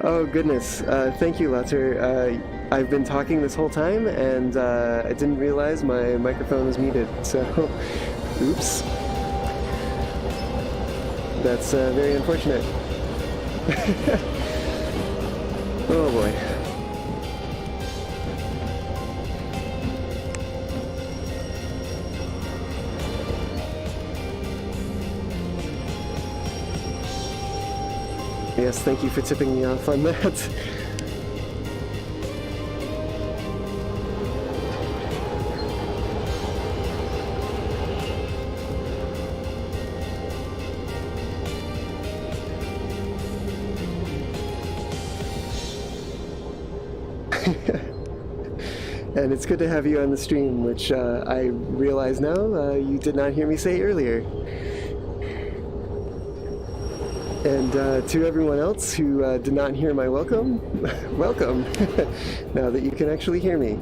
Oh goodness, thank you, Latter. I've been talking this whole time, and I didn't realize my microphone was muted, so oops. That's very unfortunate. Oh boy. Yes, thank you for tipping me off on that. And it's good to have you on the stream, which I realize now you did not hear me say earlier. And to everyone else who did not hear my welcome, welcome, now that you can actually hear me.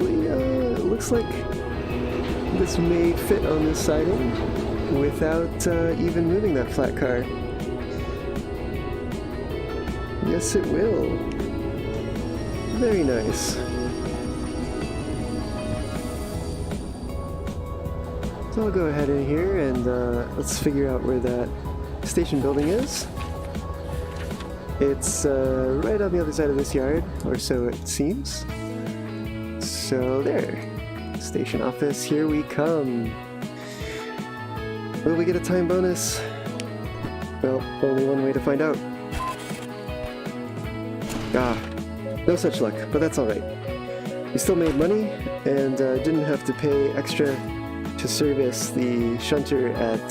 It looks like this may fit on this siding without even moving that flat car. Yes, it will. Very nice. So I'll go ahead in here and let's figure out where that station building is. It's right on the other side of this yard, or so it seems. So there, station office, here we come. Will we get a time bonus? Well, only one way to find out. Ah, no such luck, but that's alright. We still made money, and didn't have to pay extra to service the shunter at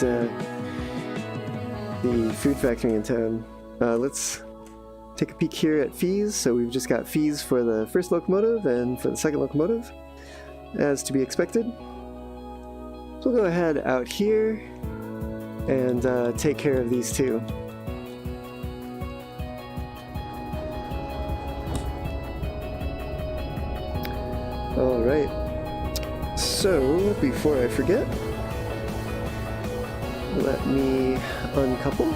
the food factory in town. Let's take a peek here at fees. So we've just got fees for the first locomotive and for the second locomotive, as to be expected. So we'll go ahead out here and take care of these two. Alright, so before I forget, let me uncouple.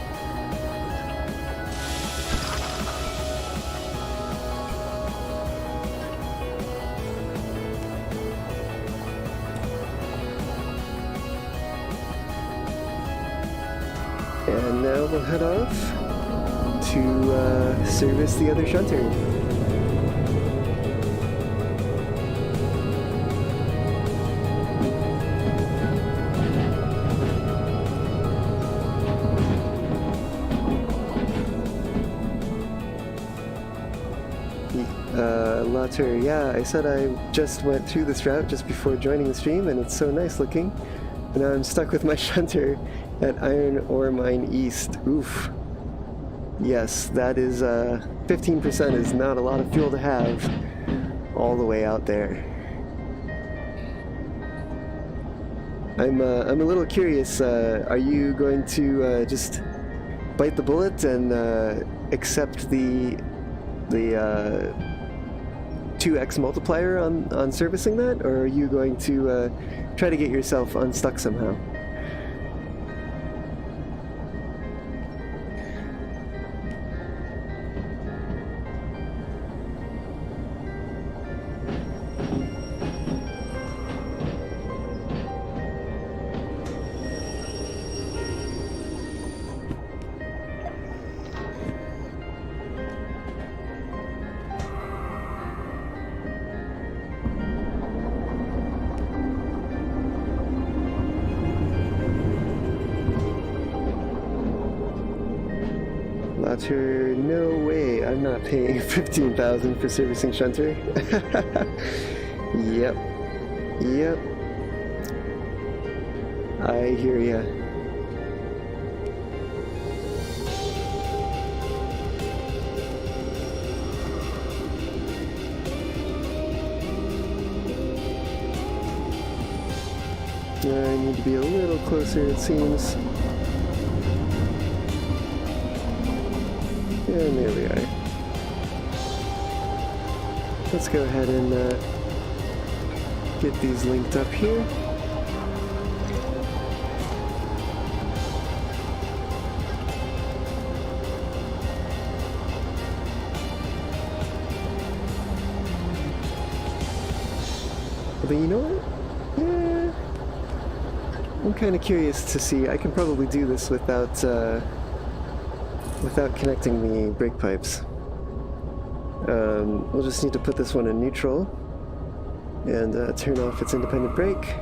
And now we'll head off to service the other shunter. Latter, yeah, I said I just went through this route just before joining the stream, and it's so nice looking. And now I'm stuck with my shunter at Iron Ore Mine East. Oof. Yes, that is 15% is not a lot of fuel to have all the way out there. I'm a little curious. Are you going to just bite the bullet and accept the 2x multiplier on servicing that, or are you going to try to get yourself unstuck somehow? No way, I'm not paying 15,000 for servicing shunter. Yep. I hear ya. to be a little closer, it seems. And there we are. Let's go ahead and get these linked up here. But you know what? Yeah. I'm kind of curious to see. I can probably do this without connecting the brake pipes. We'll just need to put this one in neutral and turn off its independent brake.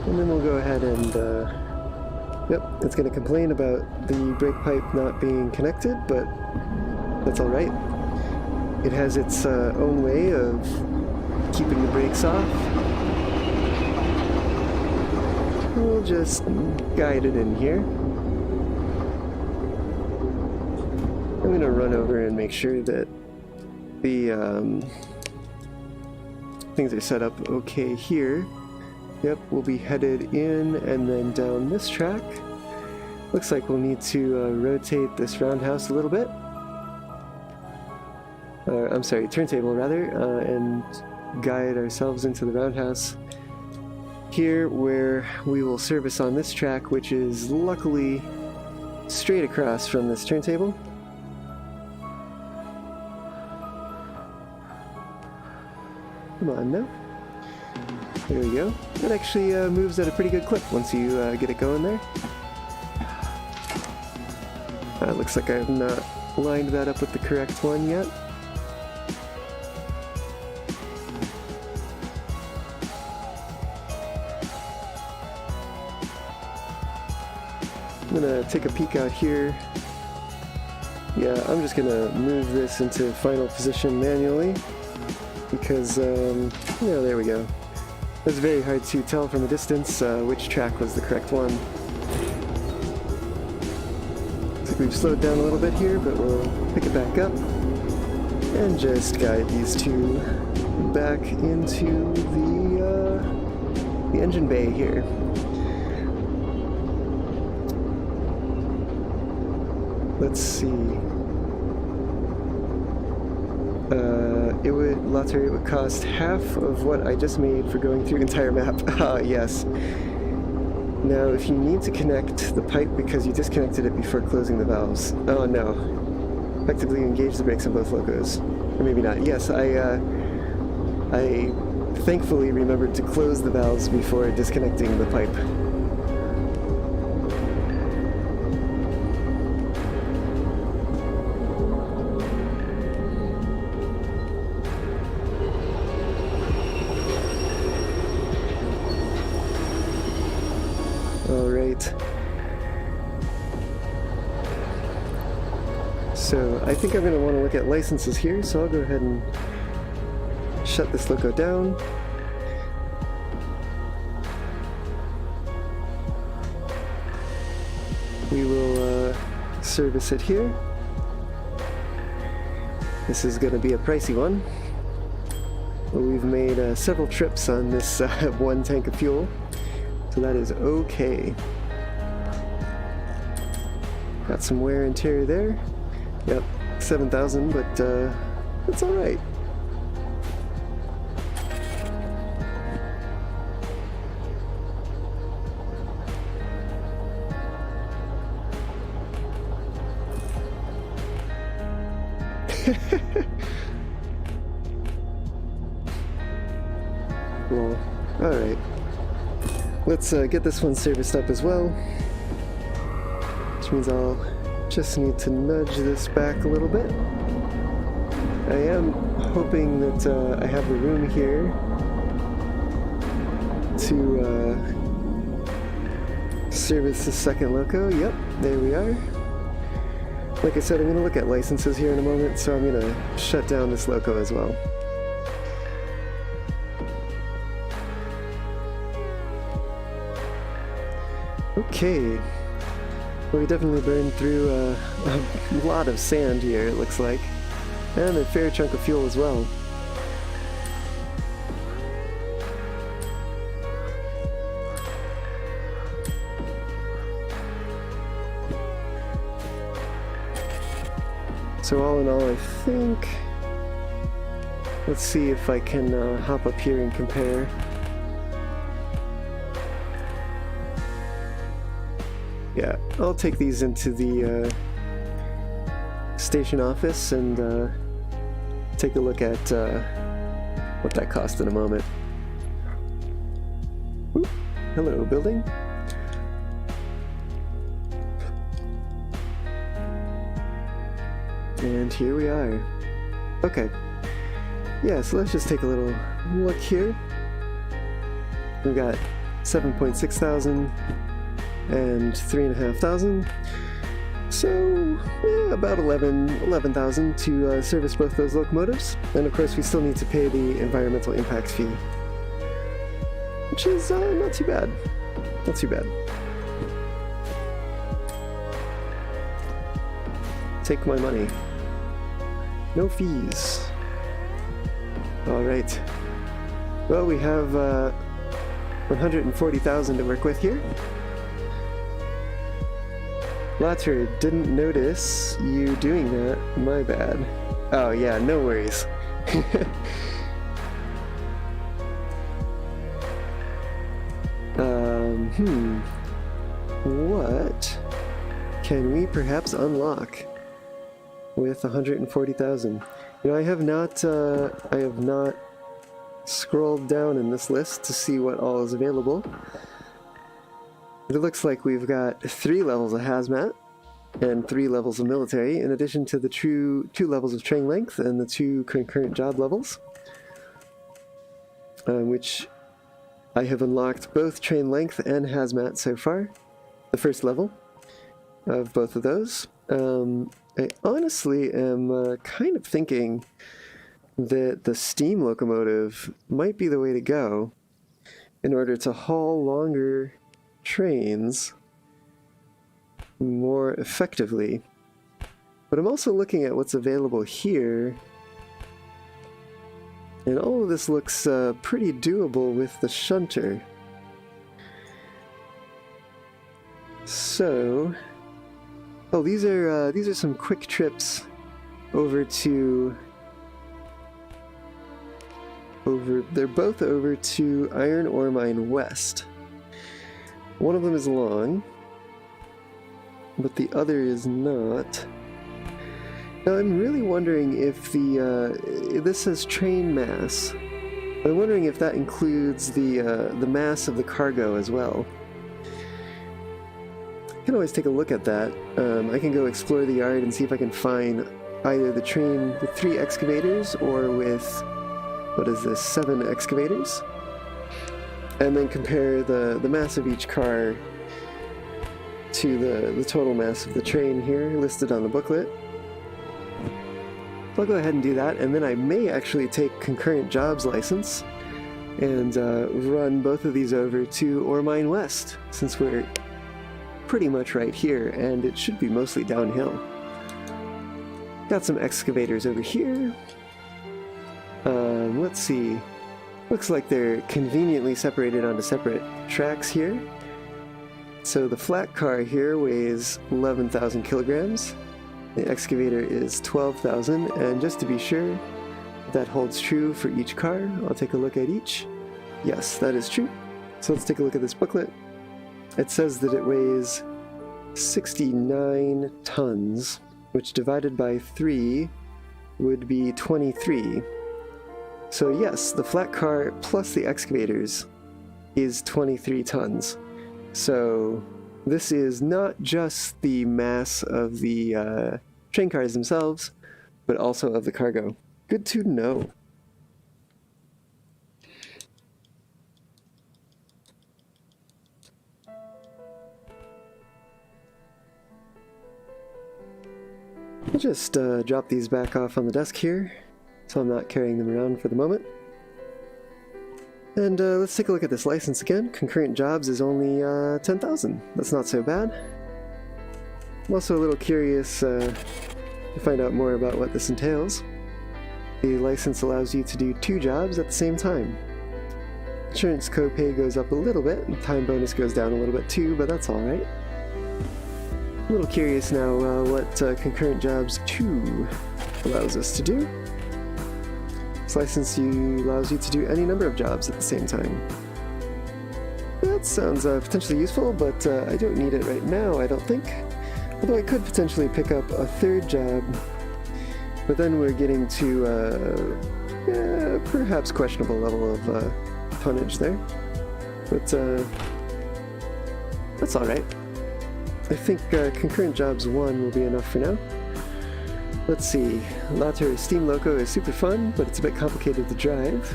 And then we'll go ahead and, yep, it's going to complain about the brake pipe not being connected, but that's alright. It has its own way of keeping the brakes off. We'll just guide it in here. I'm going to run over and make sure that the things are set up okay here. Yep, we'll be headed in and then down this track. Looks like we'll need to rotate this roundhouse a little bit. I'm sorry, turntable rather, and guide ourselves into the roundhouse here, where we will service on this track, which is luckily straight across from this turntable. Come on now. There we go. It actually moves at a pretty good clip once you get it going there. Looks like I have not lined that up with the correct one yet. I'm gonna take a peek out here. Yeah, I'm just gonna move this into final position manually because, yeah, there we go. It's very hard to tell from a distance which track was the correct one. Looks like we've slowed down a little bit here, but we'll pick it back up and just guide these two back into the engine bay here. Let's see. It would cost half of what I just made for going through the entire map. Ah, yes. Now, if you need to connect the pipe because you disconnected it before closing the valves. Oh no. Effectively engage the brakes on both locos. Or maybe not. Yes, I thankfully remembered to close the valves before disconnecting the pipe. Alright. So I think I'm going to want to look at licenses here, so I'll go ahead and shut this loco down. We will service it here. This is going to be a pricey one. We've made several trips on this one tank of fuel. So that is okay. Got some wear and tear there. Yep, 7,000, but it's alright. Well, alright. Let's get this one serviced up as well, which means I'll just need to nudge this back a little bit. I am hoping that I have the room here to service the second loco. Yep, there we are. Like I said, I'm going to look at licenses here in a moment, so I'm going to shut down this loco as well. Okay, well, we definitely burned through a lot of sand here, it looks like, and a fair chunk of fuel as well. So all in all, I think... Let's see if I can hop up here and compare. Yeah, I'll take these into the station office and take a look at what that cost in a moment. Oop. Hello, building. And here we are. Okay. Yeah, so let's just take a little look here. We've got 7.6 thousand and 3,500. So, yeah, about 11,000 to service both those locomotives. And of course, we still need to pay the environmental impact fee, which is not too bad. Not too bad. Take my money. No fees. Alright. Well, we have 140,000 to work with here. Latter, didn't notice you doing that. My bad. Oh yeah, no worries. What can we perhaps unlock with 140,000? You know, I have not scrolled down in this list to see what all is available. It looks like we've got 3 levels of hazmat and 3 levels of military, in addition to the 2 levels of train length and the 2 concurrent job levels, which I have unlocked both train length and hazmat so far, the first level of both of those. I honestly am kind of thinking that the steam locomotive might be the way to go in order to haul longer trains more effectively. But I'm also looking at what's available here, and all of this looks pretty doable with the shunter. So, oh, these are some quick trips over to they're both over to Iron Ore Mine West. One of them is long, but the other is not. Now I'm really wondering if this says train mass. I'm wondering if that includes the mass of the cargo as well. I can always take a look at that. I can go explore the yard and see if I can find either the train with 3 excavators or with, what is this, 7 excavators, and then compare the mass of each car to the total mass of the train here listed on the booklet. I'll go ahead and do that, and then I may actually take concurrent jobs license and run both of these over to Ore Mine West, since we're pretty much right here, and it should be mostly downhill. Got some excavators over here. Let's see. Looks like they're conveniently separated onto separate tracks here. So the flat car here weighs 11,000 kilograms. The excavator is 12,000, and just to be sure that holds true for each car, I'll take a look at each. Yes, that is true. So let's take a look at this booklet. It says that it weighs 69 tons, which divided by 3 would be 23. So yes, the flat car plus the excavators is 23 tons. So this is not just the mass of the train cars themselves, but also of the cargo. Good to know. I'll just drop these back off on the desk here, so I'm not carrying them around for the moment. And let's take a look at this license again. Concurrent jobs is only 10,000. That's not so bad. I'm also a little curious to find out more about what this entails. The license allows you to do 2 jobs at the same time. Insurance copay goes up a little bit, and time bonus goes down a little bit too, but that's alright. a little curious now what concurrent jobs 2 allows us to do. This license allows you to do any number of jobs at the same time. That sounds potentially useful, but I don't need it right now, I don't think. Although I could potentially pick up a 3rd job, but then we're getting to perhaps questionable level of tonnage there. But that's alright. I think concurrent jobs 1 will be enough for now. Let's see. Later Steam Loco is super fun, but it's a bit complicated to drive.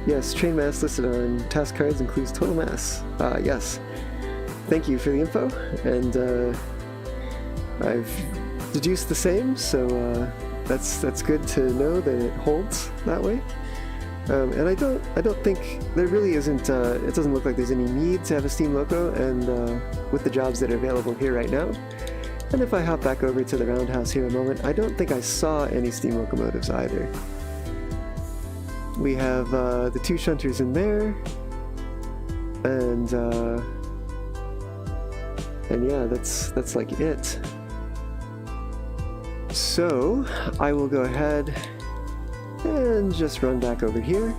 Yes, train mass listed on task cards includes total mass. Yes. Thank you for the info, and I've deduced the same, so that's good to know that it holds that way. And I don't think there really isn't. It doesn't look like there's any need to have a Steam Loco, and with the jobs that are available here right now. And if I hop back over to the roundhouse here a moment, I don't think I saw any steam locomotives either. We have the 2 shunters in there, and yeah, that's like it. So I will go ahead and just run back over here.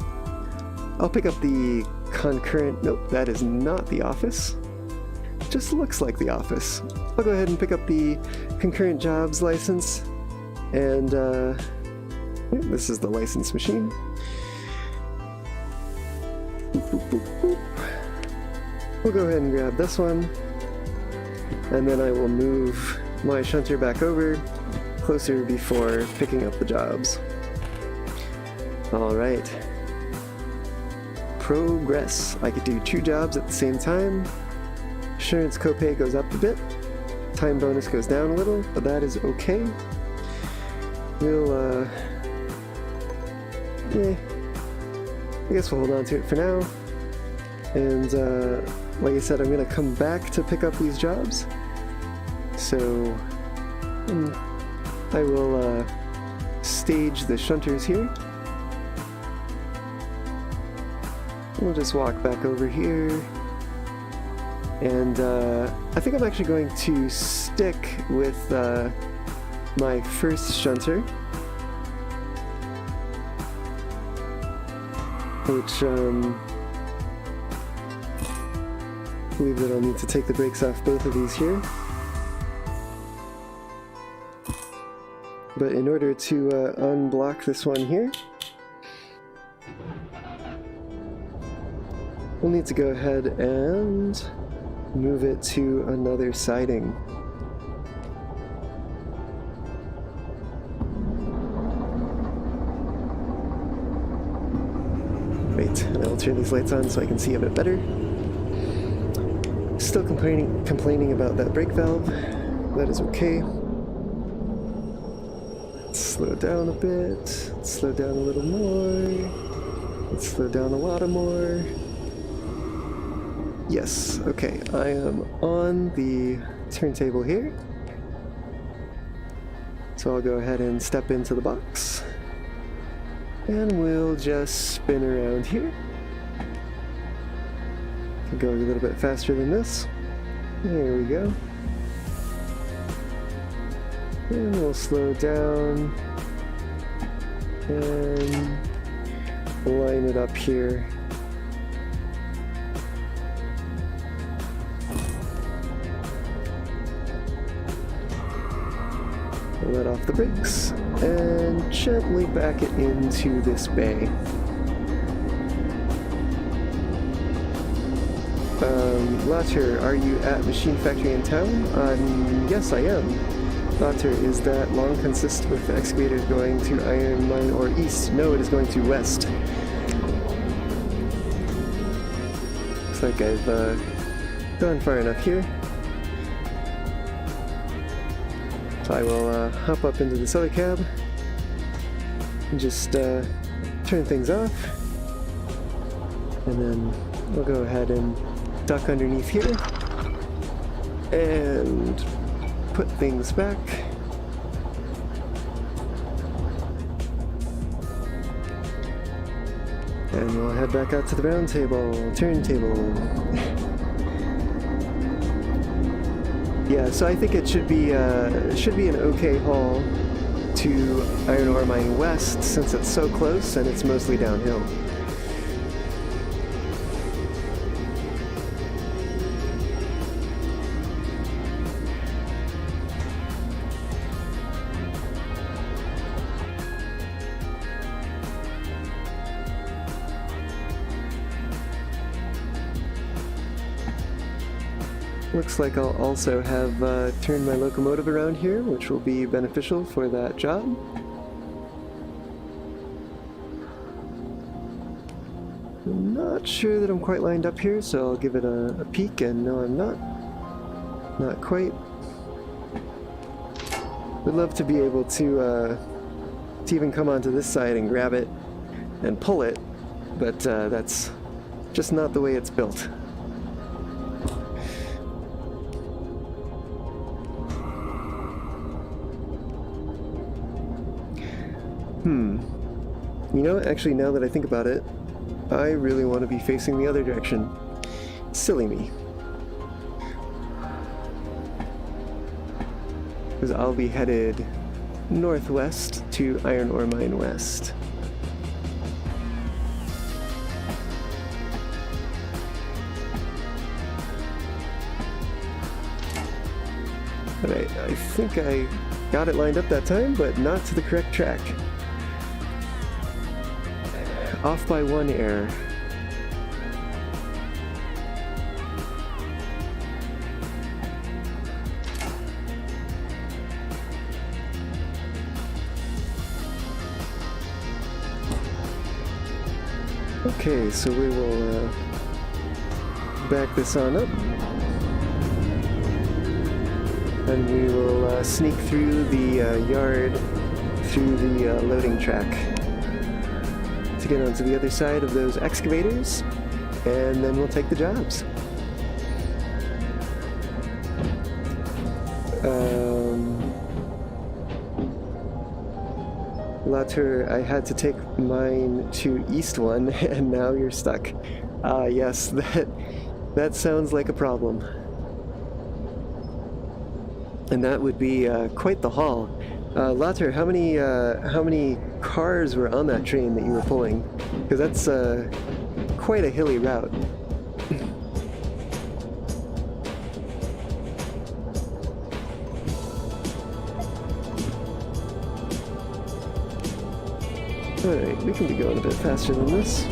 I'll pick up the concurrent. Nope, that is not the office. Just looks like the office. I'll go ahead and pick up the concurrent jobs license, and this is the license machine. Boop, boop, boop, boop. We'll go ahead and grab this one, and then I will move my shunter back over closer before picking up the jobs. Alright. Progress. I could do 2 jobs at the same time. Insurance copay goes up a bit. Time bonus goes down a little, but that is okay. We'll, I guess we'll hold on to it for now. And, like I said, I'm gonna come back to pick up these jobs. So, I will, stage the shunters here. We'll just walk back over here. And I think I'm actually going to stick with my first shunter, which I believe that I'll need to take the brakes off both of these here. But in order to unblock this one here, we'll need to go ahead and move it to another siding. Wait, and I'll turn these lights on so I can see a bit better. Still complaining about that brake valve. That is okay. Let's slow down a bit. Let's slow down a little more. Let's slow down a lot more. Yes, okay, I am on the turntable here. So I'll go ahead and step into the box. And we'll just spin around here. Can go a little bit faster than this. There we go. And we'll slow down. And line it up here. Let off the brakes and gently back it into this bay. Latter, are you at Machine Factory in town? Yes, I am. Latter, is that long consist with the excavator going to Iron Mine or east? No, it is going to west. Looks like I've gone far enough here. So I will hop up into this other cab and just turn things off, and then we'll go ahead and duck underneath here and put things back. And we'll head back out to the turntable. Yeah, so I think it should be an okay haul to Iron Ore Mine West since it's so close and it's mostly downhill. Looks like I'll also have turned my locomotive around here, which will be beneficial for that job. I'm not sure that I'm quite lined up here, so I'll give it a peek, and no, I'm not. Not quite. Would love to be able to even come onto this side and grab it and pull it, but that's just not the way it's built. You know, actually, now that I think about it, I really want to be facing the other direction. Silly me. Because I'll be headed northwest to Iron Ore Mine West. But I think I got it lined up that time, but not to the correct track. Off by one error. Okay, so we will back this on up. And we will sneak through the yard through the loading track to get onto the other side of those excavators, and then we'll take the jobs. Later, I had to take mine to East 1, and now you're stuck. Yes, that sounds like a problem. And that would be quite the haul. Later, how many cars were on that train that you were pulling? Because that's quite a hilly route. Alright, we can be going a bit faster than this.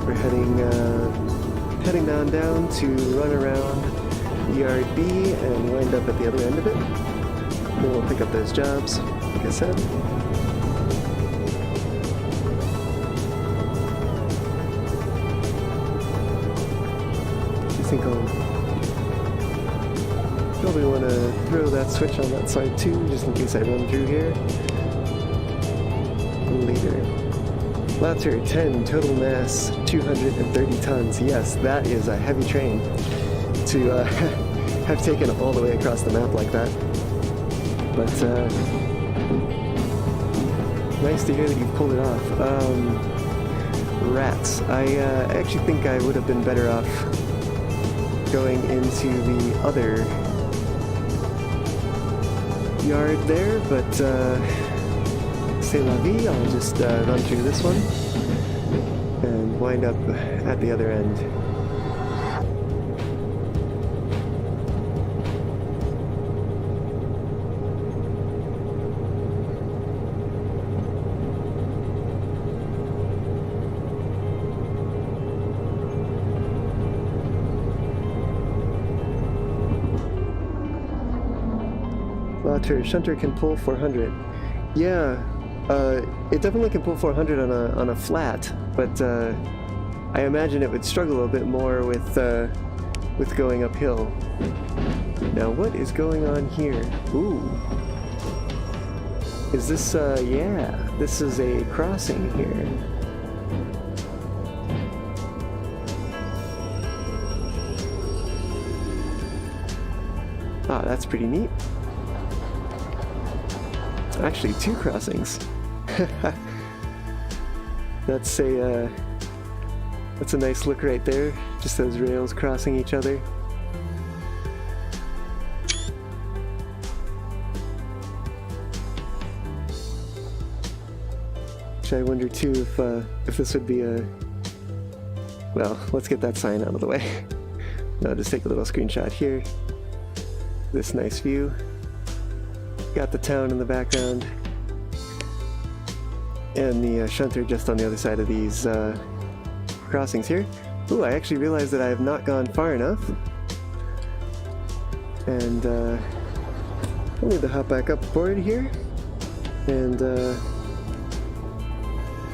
We're heading on down to run around Yard B and wind up at the other end of it. Then we'll pick up those jobs, like I said. I think I'll probably want to throw that switch on that side too, just in case I run through here later. Latter 10, total mass 230 tons. Yes, that is a heavy train to have taken all the way across the map like that. But nice to hear that you pulled it off. Rats. I actually think I would have been better off going into the other yard there, but c'est la vie. I'll just run through this one and wind up at the other end. Shunter can pull 400. Yeah, it definitely can pull 400 on a flat, but I imagine it would struggle a bit more with going uphill. Now, what is going on here? Ooh. Is this, yeah, this is a crossing here. Ah, that's pretty neat. Actually, 2 crossings. That's a nice look right there. Just those rails crossing each other. Which I wonder too if this would be a... Well, let's get that sign out of the way. I'll just take a little screenshot here. This nice view. Got the town in the background. And the shunter just on the other side of these crossings here. Ooh, I actually realized that I have not gone far enough. And I'll need to hop back up aboard here. And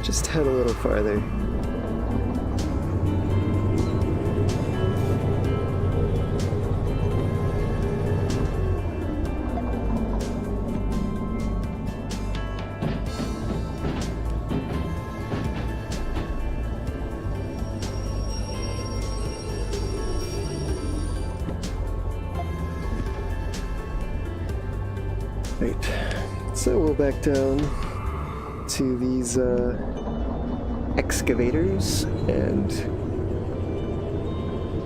just head a little farther. Right, so we'll back down to these excavators, and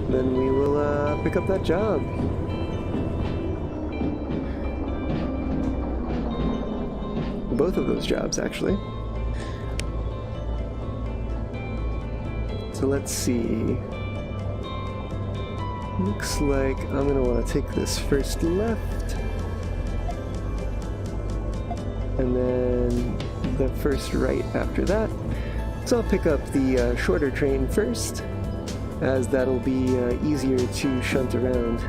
then we will pick up that job. Both of those jobs, actually. So let's see. Looks like I'm gonna want to take this first left, and then the first right after that. So I'll pick up the shorter train first, as that'll be easier to shunt around.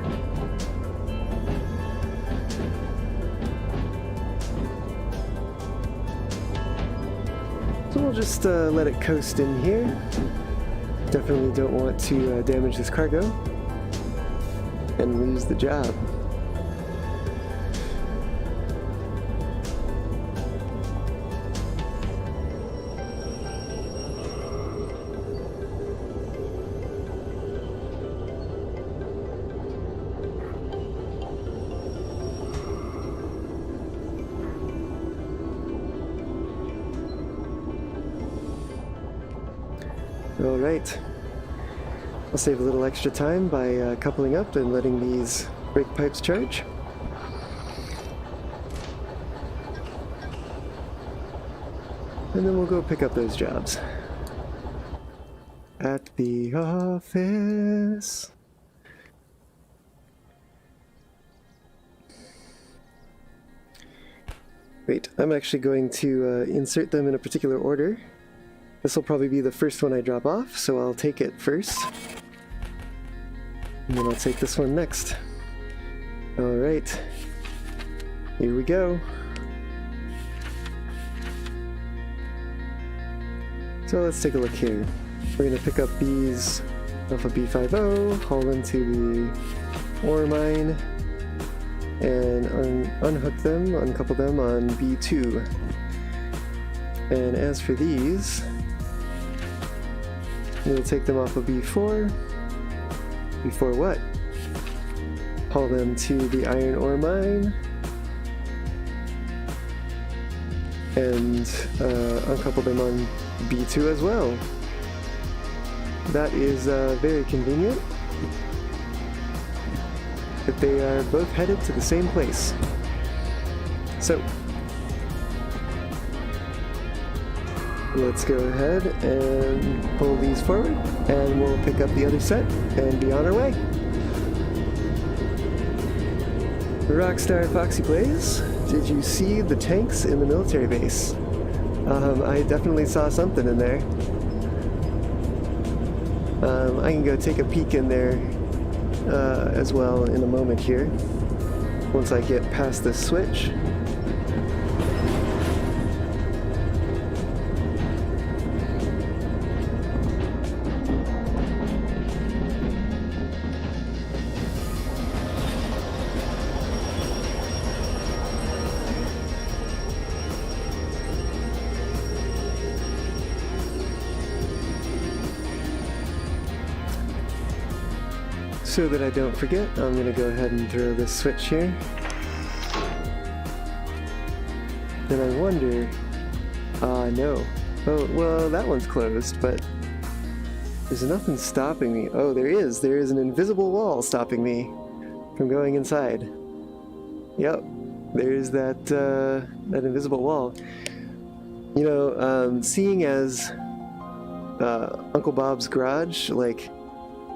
So we'll just let it coast in here. Definitely don't want to damage this cargo and lose the job. Alright, I'll save a little extra time by coupling up and letting these brake pipes charge. And then we'll go pick up those jobs. At the office. Wait, I'm actually going to insert them in a particular order. This will probably be the first one I drop off, so I'll take it first. And then I'll take this one next. Alright. Here we go. So let's take a look here. We're going to pick up these off of B50, haul them to the ore mine, and unhook them, uncouple them on B2. And as for these, we'll take them off of B4. B4 what? Haul them to the iron ore mine. And uncouple them on B2 as well. That is very convenient. That they are both headed to the same place. So, let's go ahead and pull these forward, and we'll pick up the other set and be on our way. Rockstar Foxy Plays, did you see the tanks in the military base? I definitely saw something in there. I can go take a peek in there as well in a moment here, once I get past this switch. So that I don't forget, I'm gonna go ahead and throw this switch here. Then I wonder... no. Oh, well, that one's closed, but... There's nothing stopping me. Oh, there is. There is an invisible wall stopping me from going inside. Yep. There's that, that invisible wall. You know, seeing as Uncle Bob's garage, like,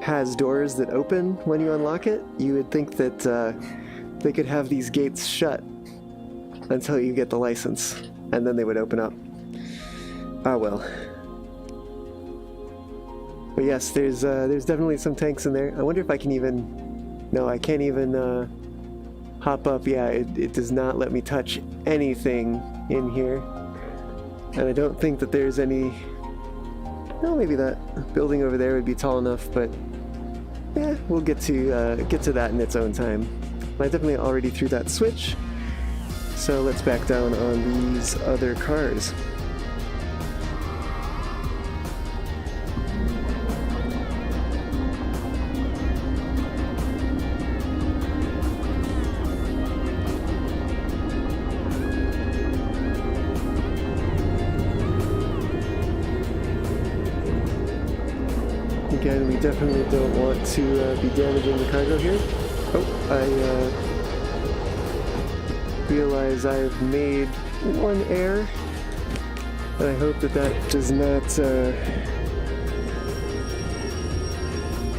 has doors that open when you unlock it, you would think that they could have these gates shut until you get the license, and then they would open up. Ah, well. But yes, there's definitely some tanks in there. I wonder if I can even... No, I can't even hop up. Yeah, it does not let me touch anything in here. And I don't think that there's any... Well, maybe that building over there would be tall enough, but... Yeah, we'll get to that in its own time. I definitely already threw that switch, so let's back down on these other cars. Again, we definitely don't want to be damaging the cargo here. Oh, I realize I've made one error, and I hope that that does not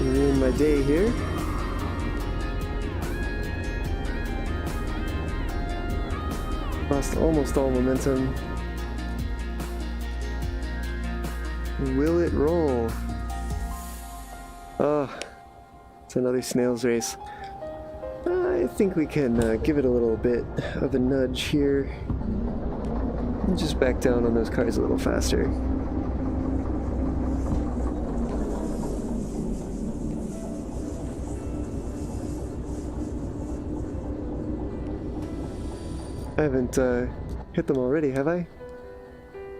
ruin my day here. Lost almost all momentum. Will it roll? Oh, it's another snail's race. I think we can give it a little bit of a nudge here. And just back down on those cars a little faster. I haven't hit them already, have I?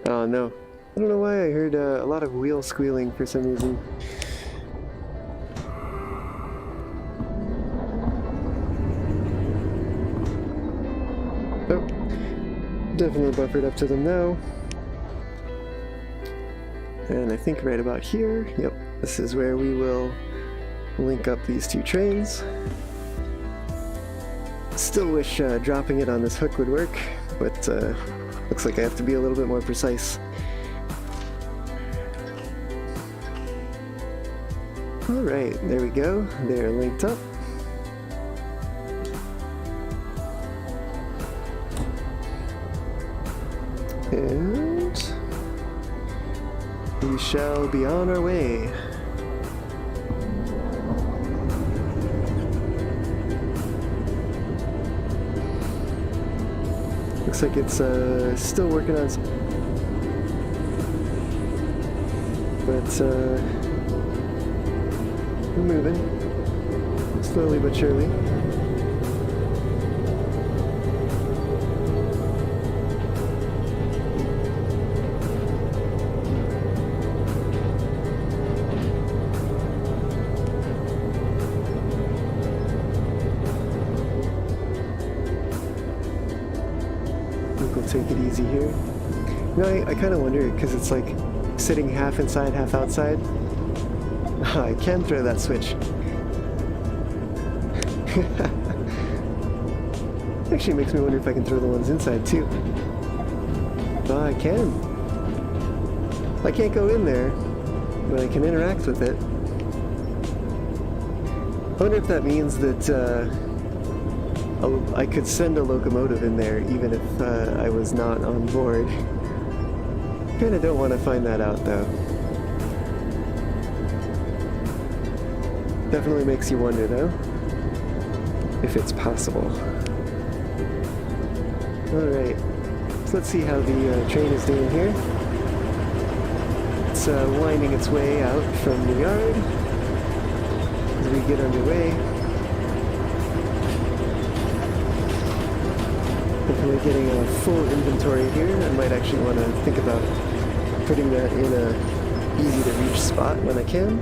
Oh no. I don't know why I heard a lot of wheel squealing for some reason. Oh, definitely buffered up to them now. And I think right about here, yep, this is where we will link up these two trains. Still wish dropping it on this hook would work, but looks like I have to be a little bit more precise. Alright, there we go. They're linked up. And we shall be on our way. Looks like it's still working on some, but we're moving slowly but surely. We'll take it easy here. You know, I kind of wonder, because it's like sitting half inside, half outside. I can throw that switch. Actually makes me wonder if I can throw the ones inside too. Oh, I can. I can't go in there, but I can interact with it. I wonder if that means that I could send a locomotive in there even if I was not on board. Kinda don't want to find that out though. Definitely makes you wonder though, if it's possible. Alright, so let's see how the train is doing here. It's winding its way out from the yard as we get underway. Definitely getting a full inventory here. I might actually want to think about putting that in a easy to reach spot when I can.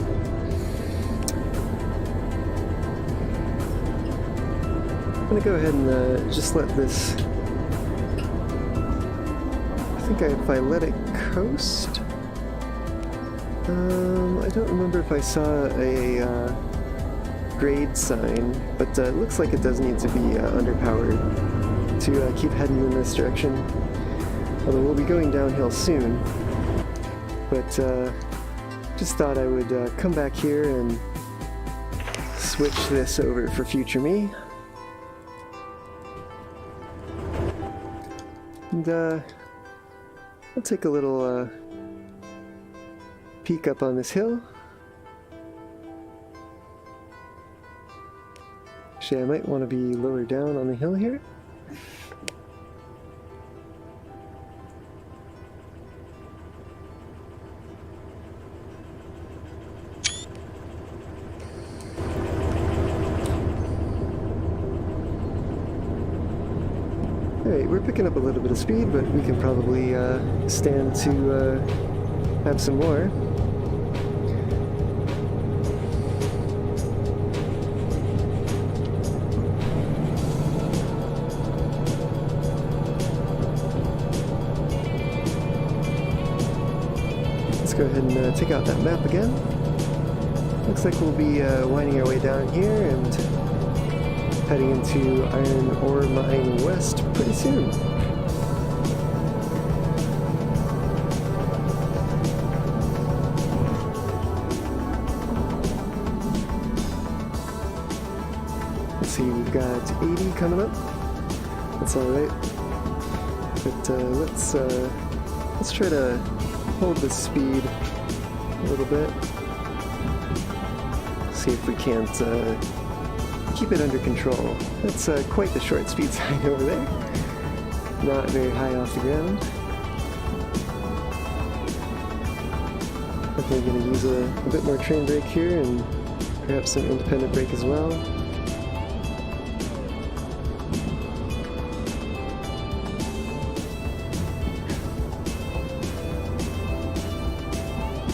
gonna go ahead and just let this... I think if I let it coast... I don't remember if I saw a grade sign, but it looks like it does need to be underpowered to keep heading in this direction. Although we'll be going downhill soon. But just thought I would come back here and switch this over for future me. And I'll take a little peek up on this hill. Actually, I might want to be lower down on the hill here. Alright, we're picking up a little bit of speed, but we can probably stand to have some more. Let's go ahead and take out that map again. Looks like we'll be winding our way down here and heading into Iron Ore Mine West pretty soon. Let's see, we've got 80 coming up. That's alright. But let's try to hold the speed a little bit. See if we can't keep it under control. That's quite the short speed sign over there. Not very high off the ground. Definitely going to use a bit more train brake here and perhaps some independent brake as well.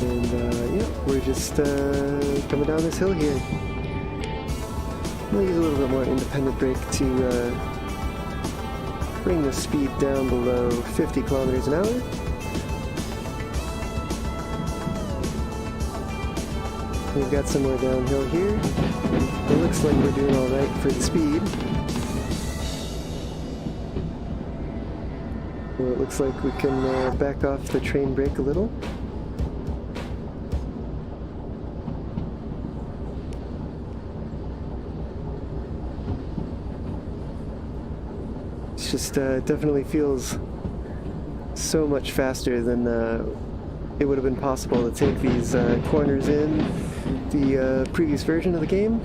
And yeah, we're just coming down this hill here. We'll use a little bit more independent brake to bring the speed down below 50 kilometers an hour. We've got some more downhill here. It looks like we're doing alright for the speed. Well, it looks like we can back off the train brake a little. It just definitely feels so much faster than it would have been possible to take these corners in the previous version of the game.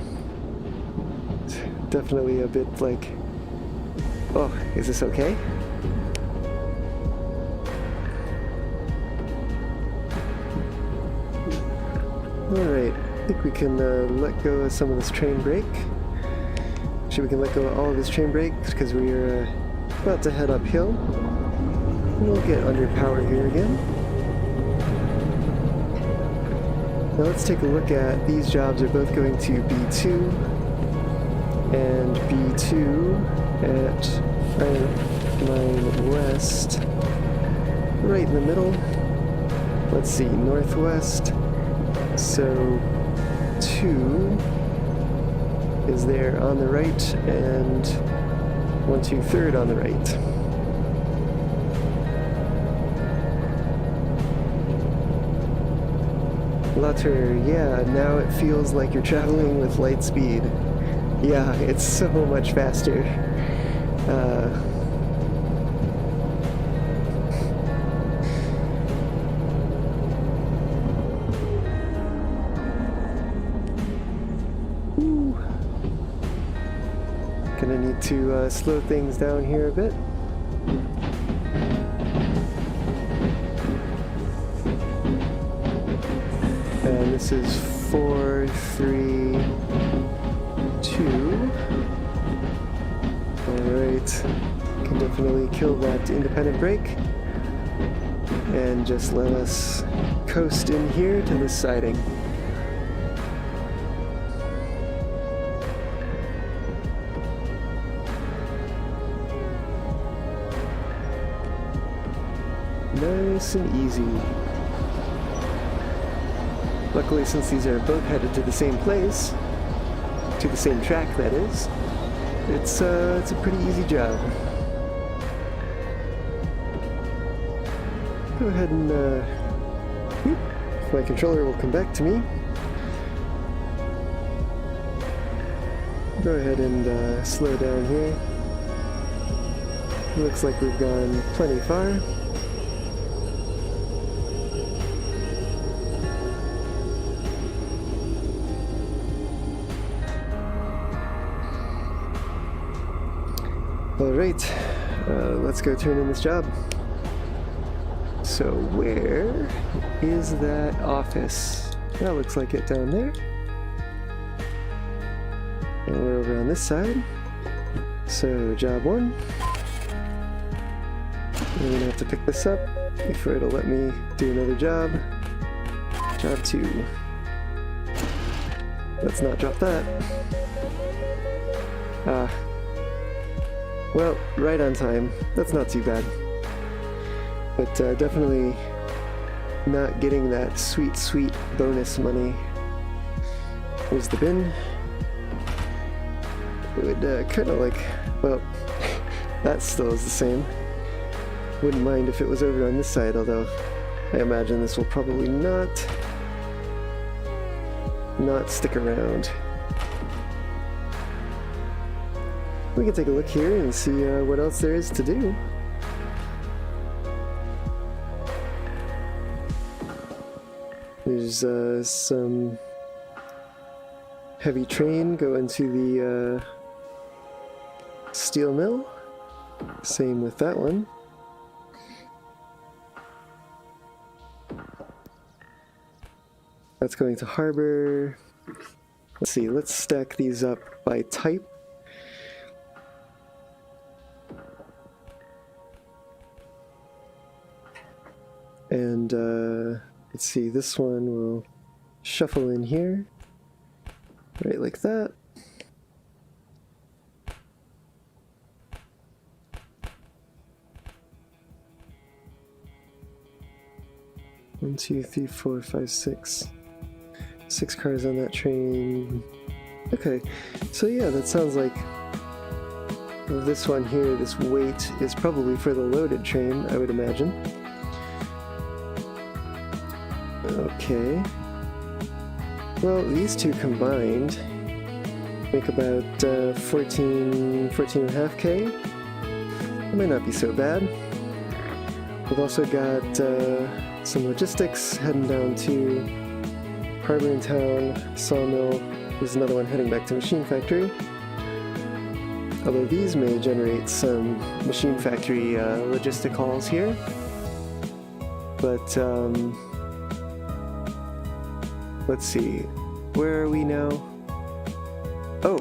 It's definitely a bit like, oh, is this okay? Alright, I think we can let go of some of this train brake. Actually, we can let go of all of this train brake because we are about to head uphill. We'll get under power here again. Now let's take a look at these jobs are both going to B2 and B2 at Iron Mine West. Right in the middle. Let's see, northwest. So 2 is there on the right and 1, 2, 3rd on the right. Later, yeah, now it feels like you're traveling with light speed. Yeah, it's so much faster. Gonna need to slow things down here a bit. And this is 4, 3, 2. Alright, can definitely kill that independent brake. And just let us coast in here to this siding. Nice and easy. Luckily, since these are both headed to the same place, to the same track that is, it's a pretty easy job. Go ahead and my controller will come back to me. Go ahead and slow down here. Looks like we've gone plenty far. Alright, let's go turn in this job. So where is that office? That looks like it down there. And we're over on this side. So job 1. I'm gonna have to pick this up before it'll let me do another job. Job 2. Let's not drop that. Well, right on time. That's not too bad. But definitely not getting that sweet, sweet bonus money. Here's the bin. It would kind of like, well, that still is the same. Wouldn't mind if it was over on this side, although I imagine this will probably not stick around. We can take a look here and see what else there is to do. There's some heavy train going to the steel mill. Same with that one. That's going to harbor. Let's see, let's stack these up by type. And let's see, this one will shuffle in here, right like that. One, two, three, four, five, six. 6 cars on that train. Okay, so yeah, that sounds like this one here, this weight, is probably for the loaded train, I would imagine. Okay. Well, these two combined make about 14.5K. It might not be so bad. We've also got some logistics heading down to Harbor in Town, Sawmill. There's another one heading back to Machine Factory. Although these may generate some Machine Factory logistic hauls here. But let's see, where are we now? Oh,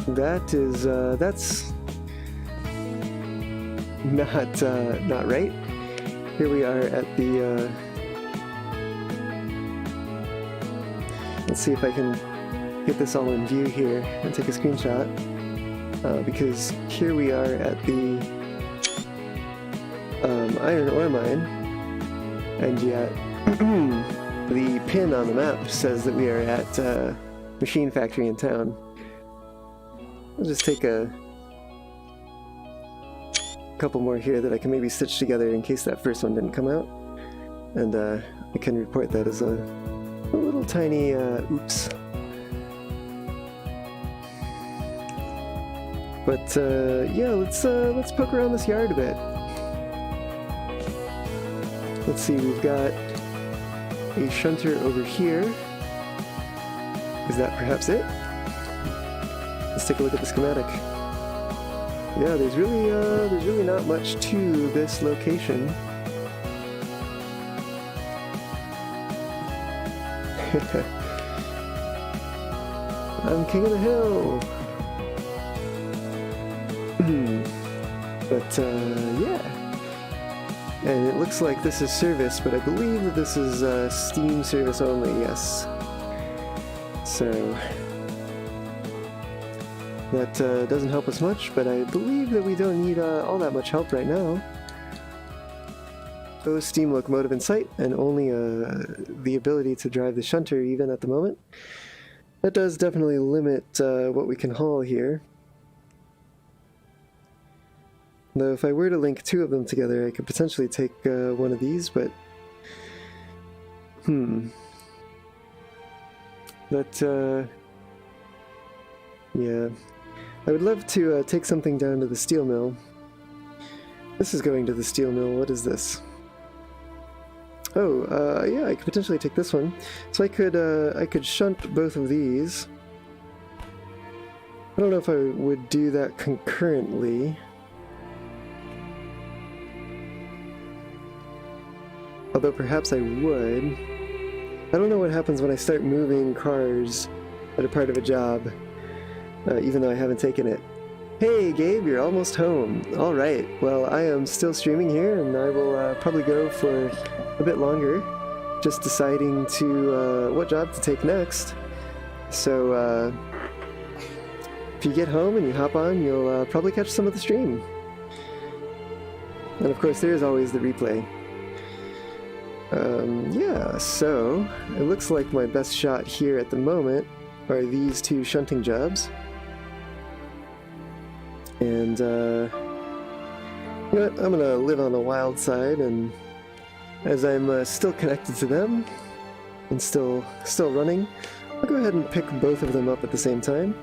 that is that's not right. Here we are at the. Let's see if I can get this all in view here and take a screenshot. Because here we are at the iron ore mine, and yet the pin on the map says that we are at Machine Factory in town. I'll just take a couple more here that I can maybe stitch together in case that first one didn't come out, and I can report that as a little tiny oops. But yeah, let's poke around this yard a bit. Let's see, we've got a shunter over here. Is that perhaps it? Let's take a look at the schematic. Yeah, there's really not much to this location. I'm king of the hill. But yeah, and it looks like this is service, but I believe that this is Steam service only. Yes. So that doesn't help us much, but I believe that we don't need all that much help right now. No steam locomotive in sight, and only the ability to drive the shunter even at the moment. That does definitely limit what we can haul here. Though if I were to link two of them together, I could potentially take one of these, but... That, yeah. I would love to take something down to the steel mill. This is going to the steel mill. What is this? Oh, yeah, I could potentially take this one. So I could shunt both of these. I don't know if I would do that concurrently. Although perhaps I would. I don't know what happens when I start moving cars that are part of a job, even though I haven't taken it. Hey Gabe, you're almost home. Alright, well I am still streaming here and I will probably go for a bit longer, just deciding to what job to take next. So if you get home and you hop on, you'll probably catch some of the stream. And of course there is always the replay. Yeah, so it looks like my best shot here at the moment are these two shunting jobs. And, you know what, I'm gonna live on the wild side, and as I'm still connected to them, and still running, I'll go ahead and pick both of them up at the same time.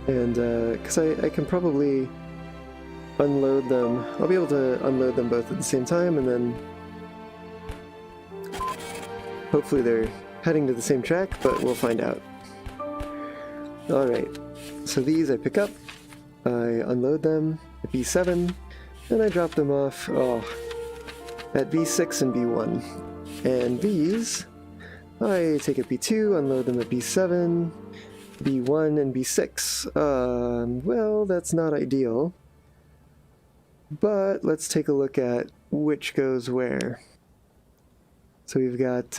And, because I can probably unload them, I'll be able to unload them both at the same time, and then hopefully they're heading to the same track, but we'll find out. Alright. So these I pick up, I unload them at B7, and I drop them off at B6 and B1. And these, I take at B2, unload them at B7, B1, and B6. Well, that's not ideal. But let's take a look at which goes where. So we've got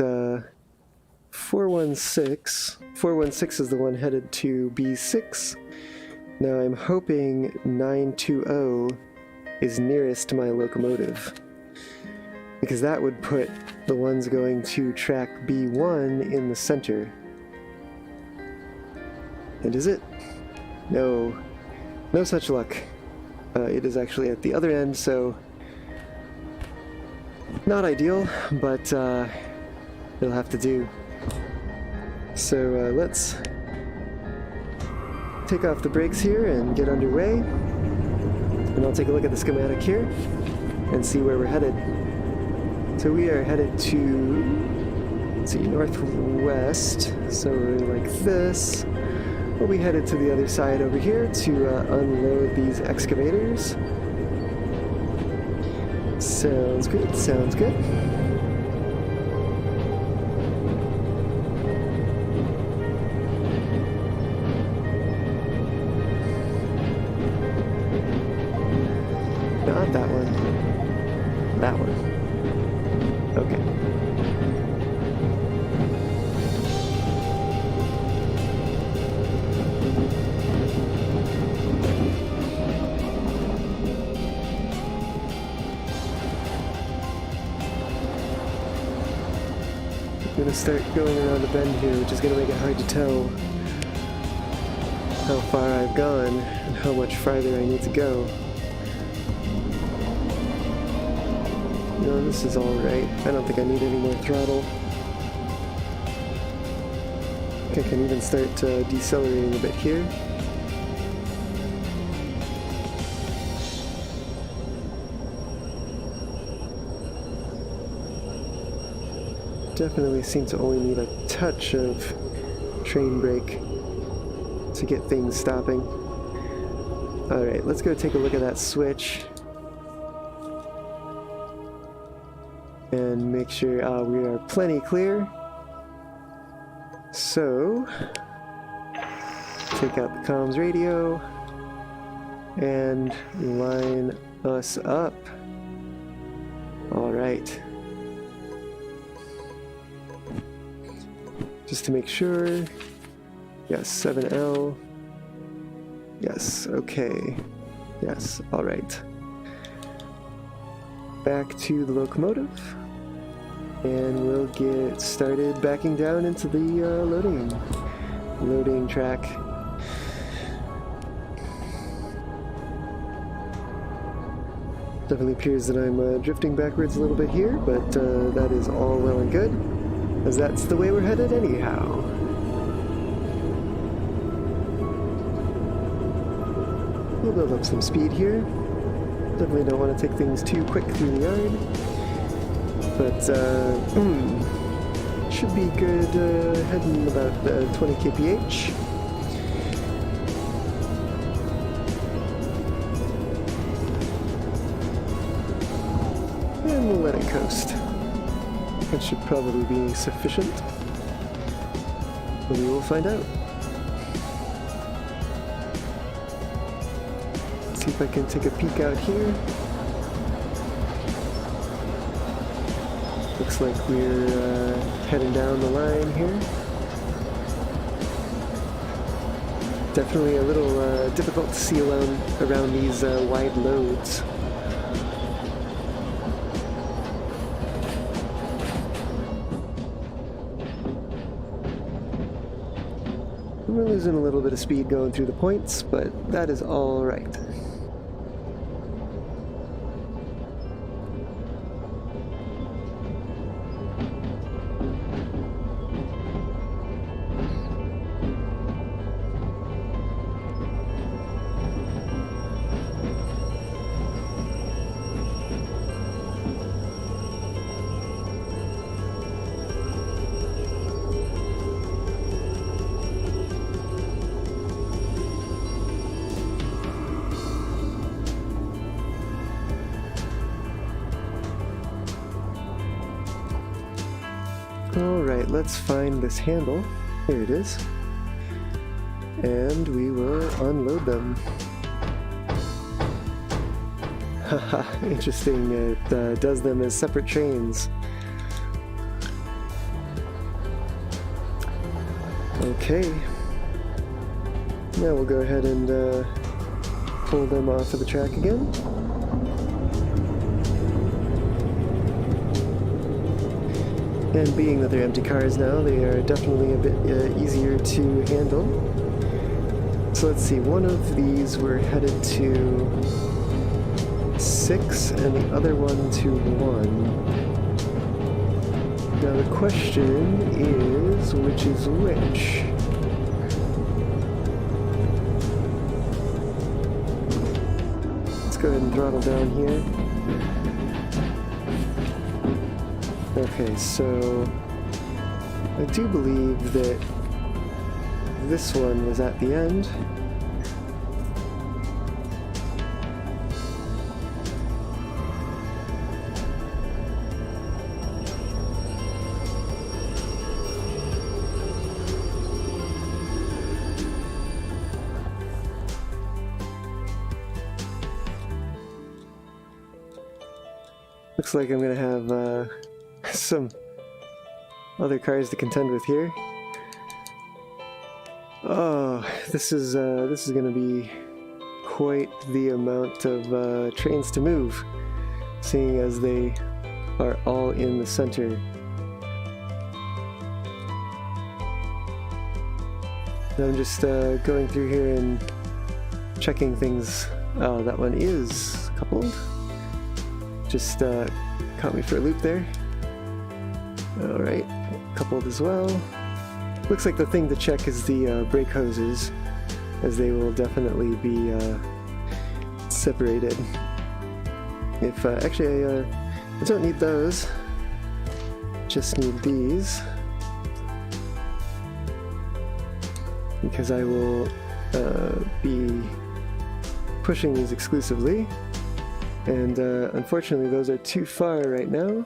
416. 416 is the one headed to B6. Now I'm hoping 920 is nearest to my locomotive, because that would put the ones going to track B1 in the center. And is it? No. No such luck. It is actually at the other end, so not ideal, but it'll have to do. So let's take off the brakes here and get underway, and I'll take a look at the schematic here and see where we're headed. So we are headed to, let's see, northwest, so like this. We'll be headed to the other side over here to unload these excavators. Sounds good, sounds good. Not that one. That one. Okay. I'm gonna start going around the bend here, which is gonna make it hard to tell how far I've gone and how much farther I need to go. No, this is alright. I don't think I need any more throttle. I think I can even start decelerating a bit here. Definitely seem to only need a touch of train brake to get things stopping. Alright, let's go take a look at that switch and make sure we are plenty clear. So, take out the comms radio and line us up. Alright. Just to make sure. Yes, 7L. Yes, okay. Yes, alright. back to the locomotive, and we'll get started backing down into the loading track. Definitely appears that I'm drifting backwards a little bit here, but that is all well and good, as that's the way we're headed anyhow. We'll build up some speed here. Definitely don't want to take things too quick through the yard, but should be good heading about 20 kph. And we'll let it coast. That should probably be sufficient, but we will find out. See if I can take a peek out here. Looks like we're heading down the line here. Definitely a little difficult to see around these wide loads. We're losing a little bit of speed going through the points, but that is all right. Alright, let's find this handle. Here it is. And we will unload them. Haha, interesting. It does them as separate trains. Okay. Now we'll go ahead and pull them off of the track again. And being that they're empty cars now, they are definitely a bit easier to handle. So let's see, one of these we're headed to 6 and the other one to 1. Now the question is, which is which? Let's go ahead and throttle down here. Okay, so I do believe that this one was at the end. Looks like I'm gonna have some other cars to contend with here. Oh, this is going to be quite the amount of trains to move, seeing as they are all in the center. Now I'm just going through here and checking things. Oh, that one is coupled. Just caught me for a loop there. Alright, coupled as well. Looks like the thing to check is the brake hoses, as they will definitely be separated. If actually I don't need those, just need these, because I will be pushing these exclusively, and unfortunately those are too far right now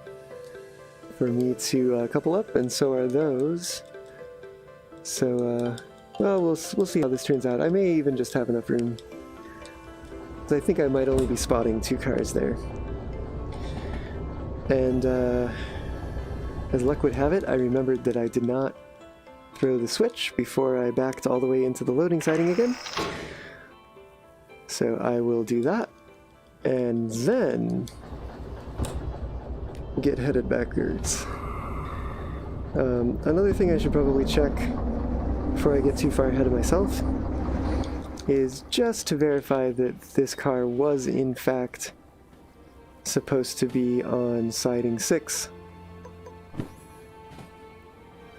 for me to couple up, and so are those. So, well, we'll see how this turns out. I may even just have enough room. I think I might only be spotting 2 cars there. And as luck would have it, I remembered that I did not throw the switch before I backed all the way into the loading siding again. So I will do that. And then get headed backwards. Another thing I should probably check before I get too far ahead of myself is just to verify that this car was in fact supposed to be on siding 6.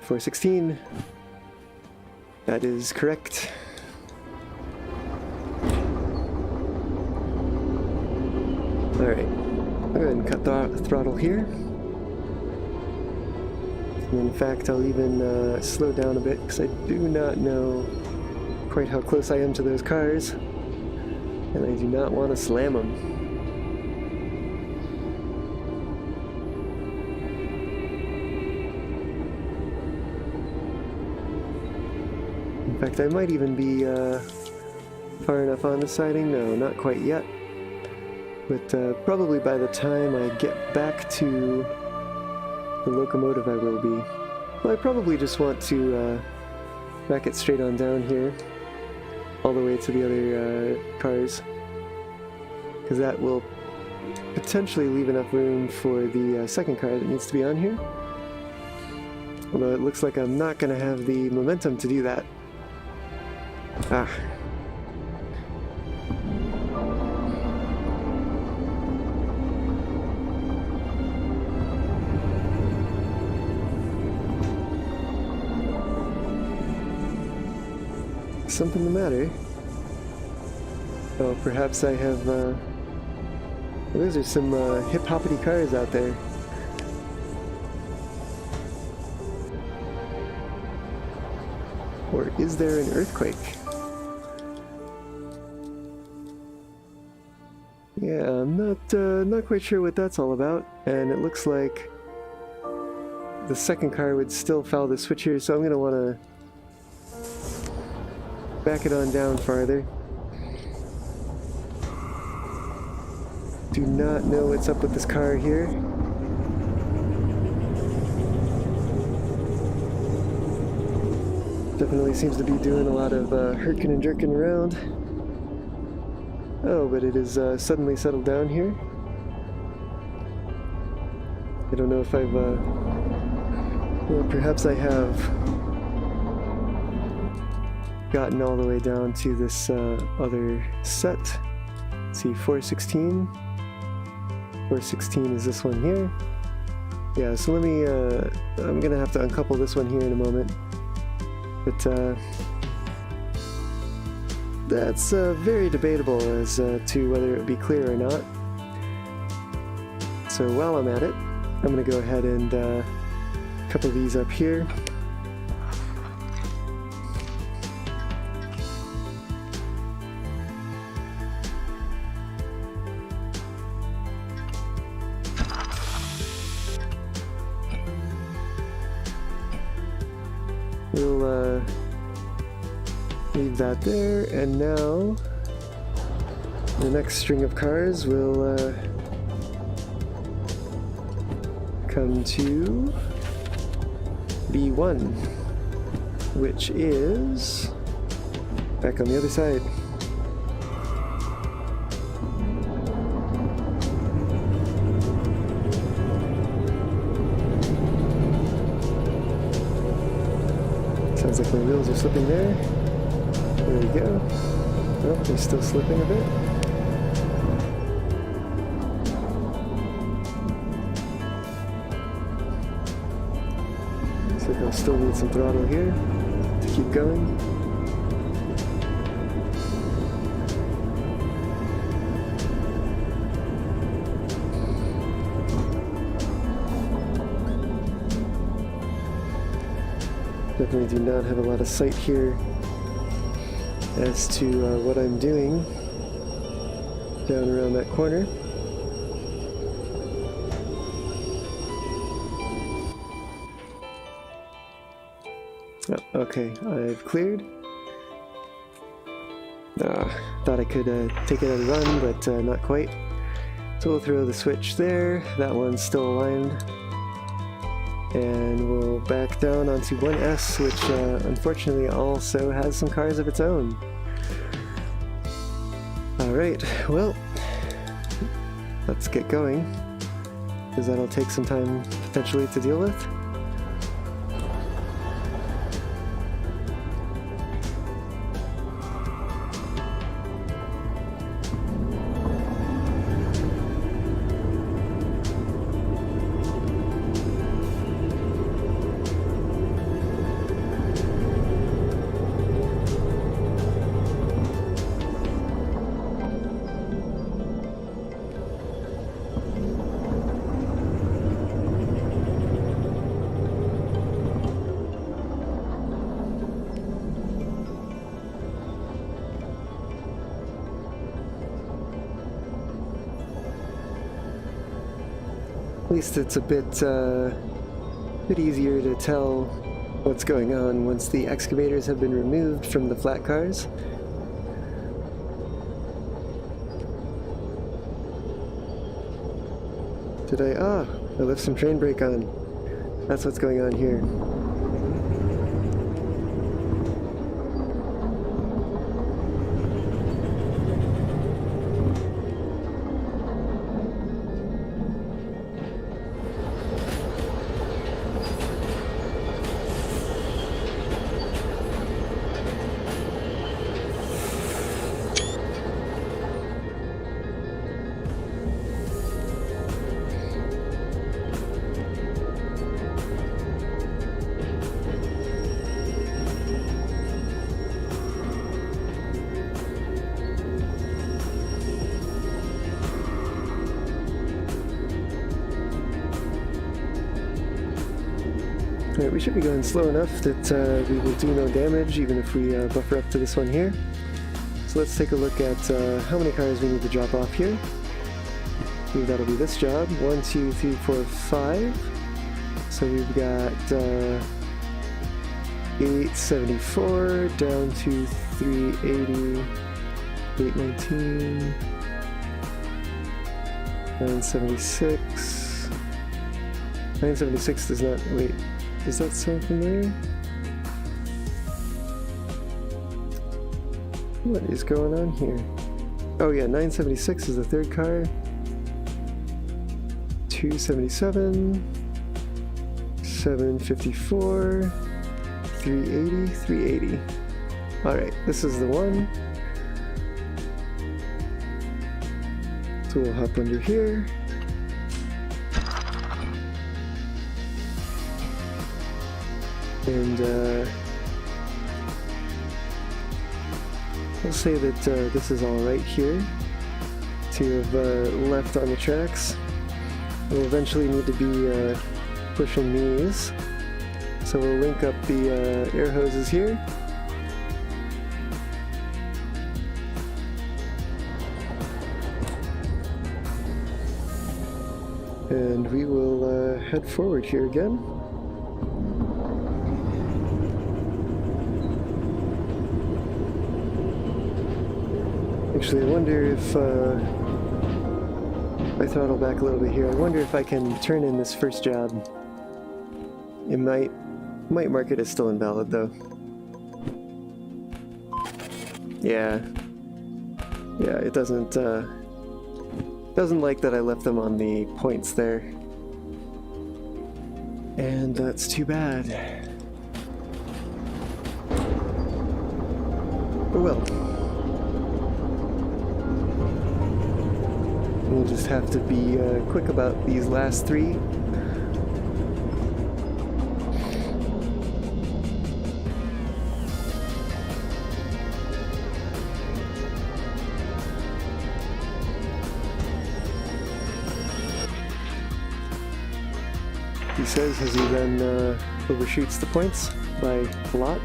416. That is correct. Alright, I'll go ahead and cut the throttle here. And in fact, I'll even slow down a bit because I do not know quite how close I am to those cars. And I do not want to slam them. In fact, I might even be far enough on the siding. No, not quite yet. But probably by the time I get back to the locomotive I will be. Well, I probably just want to back it straight on down here, all the way to the other cars, because that will potentially leave enough room for the second car that needs to be on here. Although it looks like I'm not going to have the momentum to do that. Ah. Something the matter? Oh, perhaps I have, well, those are some hip-hoppity cars out there. Or is there an earthquake? Yeah, I'm not quite sure what that's all about, and it looks like the second car would still foul the switch here, so I'm gonna want to back it on down farther. Do not know what's up with this car here. Definitely seems to be doing a lot of herking and jerking around. Oh, but it is suddenly settled down here. I don't know if I've, well, perhaps I have gotten all the way down to this other set. Let's see, 416. 416 is this one here. Yeah, so let me, I'm gonna have to uncouple this one here in a moment. But that's very debatable as to whether it would be clear or not. So while I'm at it, I'm gonna go ahead and couple these up here. We'll leave that there, and now the next string of cars will come to B1, which is back on the other side. Sounds like my wheels are slipping there. There we go. Oh, they're still slipping a bit. Looks like I'll still need some throttle here to keep going. Definitely do not have a lot of sight here as to what I'm doing down around that corner. Oh, okay, I've cleared. Thought I could take it and run, but not quite. So we'll throw the switch there. That one's still aligned. And we'll back down onto 1S, which unfortunately also has some cars of its own. Alright, well, let's get going. because that'll take some time potentially to deal with. At least it's a bit easier to tell what's going on once the excavators have been removed from the flat cars. I left some train brake on. That's what's going on here. Alright, we should be going slow enough that we will do no damage even if we buffer up to this one here. So let's take a look at how many cars we need to drop off here. I believe that'll be this job. 1, 2, 3, 4, 5. So we've got 874 down to 380, 819, 976. 976 does not, wait, does that sound familiar? What is going on here? Oh yeah, 976 is the third car. 277, 754, 380, 380. Alright, this is the one. So we'll hop under here. And we'll say that this is all right here to have left on the tracks. We'll eventually need to be pushing these, so we'll link up the air hoses here. And we will head forward here again. Actually, I wonder if I throttle back a little bit here. I wonder if I can turn in this first job. It might mark it as still invalid though. Yeah, it doesn't like that I left them on the points there, and that's too bad. Oh well. We'll just have to be quick about these last three. He says as he then overshoots the points by a lot.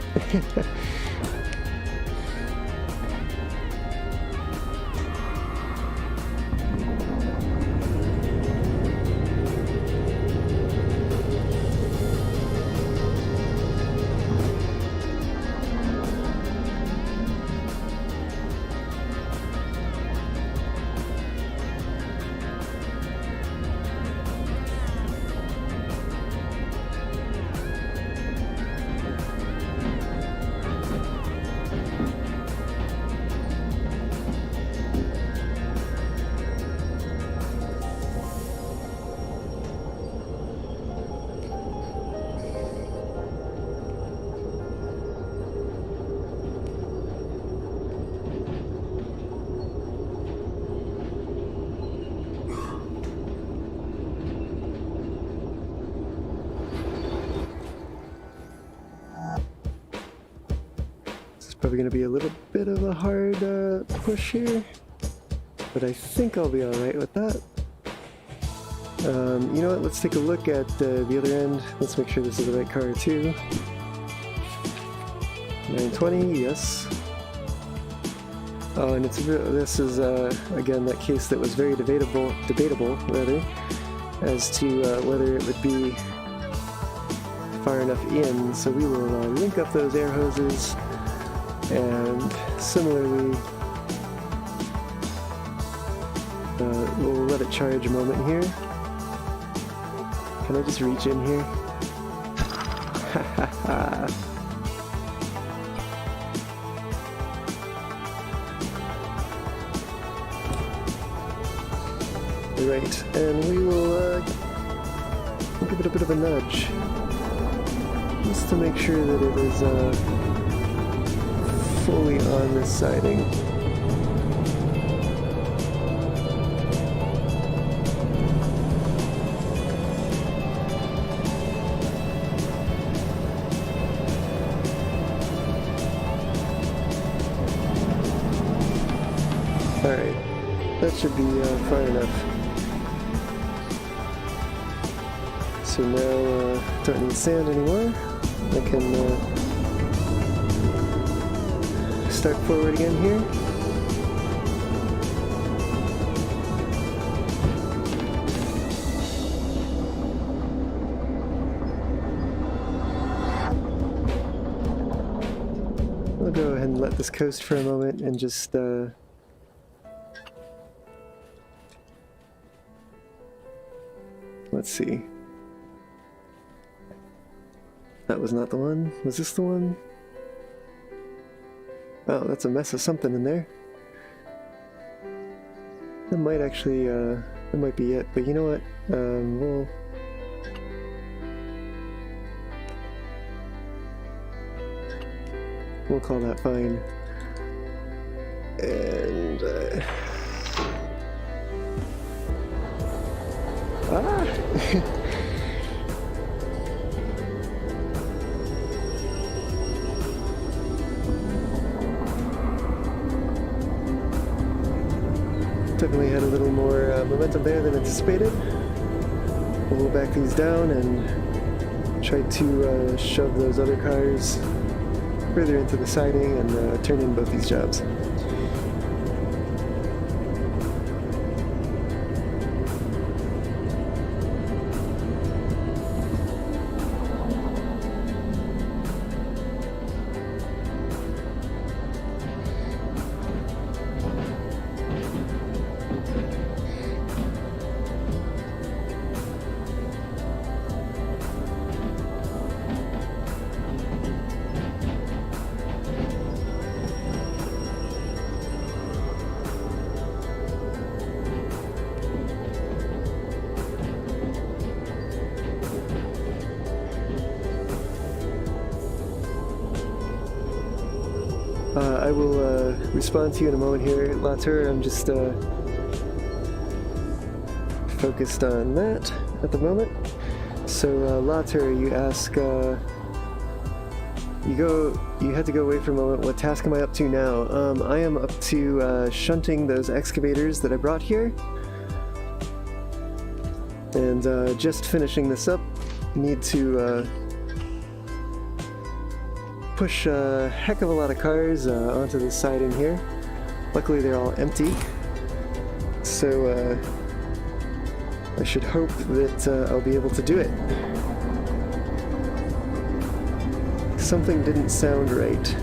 Probably going to be a little bit of a hard push here, but I think I'll be alright with that. You know what, let's take a look at the other end. Let's make sure this is the right car too. 920, yes. Oh, and this is again that case that was very debatable rather, as to whether it would be far enough in. So we will link up those air hoses, and similarly we'll let it charge a moment here. Can I just reach in here? Ha ha ha. Right, and we will give it a bit of a nudge, just to make sure that it is fully on this siding. Alright, that should be far enough. So now, don't need sand anymore. I can start forward again here. I'll go ahead and let this coast for a moment and just let's see. That was not the one. Was this the one? Oh, that's a mess of something in there. That might actually, that might be it. But you know what? We'll call that fine. And, Definitely had a little more momentum there than anticipated. We'll roll back these down and try to shove those other cars further into the siding and turn in both these jobs. I will respond to you in a moment here, Latour. I'm just focused on that at the moment. So Latour, you ask, you had to go away for a moment. What task am I up to now? I am up to shunting those excavators that I brought here, and just finishing this up. Need to push a heck of a lot of cars onto the siding here. Luckily they're all empty, so I should hope that I'll be able to do it. Something didn't sound right.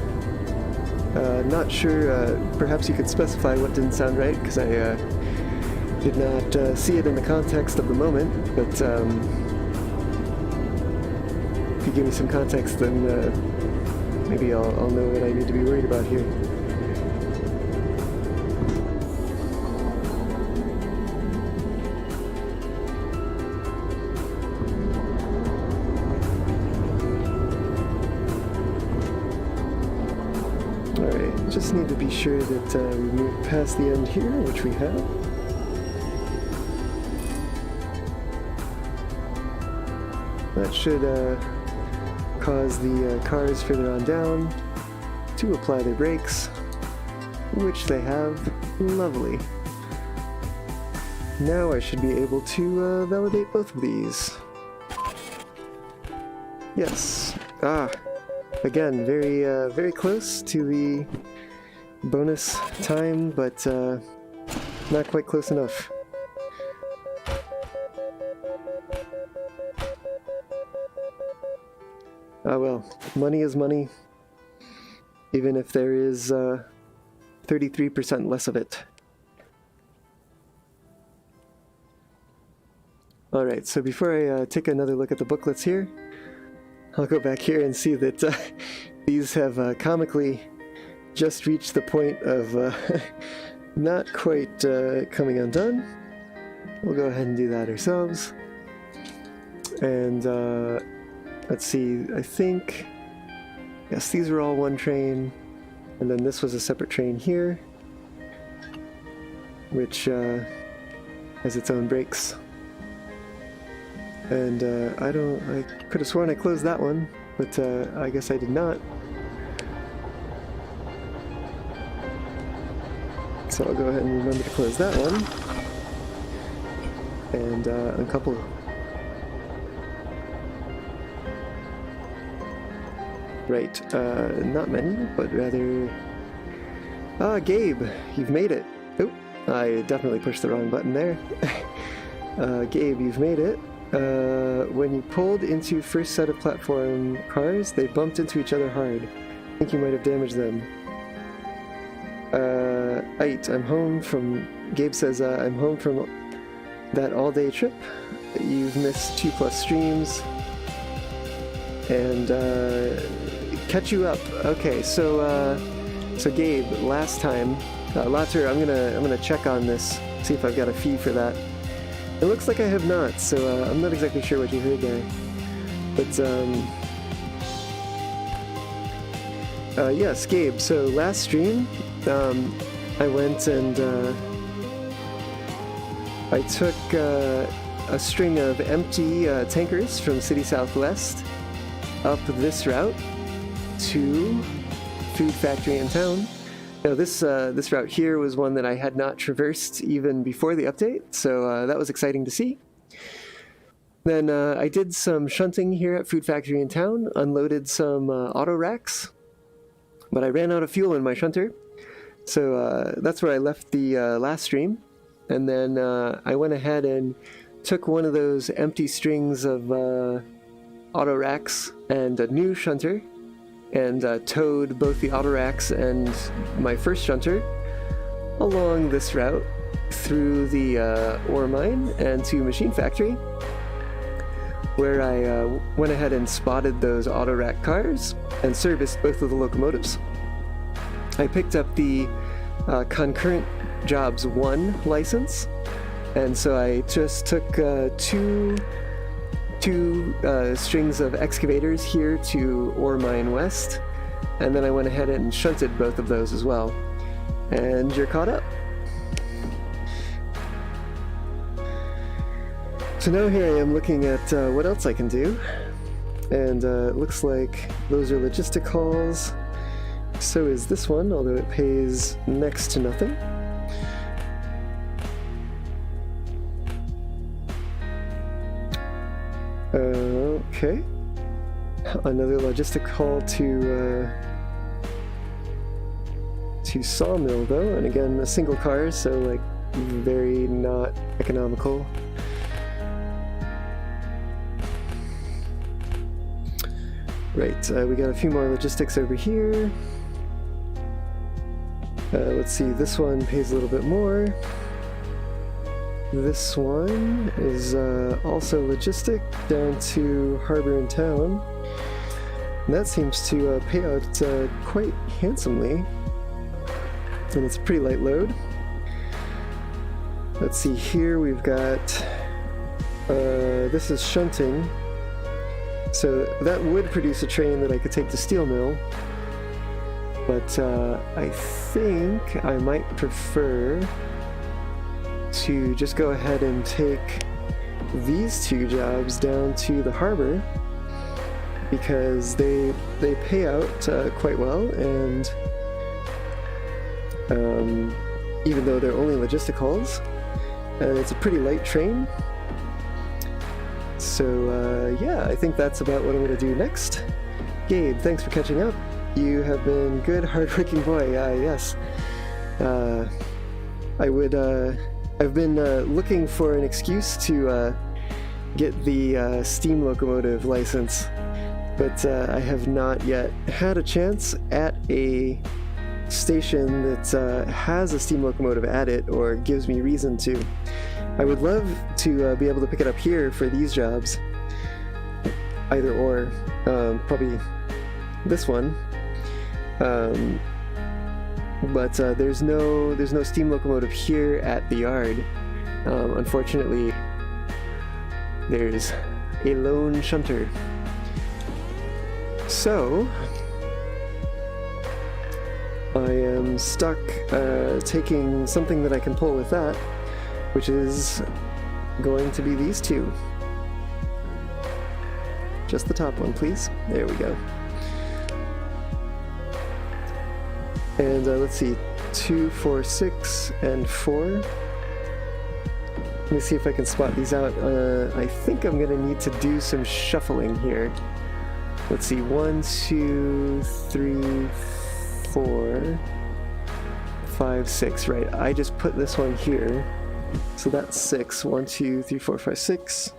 Not sure, perhaps you could specify what didn't sound right, because I did not see it in the context of the moment, but if you give me some context, then maybe I'll know what I need to be worried about here. Alright, just need to be sure that we move past the end here, which we have. That should cause the cars further on down to apply their brakes, which they have. Lovely. Now I should be able to validate both of these. Yes. Again, very close to the bonus time, but not quite close enough. Ah well, money is money, even if there is 33% less of it. Alright, so before I take another look at the booklets here, I'll go back here and see that these have comically just reached the point of not quite coming undone. We'll go ahead and do that ourselves. And let's see, I think, yes, these were all one train, and then this was a separate train here, which has its own brakes. And I could have sworn I closed that one, but I guess I did not. So I'll go ahead and remember to close that one. And uncouple. Right, not many, but rather... Ah, Gabe, you've made it. Oh, I definitely pushed the wrong button there. Gabe, you've made it. When you pulled into first set of platform cars, they bumped into each other hard. I think you might have damaged them. I'm home from... Gabe says, I'm home from that all-day trip. You've missed 2+ streams. And, catch you up. Okay, so Gabe, last time... Later, I'm gonna check on this, see if I've got a fee for that. It looks like I have not, so I'm not exactly sure what you heard there. But, yes, Gabe, so last stream, I went and I took a string of empty tankers from City Southwest up this route to Food Factory in town. Now this route here was one that I had not traversed even before the update, so that was exciting to see. Then I did some shunting here at Food Factory in town, unloaded some auto racks, but I ran out of fuel in my shunter, so that's where I left the last stream. And then I went ahead and took one of those empty strings of auto racks and a new shunter, and towed both the auto racks and my first shunter along this route through the ore mine and to Machine Factory, where I went ahead and spotted those auto rack cars and serviced both of the locomotives. I picked up the Concurrent Jobs 1 license, and so I just took two strings of excavators here to Ore Mine West, and then I went ahead and shunted both of those as well. And you're caught up. So now here I am looking at what else I can do, and it looks like those are logistic hauls. So is this one, although it pays next to nothing. Okay. Another logistic haul to Sawmill though, and again a single car, so like very not economical. Right, we got a few more logistics over here. Let's see, this one pays a little bit more. This one is also logistic down to Harbor in Town. And that seems to pay out quite handsomely. And it's a pretty light load. Let's see, here we've got... this is shunting. So that would produce a train that I could take to Steel Mill. But I think I might prefer to just go ahead and take these two jobs down to the harbor because they pay out quite well, and even though they're only logistic hauls, and it's a pretty light train. So yeah, I think that's about what I'm going to do next. Gabe, thanks for catching up. You have been good, hardworking boy. Yes. I've been looking for an excuse to get the steam locomotive license, but I have not yet had a chance at a station that has a steam locomotive at it or gives me reason to. I would love to be able to pick it up here for these jobs, either or, probably this one, but there's no steam locomotive here at the yard. Unfortunately, there's a lone shunter. So I am stuck taking something that I can pull with that, which is going to be these two. Just the top one, please. There we go. And let's see, 2, 4, 6, and 4. Let me see if I can spot these out. I think I'm gonna need to do some shuffling here. Let's see, 1, 2, 3, 4, 5, 6. Right, I just put this one here. So that's 6. 1, 2, 3, 4, 5, 6.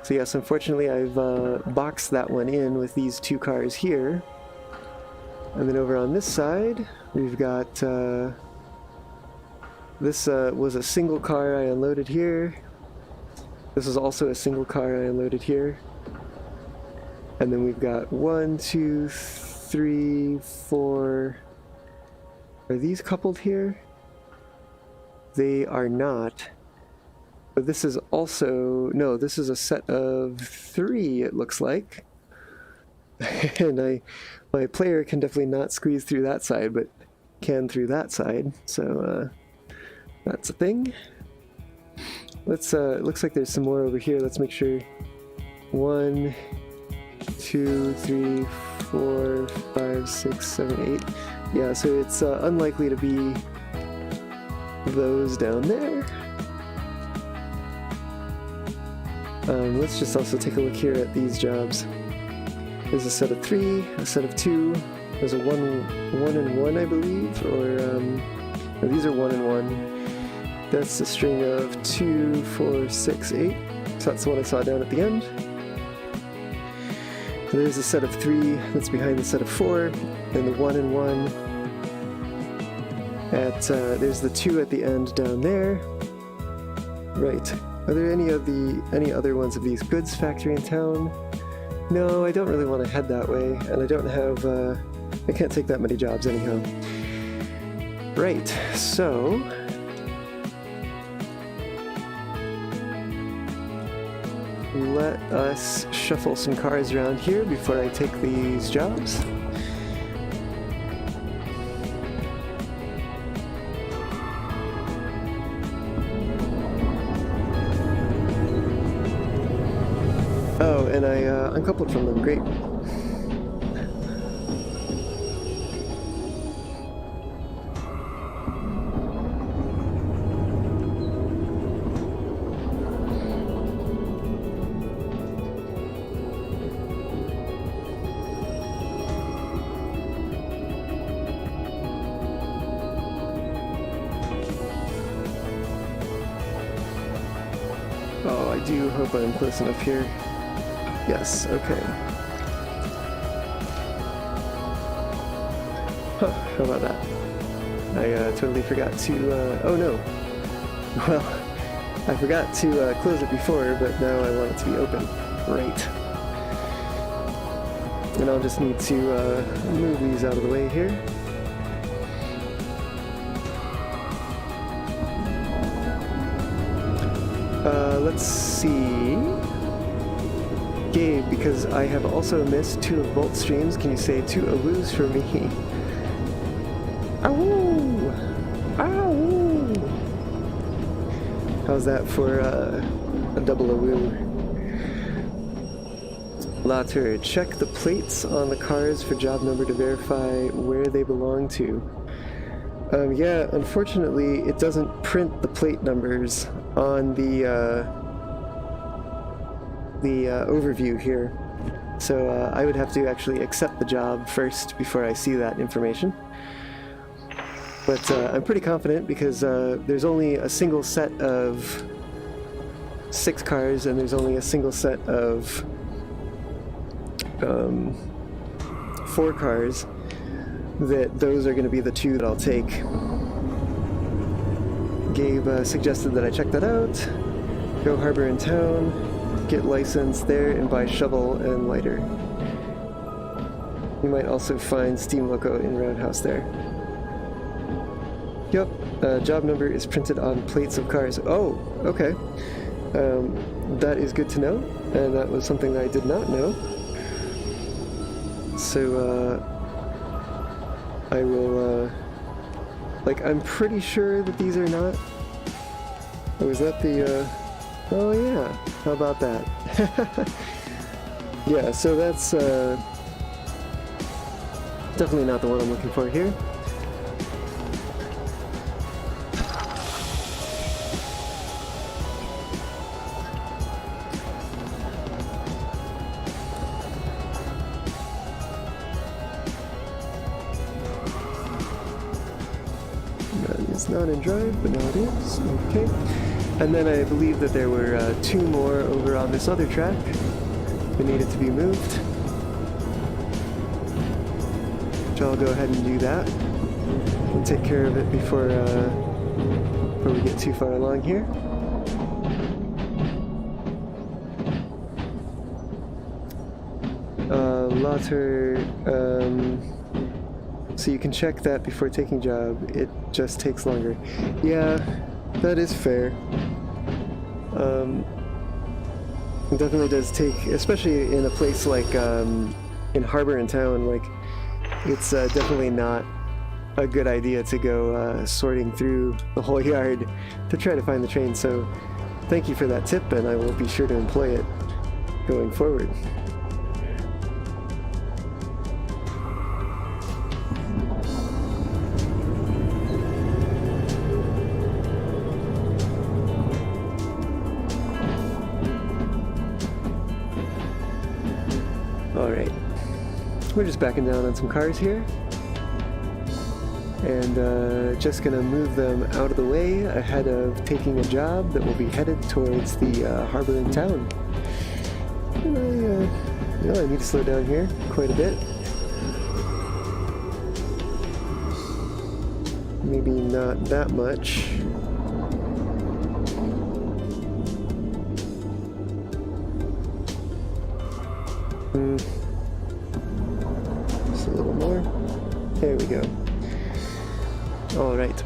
So yes, unfortunately I've boxed that one in with these two cars here. And then over on this side, we've got, this was a single car I unloaded here. This is also a single car I unloaded here. And then we've got 1, 2, 3, 4. Are these coupled here? They are not. But this is also, no, this is a set of 3, it looks like. And my player can definitely not squeeze through that side, but can through that side. So that's a thing. Let's it looks like there's some more over here. Let's make sure. 1, 2, 3, 4, 5, 6, 7, 8. Yeah, so it's unlikely to be those down there. Let's just also take a look here at these jobs. There's a set of 3, a set of 2. There's a 1 and 1, I believe, or no, these are 1 and 1. That's a string of 2, 4, 6, 8. So that's the one I saw down at the end. There's a set of 3 that's behind the set of 4, and the 1 and 1. There's the 2 at the end down there. Right. Are there any other ones of these? Goods factory in town? No, I don't really want to head that way, and I don't have, I can't take that many jobs anyhow. Right, so let us shuffle some cars around here before I take these jobs. Oh, and I uncoupled from them. Great. Oh, I do hope I'm close enough here. Yes, okay. Huh, how about that? I totally forgot to, oh no. Well, I forgot to close it before, but now I want it to be open. Right. And I'll just need to move these out of the way here. Let's see. Gabe, because I have also missed 2 of Bolt streams, can you say 2 awoos for me? Awoo! Awoo! How's that for a double awoo? Later, check the plates on the cars for job number to verify where they belong to. Yeah, unfortunately, it doesn't print the plate numbers on the overview here. So I would have to actually accept the job first before I see that information. But I'm pretty confident because there's only a single set of 6 cars and there's only a single set of 4 cars, that those are going to be the 2 that I'll take. Gabe suggested that I check that out, go harbor in town, get licensed there, and buy shovel and lighter. You might also find Steam Loco in Roundhouse there. Yep, job number is printed on plates of cars. Oh, okay. That is good to know, and that was something that I did not know. So, I will, like, I'm pretty sure that these are not... Oh, is that the, Oh, yeah. How about that? Yeah, so that's, definitely not the one I'm looking for here. It's not in drive, but now it is. Okay. And then I believe that there were 2 more over on this other track that needed to be moved. So I'll go ahead and do that and take care of it before we get too far along here. Lauter, so you can check that before taking job. It just takes longer. Yeah, that is fair. It definitely does take, especially in a place like in Harbor in Town, like it's definitely not a good idea to go sorting through the whole yard to try to find the train. So thank you for that tip, and I will be sure to employ it going forward. Alright, we're just backing down on some cars here, and just gonna move them out of the way ahead of taking a job that will be headed towards the harbor in town. And I need to slow down here quite a bit. Maybe not that much. Just a little more. There we go. All right.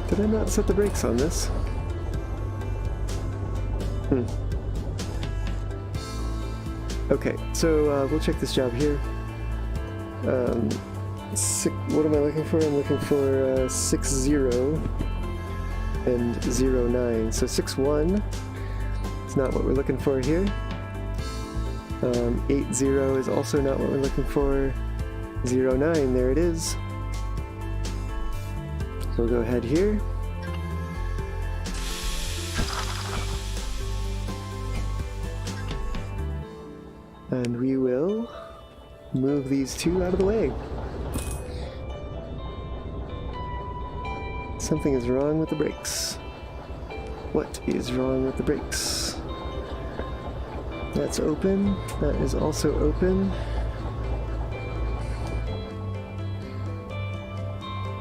Did I not set the brakes on this? Okay, so we'll check this job here. What am I looking for? I'm looking for 60 and 09. So 61 is not what we're looking for here. 80 is also not what we're looking for. 09, there it is. So we'll go ahead here. And we will move these 2 out of the way. Something is wrong with the brakes. What is wrong with the brakes? That's open. That is also open.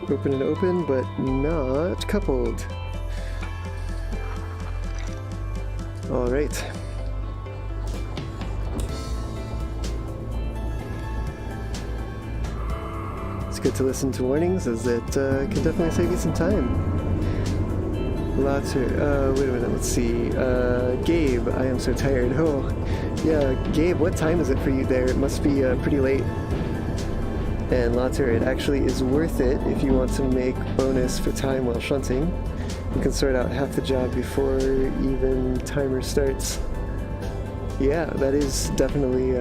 Open and open, but not coupled. All right. It's good to listen to warnings, as it can definitely save you some time. Wait a minute, let's see. Gabe, I am so tired. Oh, yeah, Gabe, what time is it for you there? It must be pretty late. And Latter, it actually is worth it if you want to make bonus for time while shunting. You can sort out half the job before even timer starts. Yeah, that is definitely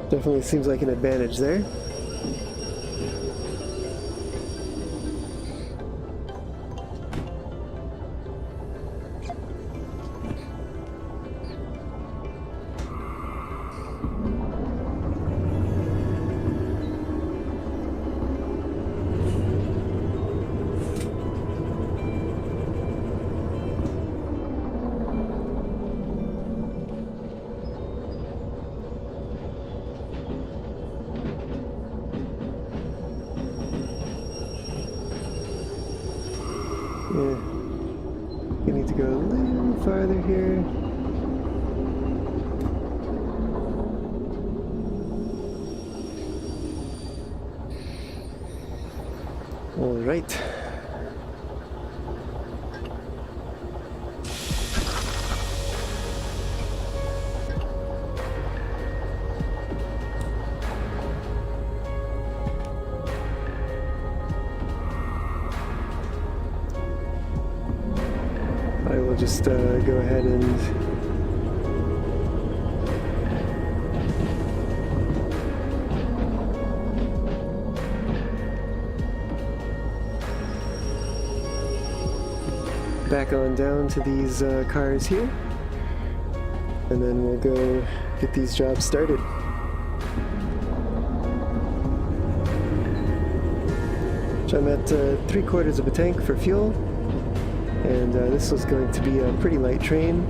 definitely seems like an advantage there. Yeah, you need to go a little farther here. All right. I will just go ahead and back on down to these cars here, and then we'll go get these jobs started. So I'm at 3/4 of a tank for fuel. And this was going to be a pretty light train,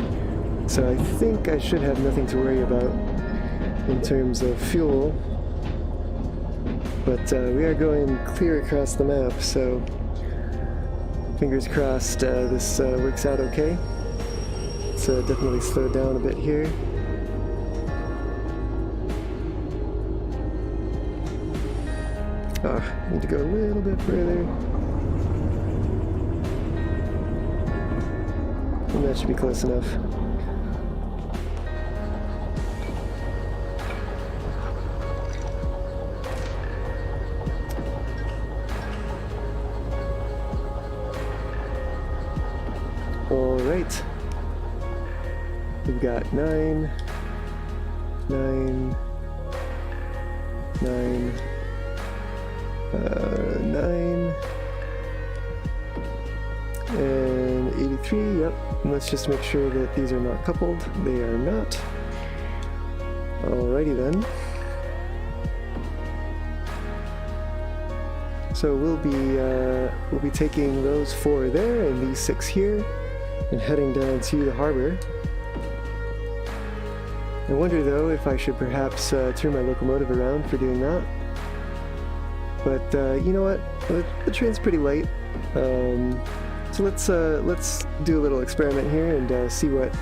so I think I should have nothing to worry about in terms of fuel. But we are going clear across the map, so fingers crossed this works out okay. So definitely slowed down a bit here. Need to go a little bit further. And that should be close enough. All right. We've got 9, 9, 9, 9, and 83, yep. And let's just make sure that these are not coupled. They are not. Alrighty then. So we'll be taking those 4 there and these 6 here, and heading down to the harbor. I wonder though if I should perhaps turn my locomotive around for doing that. But you know what? The train's pretty light. So let's do a little experiment here and see what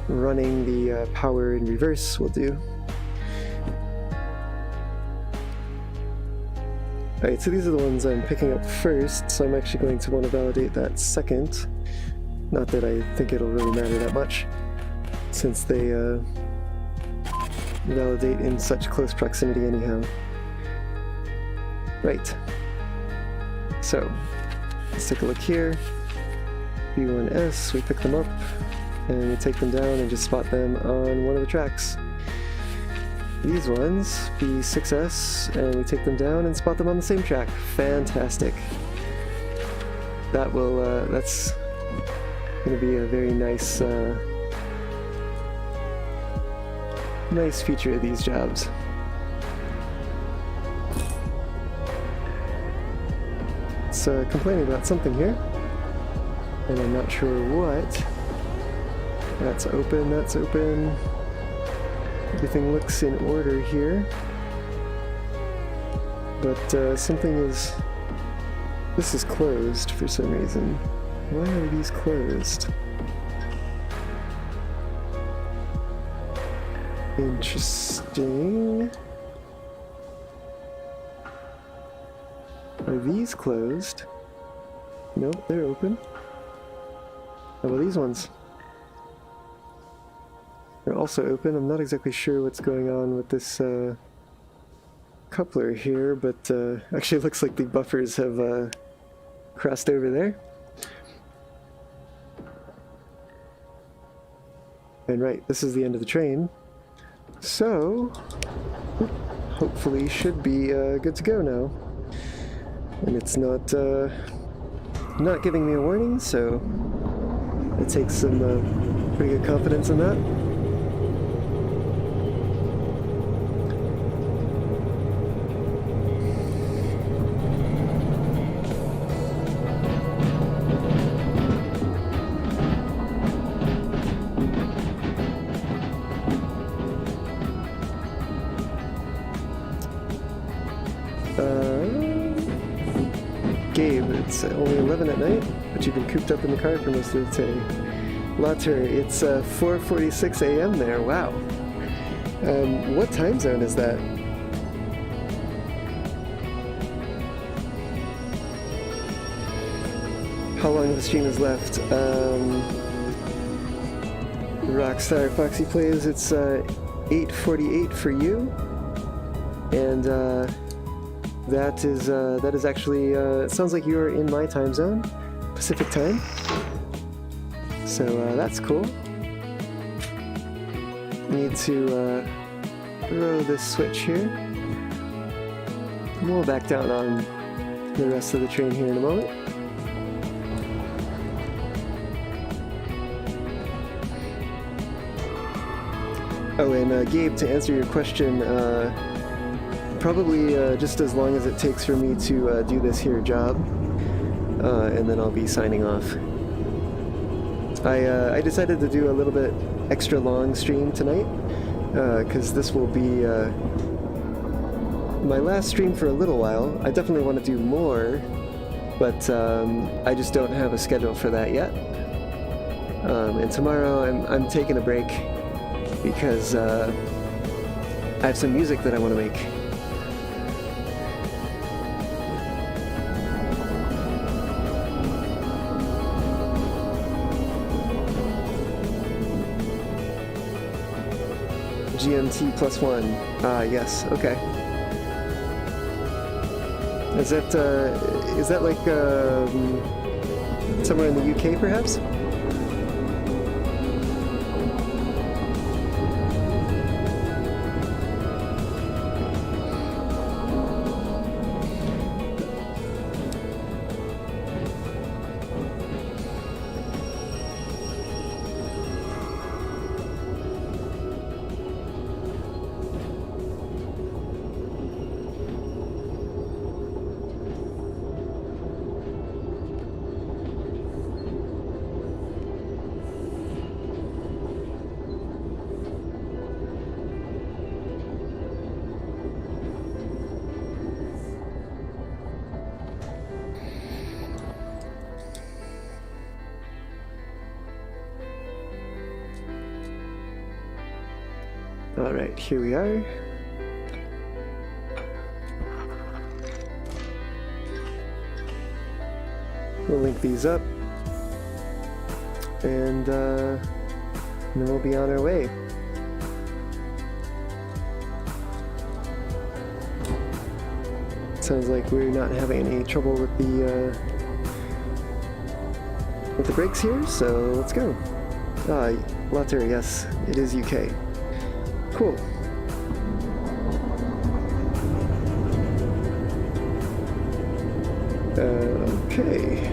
running the power in reverse will do. Alright, so these are the ones I'm picking up first, so I'm actually going to want to validate that second. Not that I think it'll really matter that much, since they validate in such close proximity anyhow. Right. So, let's take a look here. B1S, we pick them up, and we take them down and just spot them on one of the tracks. These ones, B6S, and we take them down and spot them on the same track. Fantastic. That will, that's going to be a very nice, nice feature of these jobs. It's complaining about something here, and I'm not sure what. That's open, that's open. Everything looks in order here, but something is... This is closed for some reason. Why are these closed? Interesting. Are these closed? Nope, they're open. How about these ones? They're also open. I'm not exactly sure what's going on with this coupler here, but actually it looks like the buffers have crossed over there. And right, this is the end of the train. So, hopefully should be good to go now. And it's not giving me a warning, so it takes some pretty good confidence in that. Gabe, it's only 11 at night, but you've been cooped up in the car for most of the day. Later, it's 4:46 a.m. there. Wow. What time zone is that? How long of the stream is left? Rockstar Foxy Plays, it's 8:48 for you, and that is actually it sounds like you're in my time zone, Pacific time. So that's cool. Need to throw this switch here. We'll back down on the rest of the train here in a moment. Oh, and Gabe, to answer your question, probably just as long as it takes for me to do this here job, and then I'll be signing off. I decided to do a little bit extra long stream tonight, because this will be my last stream for a little while. I definitely want to do more, but I just don't have a schedule for that yet. And tomorrow I'm taking a break because I have some music that I want to make. GMT +1. Yes, okay. Is that like somewhere in the UK perhaps? Alright, here we are. We'll link these up, and then we'll be on our way. Sounds like we're not having any trouble with the brakes here, so let's go. Later, yes, it is UK. Cool. Okay.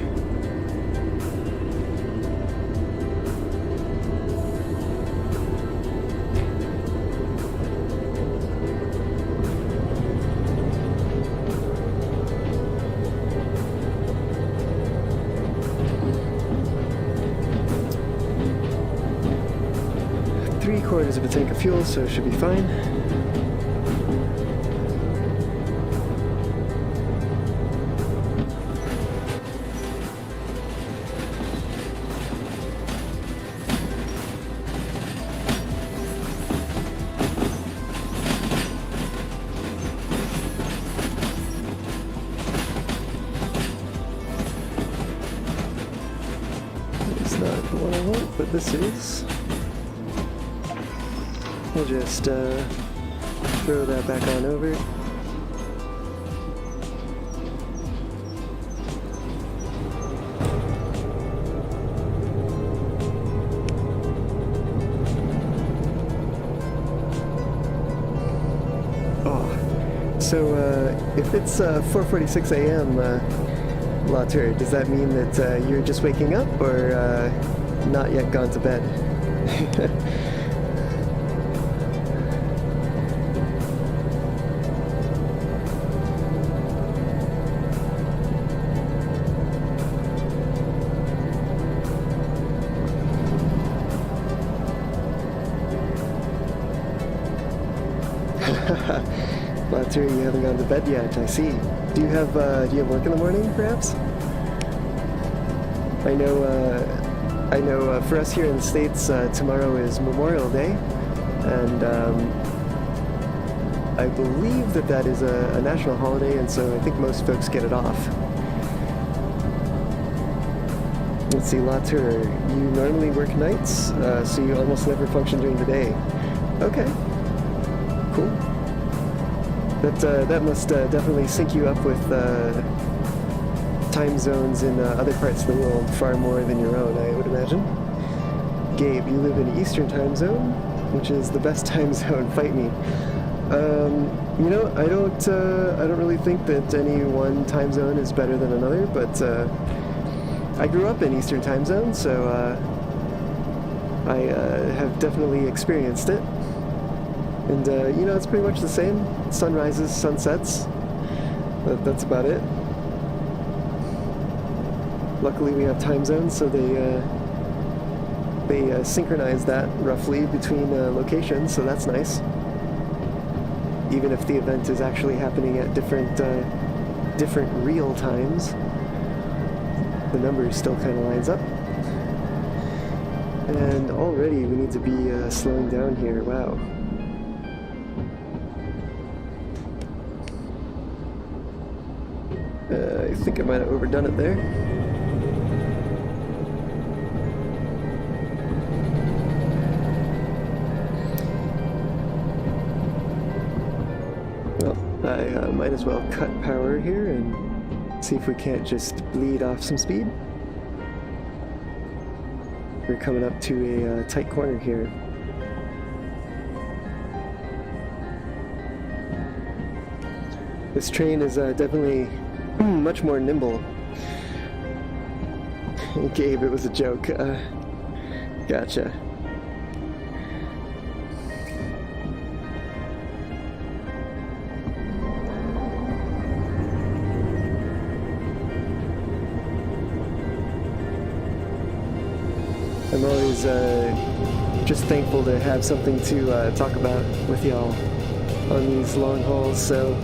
Three-quarters of a tank of fuel, so it should be fine. It's not the one I want, but this is. We'll just throw that back on over. So, if it's 4:46 a.m., Latour, does that mean that you're just waking up, or not yet gone to bed? Latour, you haven't gone to bed yet, I see. Do you have work in the morning, perhaps? I know for us here in the States, tomorrow is Memorial Day, and I believe that is a national holiday, and so I think most folks get it off. Let's see, Latour, you normally work nights, so you almost never function during the day. Okay, cool. That must definitely sync you up with time zones in other parts of the world far more than your own, I would imagine. Gabe, you live in Eastern time zone, which is the best time zone. Fight me. You know, I don't really think that any one time zone is better than another, but I grew up in Eastern time zone, so I have definitely experienced it. And, you know, it's pretty much the same. Sunrises, sunsets. That's about it. Luckily, we have time zones, so they synchronize that roughly between locations, so that's nice. Even if the event is actually happening at different real times, the numbers still kind of lines up. And already we need to be slowing down here. Wow. I think I might have overdone it there. Well, I might as well cut power here and see if we can't just bleed off some speed. We're coming up to a tight corner here. This train is definitely much more nimble. Gabe, it was a joke. Gotcha. I'm always just thankful to have something to talk about with y'all on these long hauls, so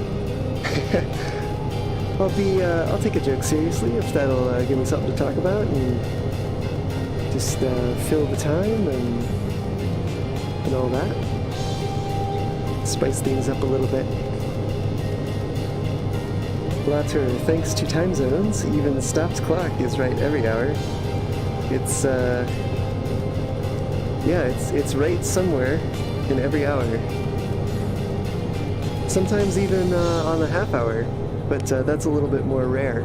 I'll take a joke seriously if that'll give me something to talk about and just fill the time and all that. Spice things up a little bit. Latour, thanks to time zones, even the stopped clock is right every hour. It's yeah, it's right somewhere in every hour. Sometimes even on the half hour, but that's a little bit more rare.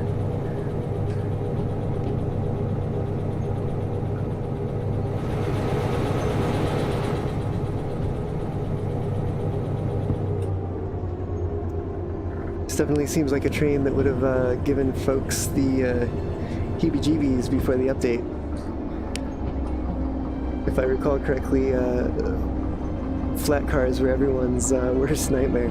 This definitely seems like a train that would have given folks the heebie-jeebies before the update. If I recall correctly, flat cars were everyone's worst nightmare.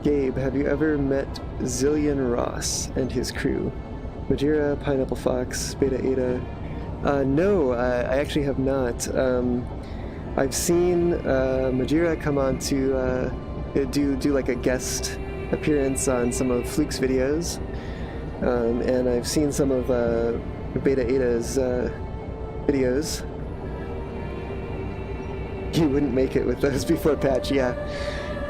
Gabe, have you ever met Zillion Ross and his crew? Madeira, Pineapple Fox, Beta Eta. No, I actually have not. I've seen Madeira come on to do like a guest appearance on some of Fluke's videos, and I've seen some of Beta Eta's videos. You wouldn't make it with those before patch, yeah.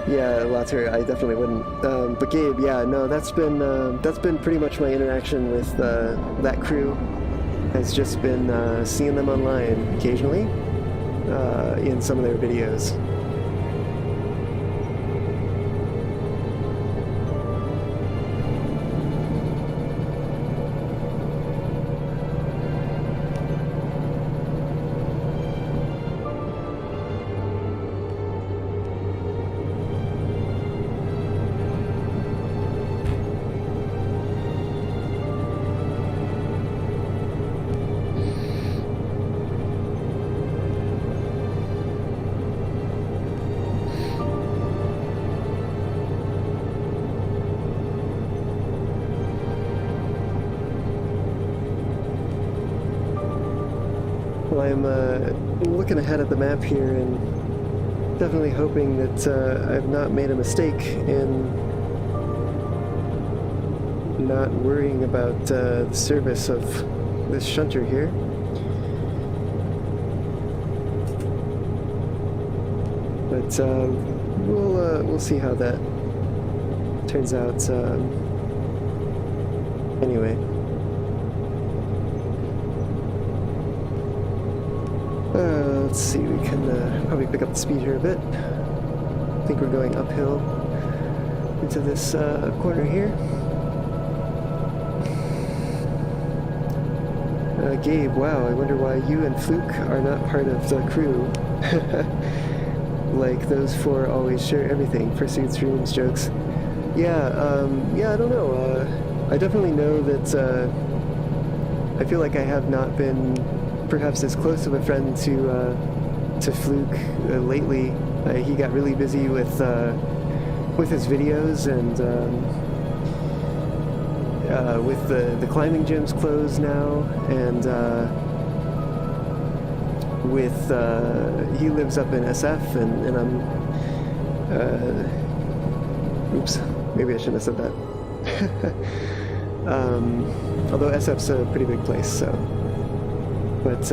Yeah, Latour, I definitely wouldn't. But Gabe, yeah, no, that's been pretty much my interaction with that crew. Has just been seeing them online occasionally in some of their videos. I'm looking ahead at the map here and definitely hoping that I've not made a mistake in not worrying about the service of this shunter here. But we'll see how that turns out. Anyway. Let's see, we can probably pick up the speed here a bit. I think we're going uphill into this corner here. Gabe, wow, I wonder why you and Fluke are not part of the crew. Like those four always share everything. Pursuits, dreams, jokes. Yeah, yeah, I don't know. I definitely know that I feel like I have not been perhaps as close of a friend to Fluke lately. He got really busy with his videos and with the climbing gyms closed now, and with he lives up in SF, and I'm oops, maybe I shouldn't have said that. Although SF's a pretty big place, so. But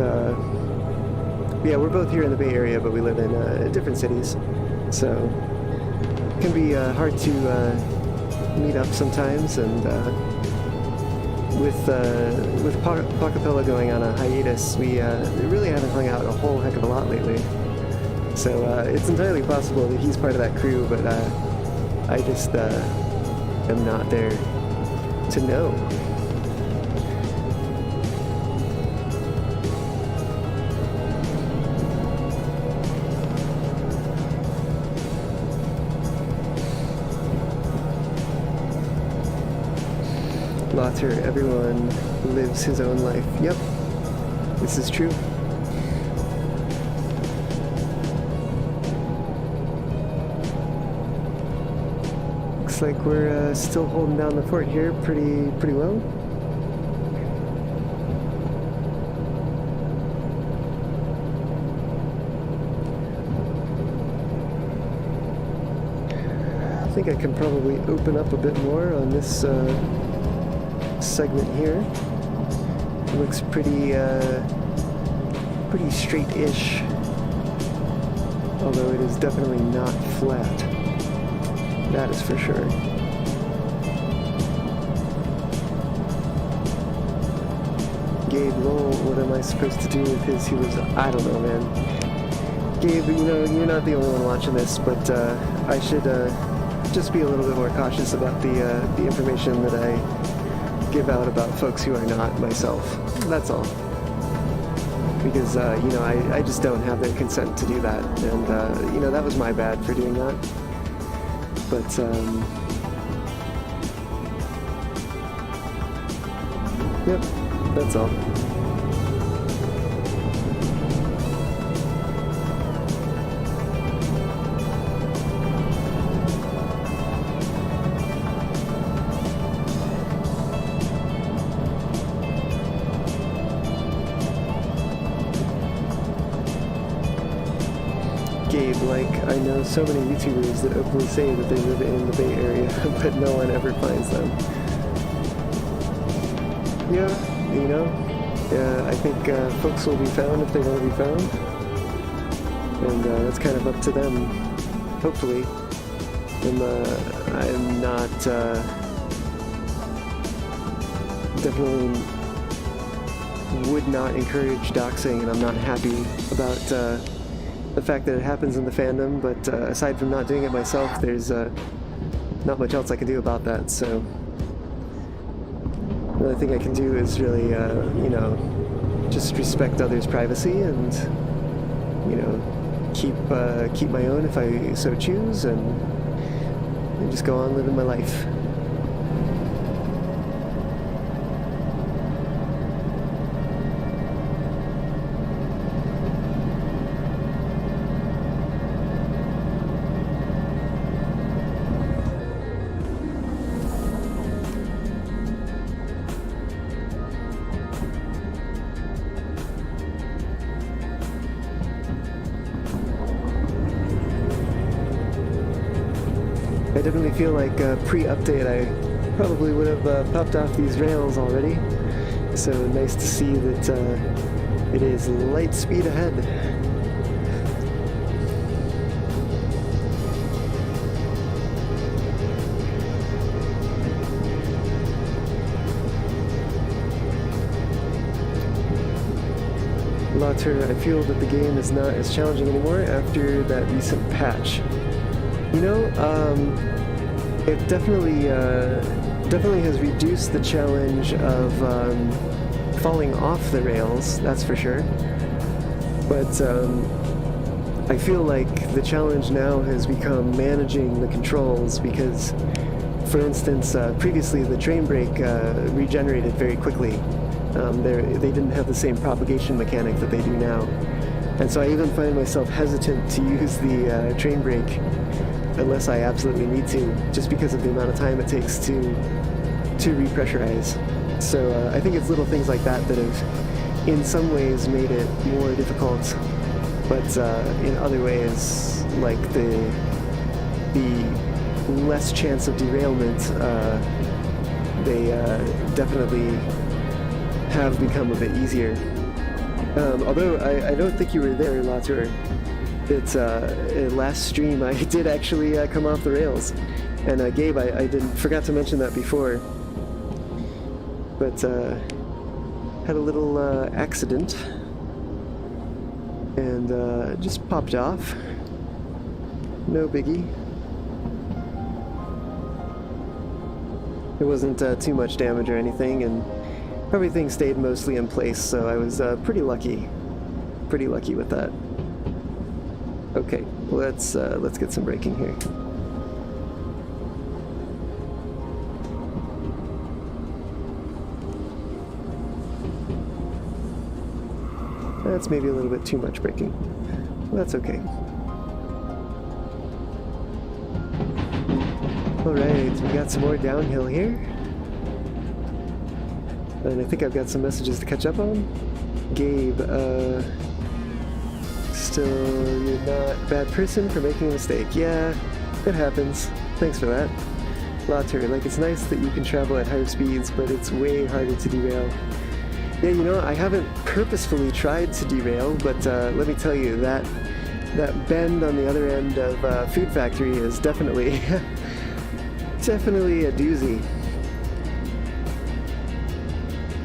yeah, we're both here in the Bay Area, but we live in different cities, so it can be hard to meet up sometimes. And with Pockapella going on a hiatus, we really haven't hung out a whole heck of a lot lately. So it's entirely possible that he's part of that crew, but I just am not there to know. Laughter, everyone lives his own life. Yep, this is true. Looks like we're still holding down the fort here pretty well. I think I can probably open up a bit more on this segment here. It looks pretty straight-ish, although it is definitely not flat. That is for sure. Gabe, lol, what am I supposed to do with his I don't know, man. Gabe, you know, you're not the only one watching this, but I should just be a little bit more cautious about the information that I give out about folks who are not myself. That's all. Because, you know, I just don't have their consent to do that. And, you know, that was my bad for doing that. But, yep, that's all. Gabe, like, I know so many YouTubers that openly say that they live in the Bay Area, but no one ever finds them. Yeah, you know, I think folks will be found if they want to be found, and that's kind of up to them, hopefully. And I'm not, definitely would not encourage doxing, and I'm not happy about the fact that it happens in the fandom, but aside from not doing it myself, there's not much else I can do about that, so the only thing I can do is really, you know, just respect others' privacy and, you know, keep my own if I so choose, and just go on living my life. I definitely feel like pre-update I probably would have popped off these rails already. So nice to see that it is light speed ahead. Lauter, I feel that the game is not as challenging anymore after that recent patch. You know, it definitely has reduced the challenge of falling off the rails, that's for sure. But I feel like the challenge now has become managing the controls because, for instance, previously the train brake regenerated very quickly. They didn't have the same propagation mechanic that they do now. And so I even find myself hesitant to use the train brake unless I absolutely need to, just because of the amount of time it takes to repressurize. So I think it's little things like that that have in some ways made it more difficult, but in other ways, like the less chance of derailment, they definitely have become a bit easier. Although I don't think you were there, Latour. It's last stream I did actually come off the rails, and Gabe, I forgot to mention that before, but had a little accident and just popped off. No biggie. There wasn't too much damage or anything, and everything stayed mostly in place, so I was pretty lucky with that. Okay, let's get some braking here. That's maybe a little bit too much braking. That's okay. Alright, we got some more downhill here. And I think I've got some messages to catch up on. Gabe, still, you're not a bad person for making a mistake. Yeah, it happens. Thanks for that. Lauter, like, it's nice that you can travel at higher speeds, but it's way harder to derail. Yeah, you know, I haven't purposefully tried to derail, but let me tell you, that bend on the other end of Food Factory is definitely, definitely a doozy.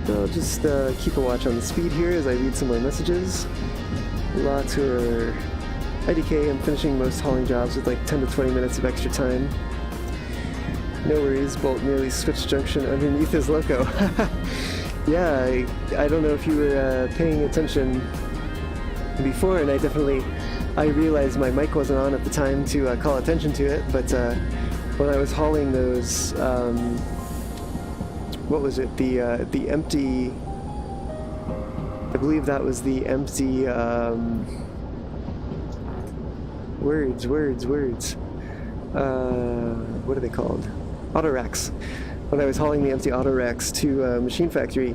I'll just keep a watch on the speed here as I read some more messages. Lauter, IDK, I'm finishing most hauling jobs with like 10 to 20 minutes of extra time. No worries, Bolt nearly switched junction underneath his loco. Yeah, I don't know if you were paying attention before, and I realized my mic wasn't on at the time to call attention to it, but when I was hauling those, what was it, the empty, I believe that was the empty, words, what are they called? Auto racks. When I was hauling the empty auto racks to Machine Factory,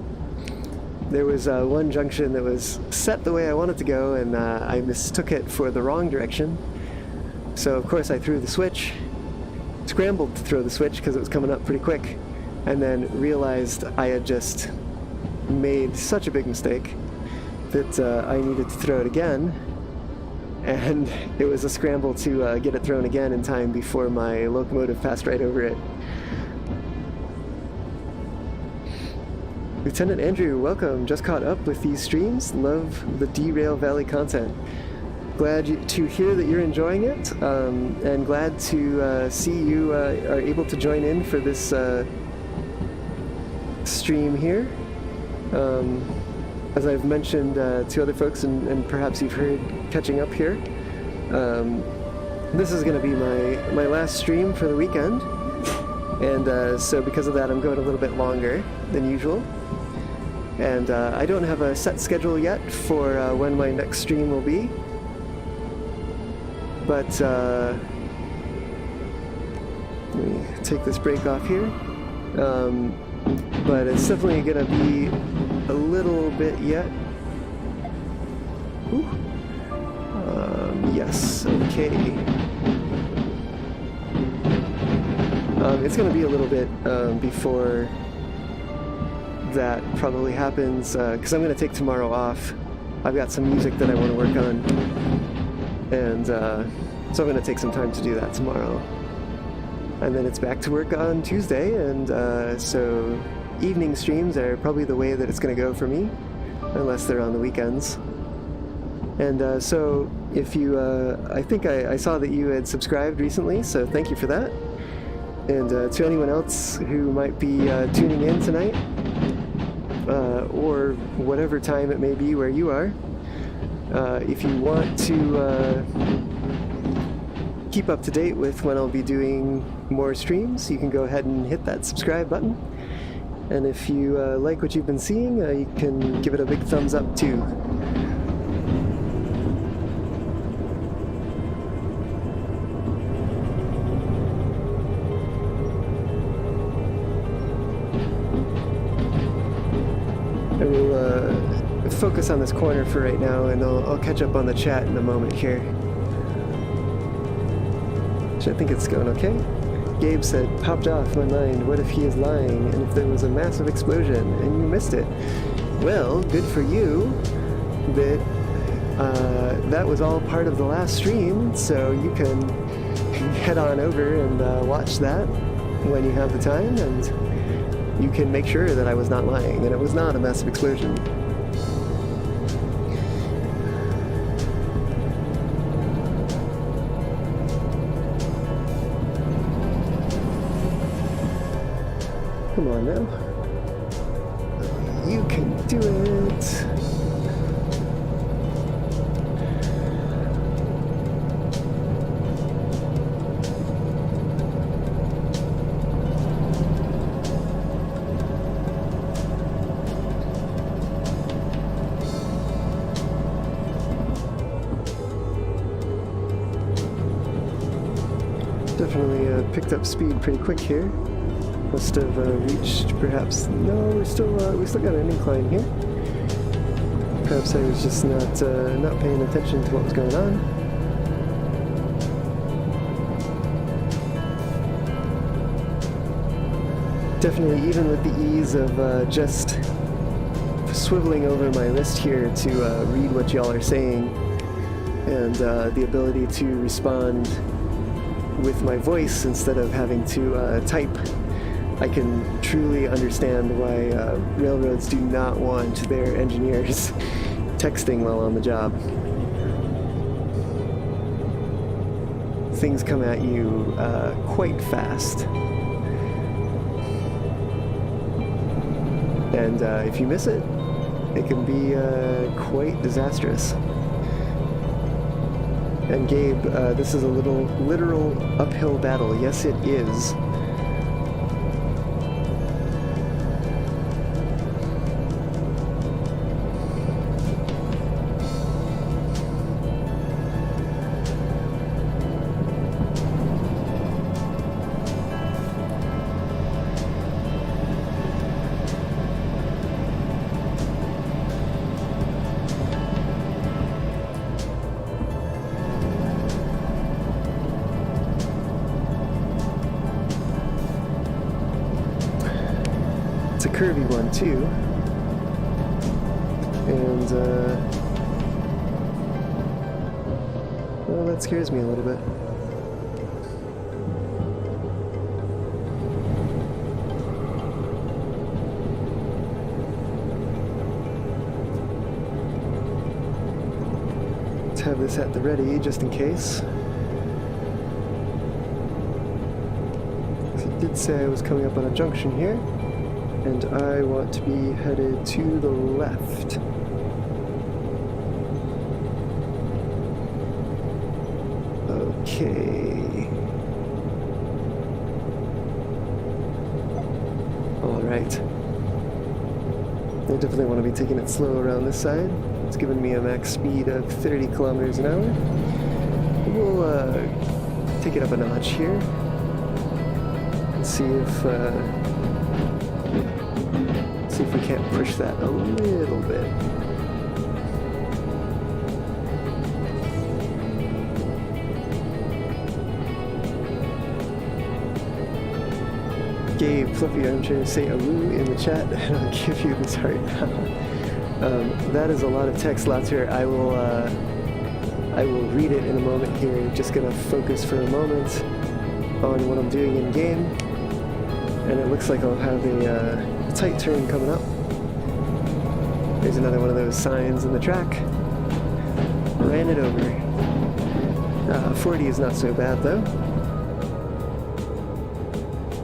there was one junction that was set the way I wanted to go, and I mistook it for the wrong direction. So of course I threw the switch, scrambled to throw the switch because it was coming up pretty quick, and then realized I had just made such a big mistake that I needed to throw it again, and it was a scramble to get it thrown again in time before my locomotive passed right over it. Lieutenant Andrew, welcome. Just caught up with these streams. Love the Derail Valley content. Glad to hear that you're enjoying it, and glad to see you are able to join in for this stream here. As I've mentioned to other folks, and perhaps you've heard catching up here, this is going to be my last stream for the weekend, and so because of that I'm going a little bit longer than usual. And I don't have a set schedule yet for when my next stream will be, but let me take this break off here. But it's definitely going to be a little bit yet. Ooh. Yes, okay. it's going to be a little bit before that probably happens, because I'm going to take tomorrow off. I've got some music that I want to work on, and so I'm going to take some time to do that tomorrow. And then it's back to work on Tuesday, and so evening streams are probably the way that it's going to go for me, unless they're on the weekends. And so if you, I think I saw that you had subscribed recently, so thank you for that. And to anyone else who might be tuning in tonight, or whatever time it may be where you are, if you want to keep up to date with when I'll be doing more streams, you can go ahead and hit that subscribe button. And if you like what you've been seeing, you can give it a big thumbs up too. I will focus on this corner for right now, and I'll catch up on the chat in a moment here. So I think it's going okay. Gabe said, popped off my mind, what if he is lying, and if there was a massive explosion, and you missed it? Well, good for you that that was all part of the last stream, so you can head on over and watch that when you have the time, and you can make sure that I was not lying, and it was not a massive explosion. Come on now. You can do it. Definitely picked up speed pretty quick here. Must have reached, perhaps. No, we still got an incline here. Perhaps I was just not paying attention to what was going on. Definitely, even with the ease of just swiveling over my wrist here to read what y'all are saying, and the ability to respond with my voice instead of having to type, I can truly understand why railroads do not want their engineers texting while on the job. Things come at you quite fast. And if you miss it, it can be quite disastrous. And Gabe, this is a literal uphill battle. Yes, it is. It's a curvy one too, and well, that scares me a little bit. Let's have this at the ready just in case. It did say I was coming up on a junction here. And I want to be headed to the left. Okay. All right. I definitely want to be taking it slow around this side. It's giving me a max speed of 30 kilometers an hour. We'll take it up a notch here and see if we can't push that a little bit. Gabe, Fluffy Armchair, say a woo in the chat and I'll give you this heart. That is a lot of text, Latsir. I will read it in a moment here. Just gonna focus for a moment on what I'm doing in game. And it looks like I'll have a tight turn coming up. There's another one of those signs in the track. Ran it over. 40 is not so bad though.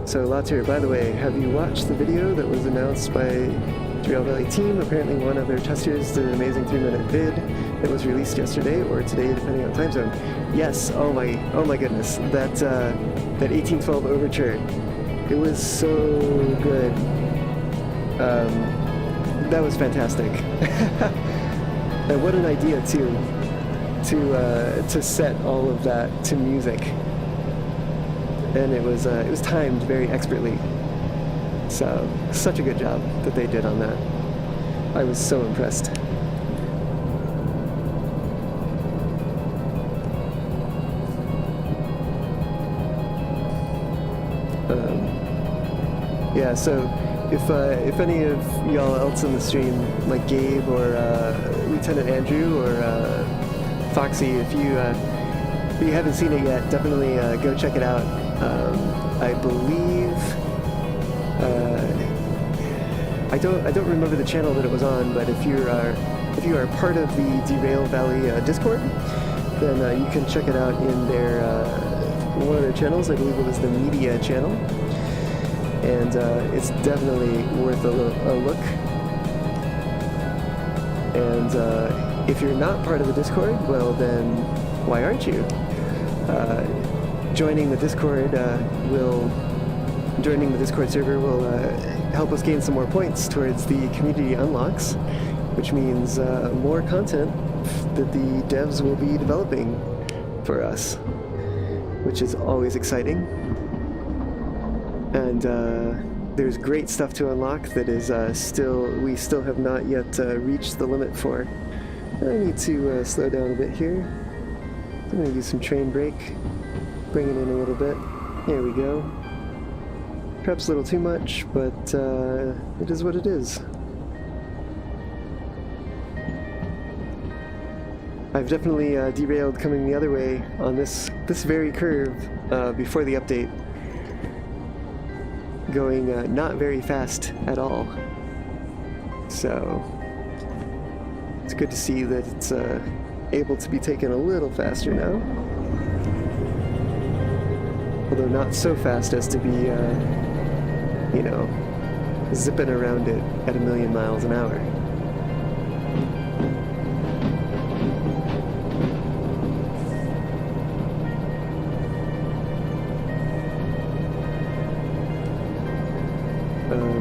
So Latsir, by the way, have you watched the video that was announced by Derail Valley team? Apparently one of their testers did an amazing 3-minute vid that was released yesterday or today, depending on time zone. Yes, oh my goodness, that 1812 overture, it was so good. That was fantastic. And what an idea too, to set all of that to music. And it was timed very expertly. So, such a good job that they did on that. I was so impressed. Yeah, so if any of y'all else in the stream, like Gabe or Lieutenant Andrew or Foxy, if you haven't seen it yet, definitely go check it out. I believe I don't remember the channel that it was on, but if you are part of the Derail Valley Discord, then you can check it out in their one of their channels. I believe it was the media channel, and it's definitely worth a look. And if you're not part of the Discord, well then why aren't you? Joining the Discord server will help us gain some more points towards the community unlocks, which means more content that the devs will be developing for us, which is always exciting. And there's great stuff to unlock that is we still have not yet reached the limit for. I need to slow down a bit here. I'm going to use some train brake, bring it in a little bit. There we go. Perhaps a little too much, but it is what it is. I've definitely derailed coming the other way on this very curve before the update. Going not very fast at all. So it's good to see that it's able to be taken a little faster now. Although not so fast as to be, zipping around it at 1,000,000 miles an hour.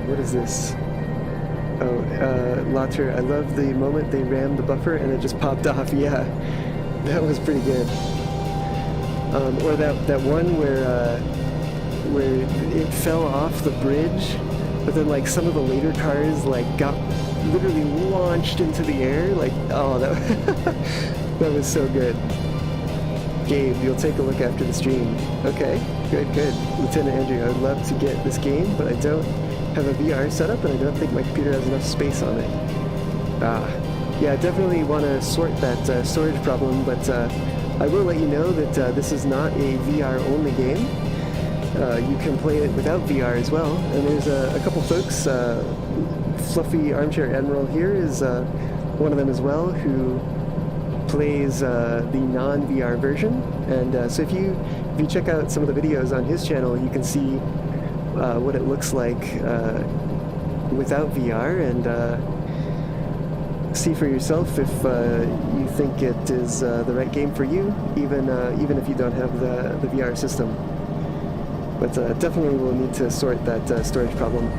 What is this? Oh, Latter, I love the moment they rammed the buffer and it just popped off. Yeah, that was pretty good. Or that one where it fell off the bridge, but then like some of the later cars like got literally launched into the air. Like, oh, that was so good. Gabe, you'll take a look after the stream. Okay, good. Lieutenant Andrew, I would love to get this game, but I don't have a VR setup, and I don't think my computer has enough space on it. Yeah, definitely want to sort that storage problem, but I will let you know that this is not a VR-only game. You can play it without VR as well, and there's a couple folks, Fluffy Armchair Admiral here is one of them as well, who plays the non-VR version, and so if you check out some of the videos on his channel, you can see what it looks like without VR, and see for yourself if you think it is the right game for you, even if you don't have the VR system. But definitely we'll need to sort that storage problem.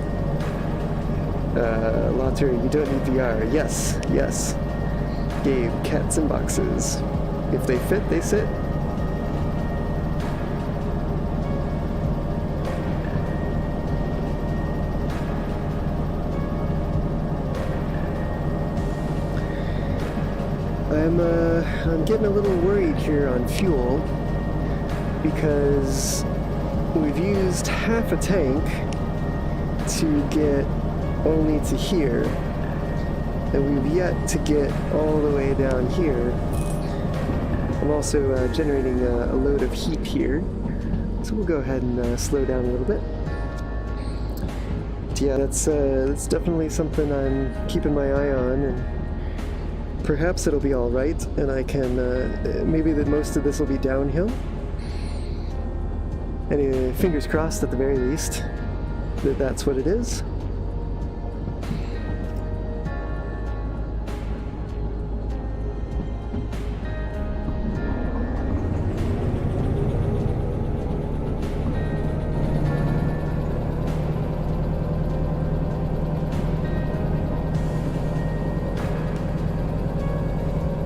Latter, you don't need VR. Yes. Gabe, cats in boxes. If they fit, they sit. I'm getting a little worried here on fuel because we've used half a tank to get only to here, and we've yet to get all the way down here. I'm also generating a load of heat here, so we'll go ahead and slow down a little bit. But yeah, that's definitely something I'm keeping my eye on, and perhaps it'll be all right, and I can maybe that most of this will be downhill. Anyway, fingers crossed at the very least that that's what it is.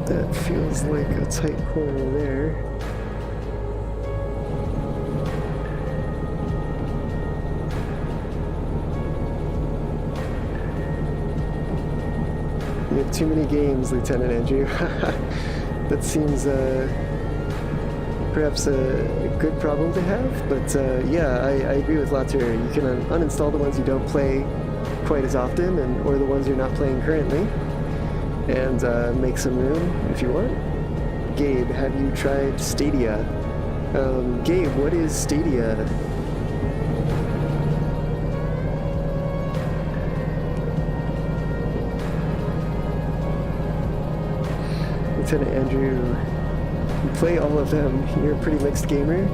That feels like a tight corner there. You have too many games, Lieutenant Andrew. That seems perhaps a good problem to have, but yeah, I agree with Latour. You can uninstall the ones you don't play quite as often, or the ones you're not playing currently, and make some room if you want. Gabe, have you tried Stadia? Gabe, what is Stadia? Lieutenant Andrew, you play all of them. You're a pretty mixed gamer.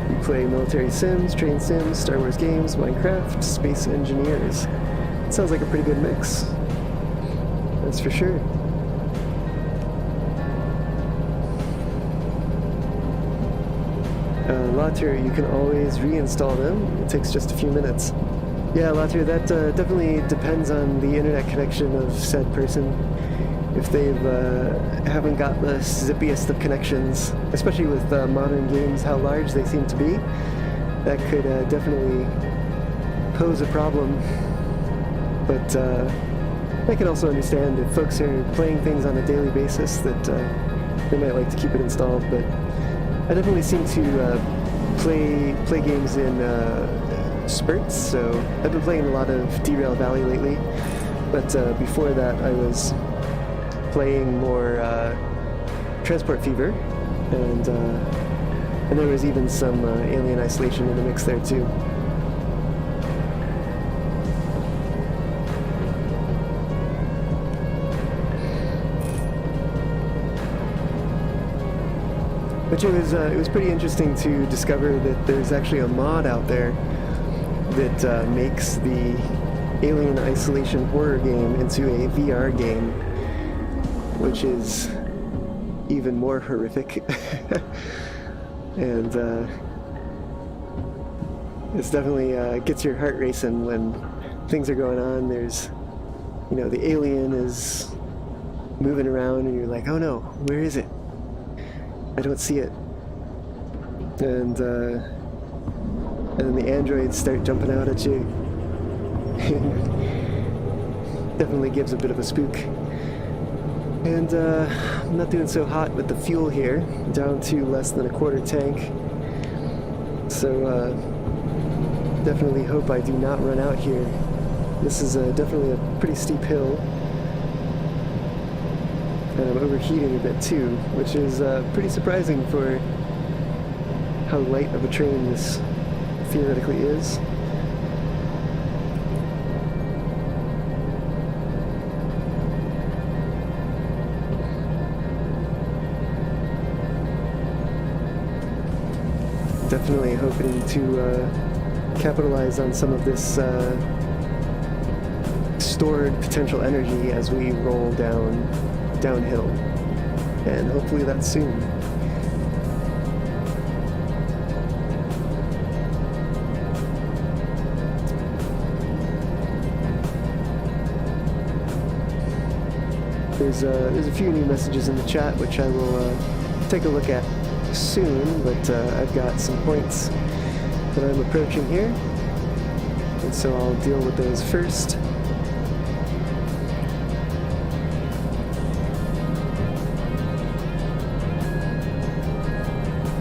You play military sims, train sims, Star Wars games, Minecraft, Space Engineers. It sounds like a pretty good mix. That's for sure. Latour, you can always reinstall them. It takes just a few minutes. Yeah, Latour, that definitely depends on the internet connection of said person. If they've haven't got the zippiest of connections, especially with modern games, how large they seem to be, that could definitely pose a problem. But I can also understand if folks are playing things on a daily basis that they might like to keep it installed. But I definitely seem to play games in spurts, so I've been playing a lot of Derail Valley lately, but before that I was playing more Transport Fever, and there was even some Alien Isolation in the mix there too. Which it was pretty interesting to discover that there's actually a mod out there that makes the Alien Isolation horror game into a VR game, which is even more horrific. And it's definitely gets your heart racing when things are going on. There's, the alien is moving around and you're like, oh no, where is it? I don't see it. And then the androids start jumping out at you. Definitely gives a bit of a spook. And I'm not doing so hot with the fuel here, down to less than a quarter tank. So definitely hope I do not run out here. This is definitely a pretty steep hill. And I'm overheating a bit too, which is pretty surprising for how light of a train this theoretically is. Definitely hoping to capitalize on some of this stored potential energy as we roll downhill, and hopefully that's soon. There's a few new messages in the chat which I will take a look at soon, but I've got some points that I'm approaching here, and so I'll deal with those first.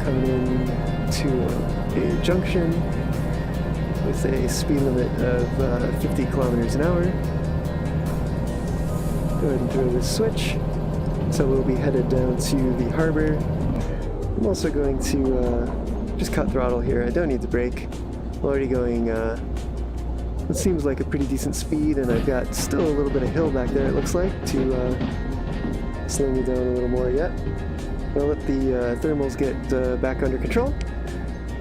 Coming in to a junction, with a speed limit of 50 kilometers an hour. Go ahead and throw this switch. So we'll be headed down to the harbor. I'm also going to just cut throttle here. I don't need to brake. I'm already going, it seems like a pretty decent speed, and I've got still a little bit of hill back there, it looks like, to slow me down a little more yet. I'll let the thermals get back under control,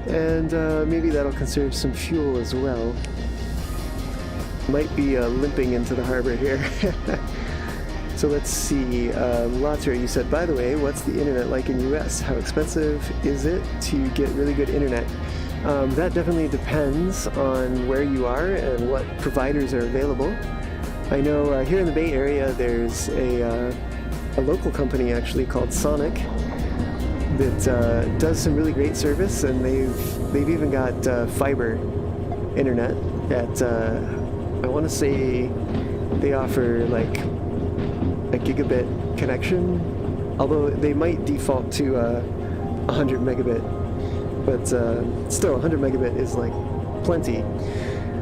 and maybe that'll conserve some fuel as well. Might be limping into the harbor here. So let's see, Later, you said, by the way, what's the internet like in US? How expensive is it to get really good internet? That definitely depends on where you are and what providers are available. I know here in the Bay Area there's a local company actually called Sonic that does some really great service, and they've even got fiber internet at I want to say they offer like a gigabit connection, although they might default to 100 megabit, but still 100 megabit is like plenty.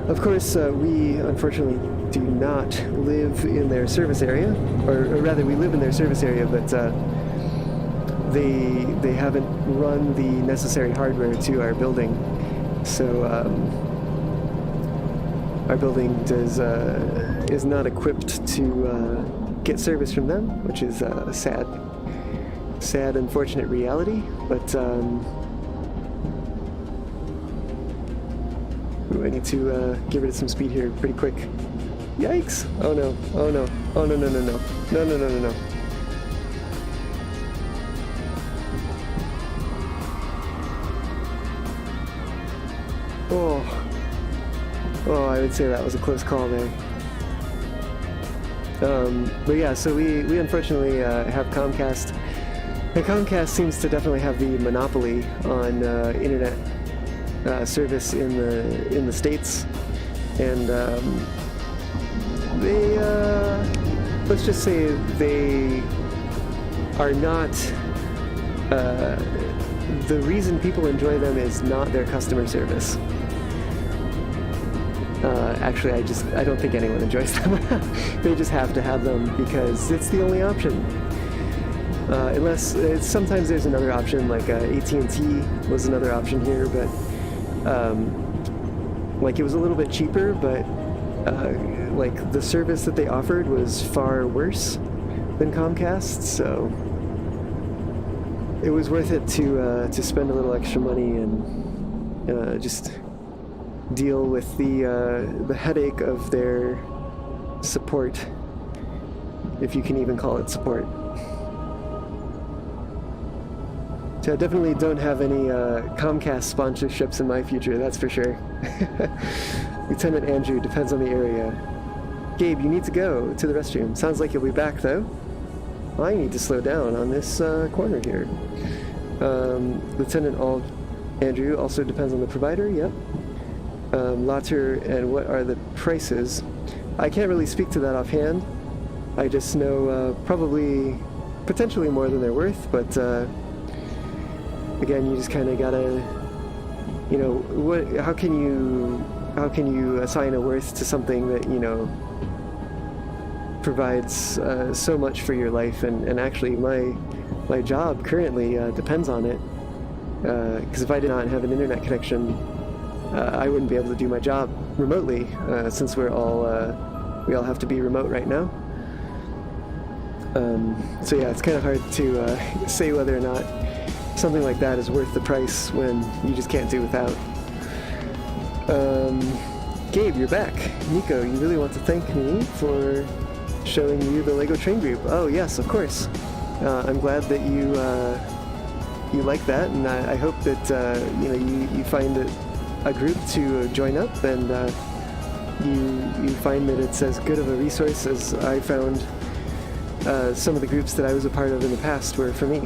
Of course, we unfortunately do not live in their service area, or rather we live in their service area, but they haven't run the necessary hardware to our building, so our building is not equipped to get service from them, which is a sad, unfortunate reality. But ooh, I need to get rid of some speed here pretty quick. Yikes! Oh no! Oh no! Oh no! No! No! No! No! No! No! No! No! Oh! Oh! I would say that was a close call there. But yeah, so we unfortunately have Comcast, and Comcast seems to definitely have the monopoly on internet service in the States, and they let's just say they are not the reason people enjoy them is not their customer service. Actually, I don't think anyone enjoys them. They just have to have them because it's the only option. Unless sometimes there's another option, like AT&T was another option here, but like it was a little bit cheaper, but like the service that they offered was far worse than Comcast, so it was worth it to spend a little extra money and just deal with the headache of their support, if you can even call it support. So I definitely don't have any Comcast sponsorships in my future, that's for sure. Lieutenant Andrew, depends on the area. Gabe, you need to go to the restroom. Sounds like you'll be back though. I need to slow down on this corner here. Lieutenant Andrew, also depends on the provider, yep. Later, and what are the prices? I can't really speak to that offhand. I just know probably potentially more than they're worth, but again, you just kind of gotta, you know, how can you assign a worth to something that, you know, provides so much for your life, and actually my job currently depends on it, because if I did not have an internet connection, I wouldn't be able to do my job remotely, since we all have to be remote right now. So yeah, it's kind of hard to say whether or not something like that is worth the price when you just can't do without. Gabe, you're back. Nico, you really want to thank me for showing you the Lego Train Group? Oh yes, of course. I'm glad that you like that, and I hope that you know, you find it a group to join up, and you find that it's as good of a resource as I found some of the groups that I was a part of in the past were for me.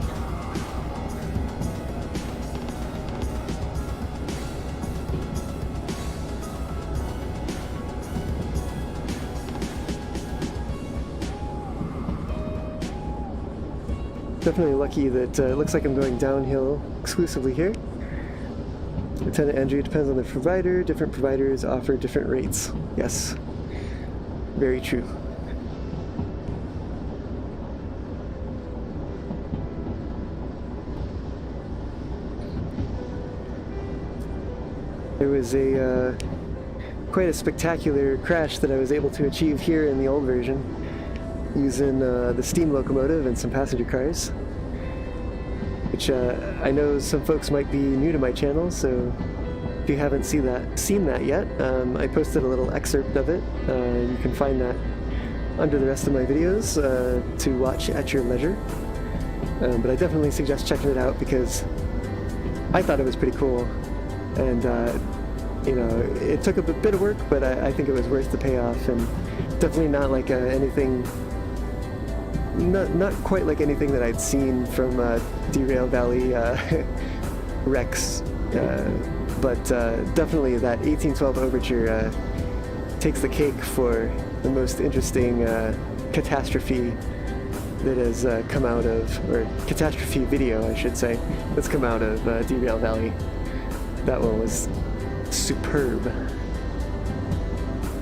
Definitely lucky that it looks like I'm going downhill exclusively here. Lieutenant Andrew, depends on the provider. Different providers offer different rates. Yes. Very true. There was a quite a spectacular crash that I was able to achieve here in the old version using the steam locomotive and some passenger cars, which I know some folks might be new to my channel, so if you haven't seen that yet, I posted a little excerpt of it. You can find that under the rest of my videos to watch at your leisure. But I definitely suggest checking it out because I thought it was pretty cool. And, you know, it took a bit of work, but I think it was worth the payoff, and definitely not like anything, not quite like anything that I'd seen from Derail Valley wrecks, but definitely that 1812 Overture takes the cake for the most interesting catastrophe that has come out of, or catastrophe video, I should say, that's come out of Derail Valley. That one was superb.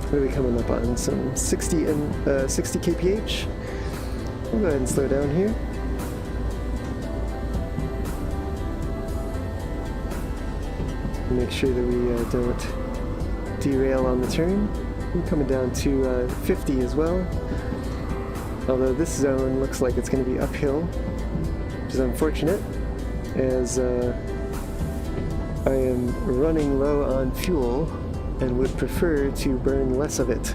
What are we coming up on? Some 60 kph. We'll go ahead and slow down here. Make sure that we don't derail on the turn. I'm coming down to 50 as well. Although this zone looks like it's going to be uphill, which is unfortunate, as I am running low on fuel and would prefer to burn less of it.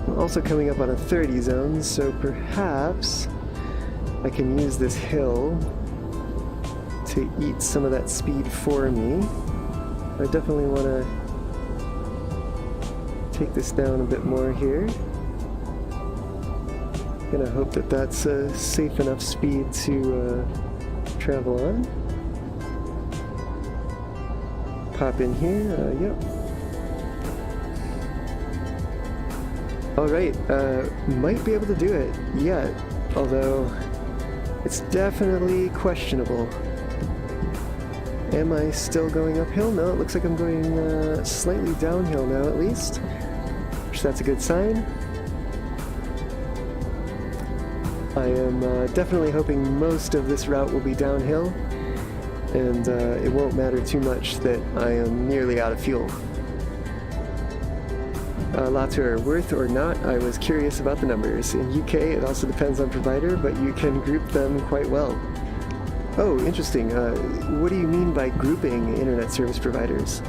I'm also coming up on a 30 zone, so perhaps I can use this hill to eat some of that speed for me. I definitely want to take this down a bit more here. Gonna hope that that's a safe enough speed to travel on. Pop in here, yep. Alright, might be able to do it yet, although it's definitely questionable. Am I still going uphill? No, it looks like I'm going slightly downhill now at least, which that's a good sign. I am definitely hoping most of this route will be downhill, and it won't matter too much that I am nearly out of fuel. Lots are worth or not, I was curious about the numbers. In UK it also depends on provider, but you can group them quite well. Oh, interesting. What do you mean by grouping internet service providers?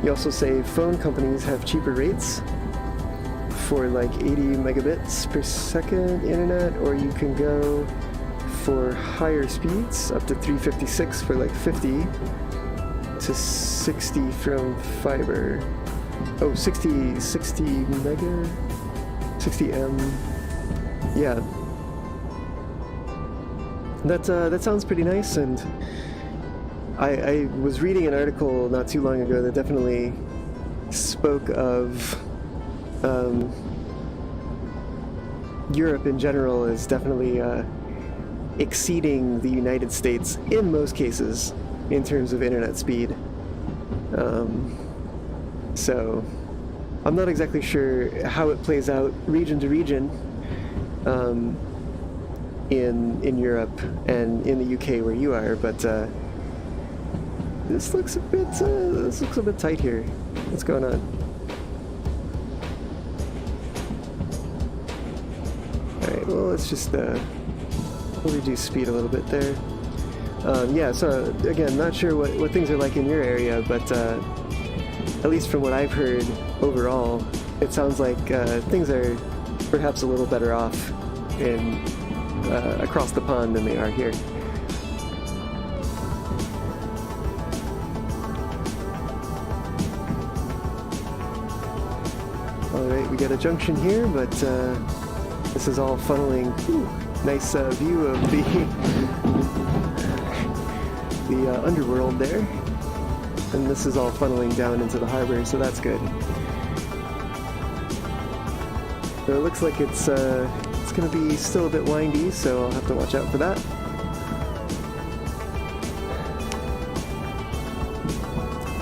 You also say phone companies have cheaper rates for like 80 megabits per second internet, or you can go for higher speeds, up to 356 for like 50 to 60 from fiber. Oh, 60 mega? 60 M. Yeah. That sounds pretty nice, and I was reading an article not too long ago that definitely spoke of Europe in general is definitely exceeding the United States in most cases in terms of internet speed. So I'm not exactly sure how it plays out region to region in Europe and in the UK where you are, but this looks a bit tight here. What's going on? Alright, well, let's just we'll reduce speed a little bit there. Yeah, so again, not sure what things are like in your area, but at least from what I've heard overall, it sounds like things are perhaps a little better off in across the pond than they are here. Alright, we got a junction here, but this is all funneling. Ooh, nice view of the underworld there. And this is all funneling down into the harbor, so that's good. So it looks like it's going to be still a bit windy, so I'll have to watch out for that.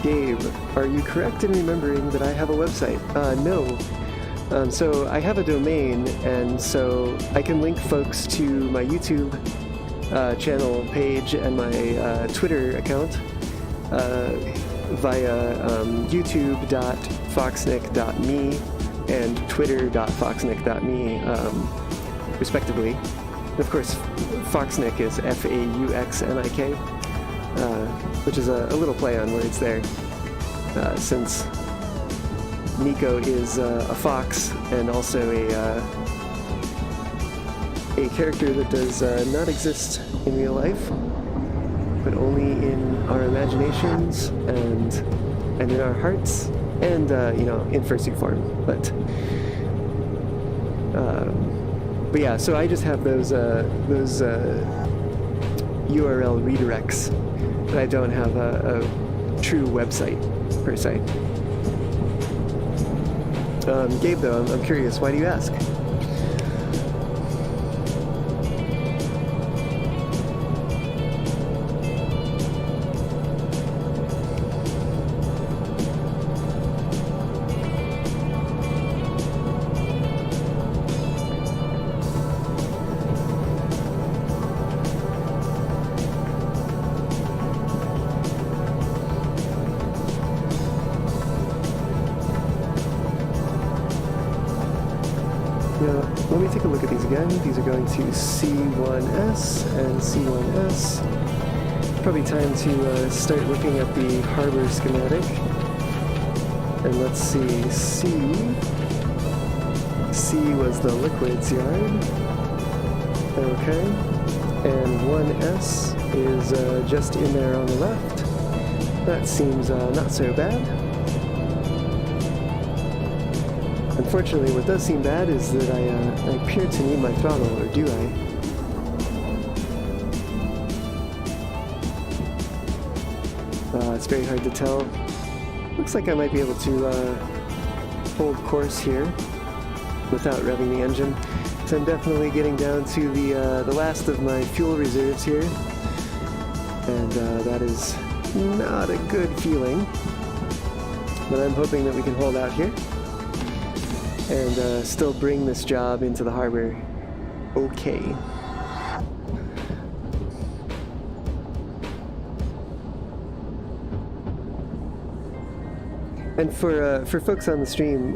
Gabe, are you correct in remembering that I have a website? No. So I have a domain, and so I can link folks to my YouTube channel page and my Twitter account via youtube.foxnick.me and twitter.foxnick.me, respectively. And of course, Foxnick is Fauxnik, which is a little play on words there, since Nico is a fox and also a character that does not exist in real life, but only in our imaginations and in our hearts, and in fursuit form. But yeah, so I just have those URL redirects, but I don't have a true website per se. Gabe, though, I'm curious, why do you ask? Let me take a look at these again. These are going to C1S and C1S. Probably time to start looking at the harbor schematic. And let's see, C was the liquids yard. Okay. And 1S is just in there on the left. That seems not so bad. Unfortunately, what does seem bad is that I appear to need my throttle, or do I? It's very hard to tell. Looks like I might be able to hold course here without revving the engine. So I'm definitely getting down to the last of my fuel reserves here, and that is not a good feeling. But I'm hoping that we can hold out here and still bring this job into the harbor okay. And for folks on the stream,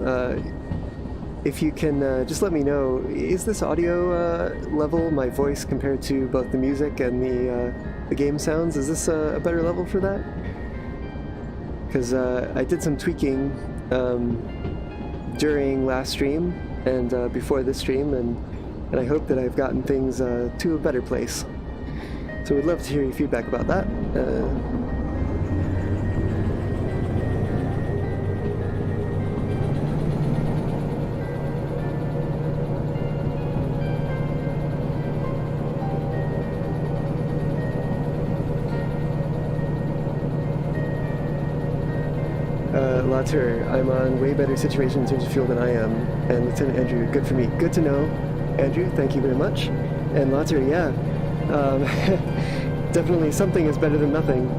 if you can just let me know, is this audio level, my voice compared to both the music and the game sounds, is this a better level for that? Because I did some tweaking during last stream and before this stream, and I hope that I've gotten things to a better place. So we'd love to hear your feedback about that. Latour, I'm on way better situation in terms of fuel than I am. And Lieutenant Andrew, good for me. Good to know. Andrew, thank you very much. And Latour, yeah. Definitely something is better than nothing.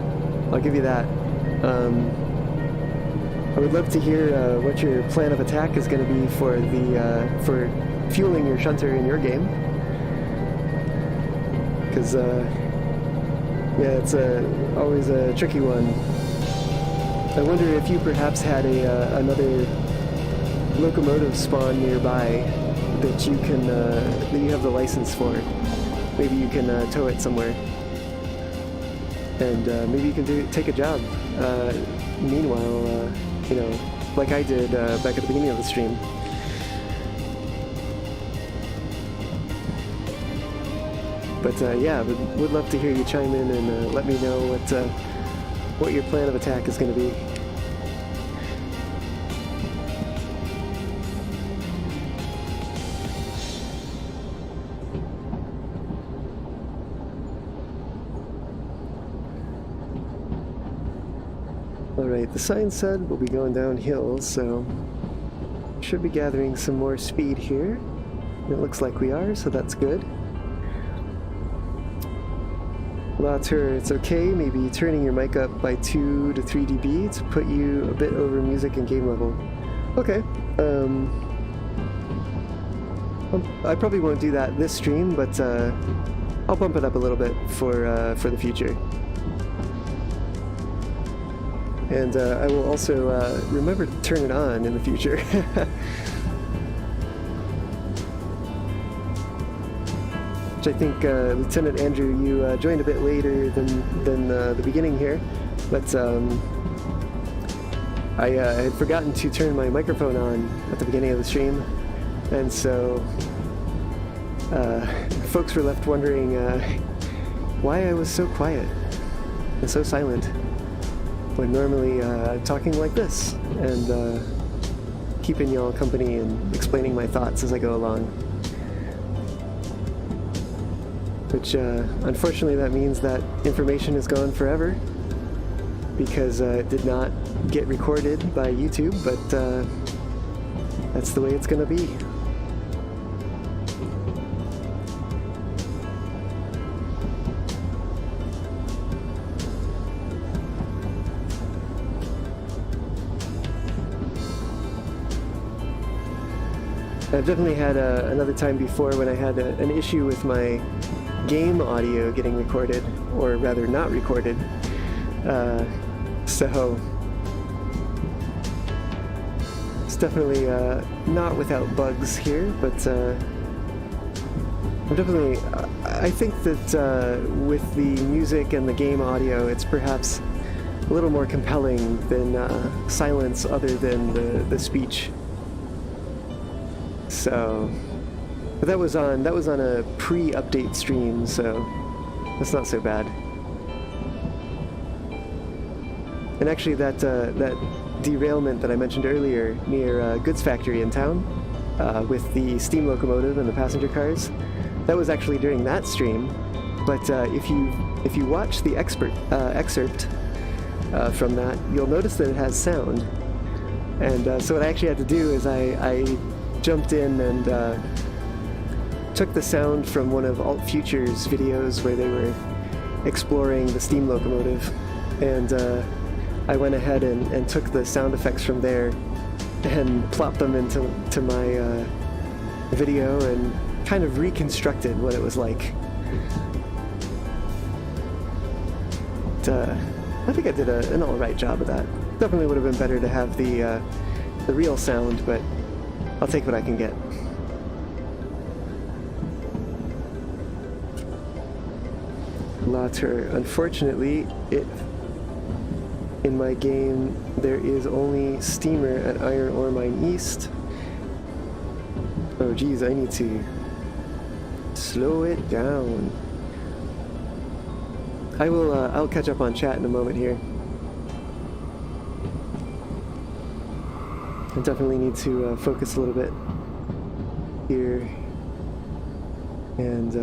I'll give you that. I would love to hear what your plan of attack is going to be for for fueling your shunter in your game. Because, yeah, it's always a tricky one. I wonder if you perhaps had another locomotive spawn nearby that you can that you have the license for. Maybe you can tow it somewhere, and maybe you can take a job. Meanwhile, like I did back at the beginning of the stream. But yeah, would love to hear you chime in and let me know what your plan of attack is going to be. Alright, the sign said we'll be going downhill, so should be gathering some more speed here. It looks like we are, so that's good. Latour, it's okay, maybe turning your mic up by 2 to 3 dB to put you a bit over music and game level. Okay. I probably won't do that this stream, but I'll bump it up a little bit for the future. And I will also remember to turn it on in the future. Which I think, Lieutenant Andrew, you joined a bit later than the beginning here, but I had forgotten to turn my microphone on at the beginning of the stream, and so folks were left wondering why I was so quiet and so silent when normally I'm talking like this and keeping y'all company and explaining my thoughts as I go along. Which unfortunately that means that information is gone forever because it did not get recorded by YouTube, but that's the way it's gonna be. I've definitely had another time before when I had an issue with my game audio getting recorded, or rather not recorded. So it's definitely not without bugs here, but I think that with the music and the game audio, it's perhaps a little more compelling than silence other than the speech. So, but that was on a pre-update stream, so that's not so bad. And actually, that derailment that I mentioned earlier near Goods Factory in town, with the steam locomotive and the passenger cars, that was actually during that stream. But if you watch the excerpt from that, you'll notice that it has sound. And so what I actually had to do is I jumped in and took the sound from one of Alt Future's videos where they were exploring the steam locomotive, and I went ahead and took the sound effects from there and plopped them into my video and kind of reconstructed what it was like. I think I did an alright job of that. Definitely would have been better to have the real sound, but I'll take what I can get. Lauter. Unfortunately, in my game, there is only steamer at Iron Ore Mine East. Oh geez, I need to slow it down. I'll catch up on chat in a moment here. I definitely need to focus a little bit here. And,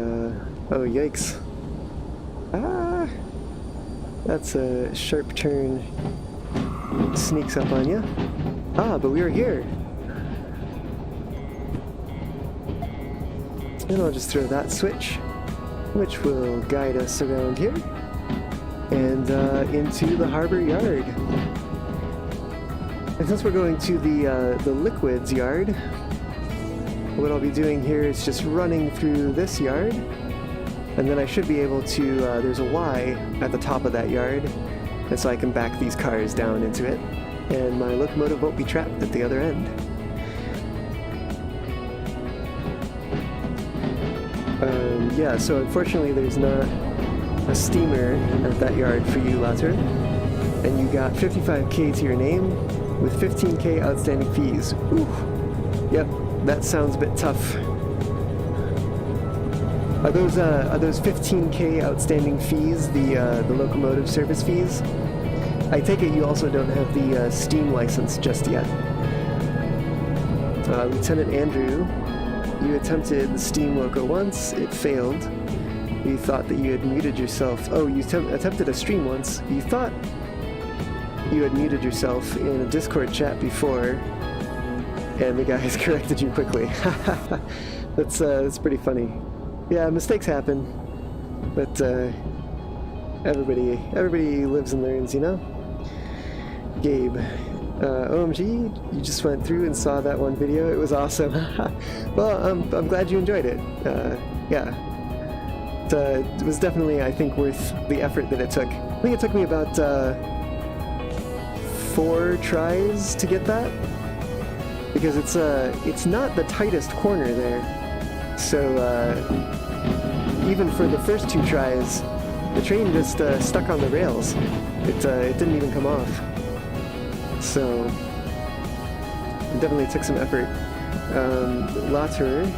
oh yikes. Ah! That's a sharp turn. Sneaks up on you. Ah, but we were here. And I'll just throw that switch, which will guide us around here. And into the harbor yard. And since we're going to the liquids yard, what I'll be doing here is just running through this yard, and then I should be able to, there's a Y at the top of that yard, and so I can back these cars down into it, and my locomotive won't be trapped at the other end. Yeah, so unfortunately there's not a steamer at that yard for you, Latter, and you got 55k to your name, with 15k outstanding fees. Ooh. Yep, that sounds a bit tough. Are those 15k outstanding fees the locomotive service fees? I take it you also don't have the Steam license just yet. Lieutenant Andrew, you attempted the Steam loco once, it failed. You thought that you had muted yourself. Oh, you attempted a stream once. You thought you had muted yourself in a Discord chat before, and the guy has corrected you quickly. That's pretty funny. Yeah, mistakes happen, but Everybody lives and learns, you know? Gabe. OMG, you just went through and saw that one video. It was awesome. Well, I'm glad you enjoyed it. Yeah. It was definitely, I think, worth the effort that it took. I think it took me about 4 tries to get that, because it's not the tightest corner there. So even for the first 2 tries, the train just stuck on the rails. It didn't even come off. So it definitely took some effort. Later,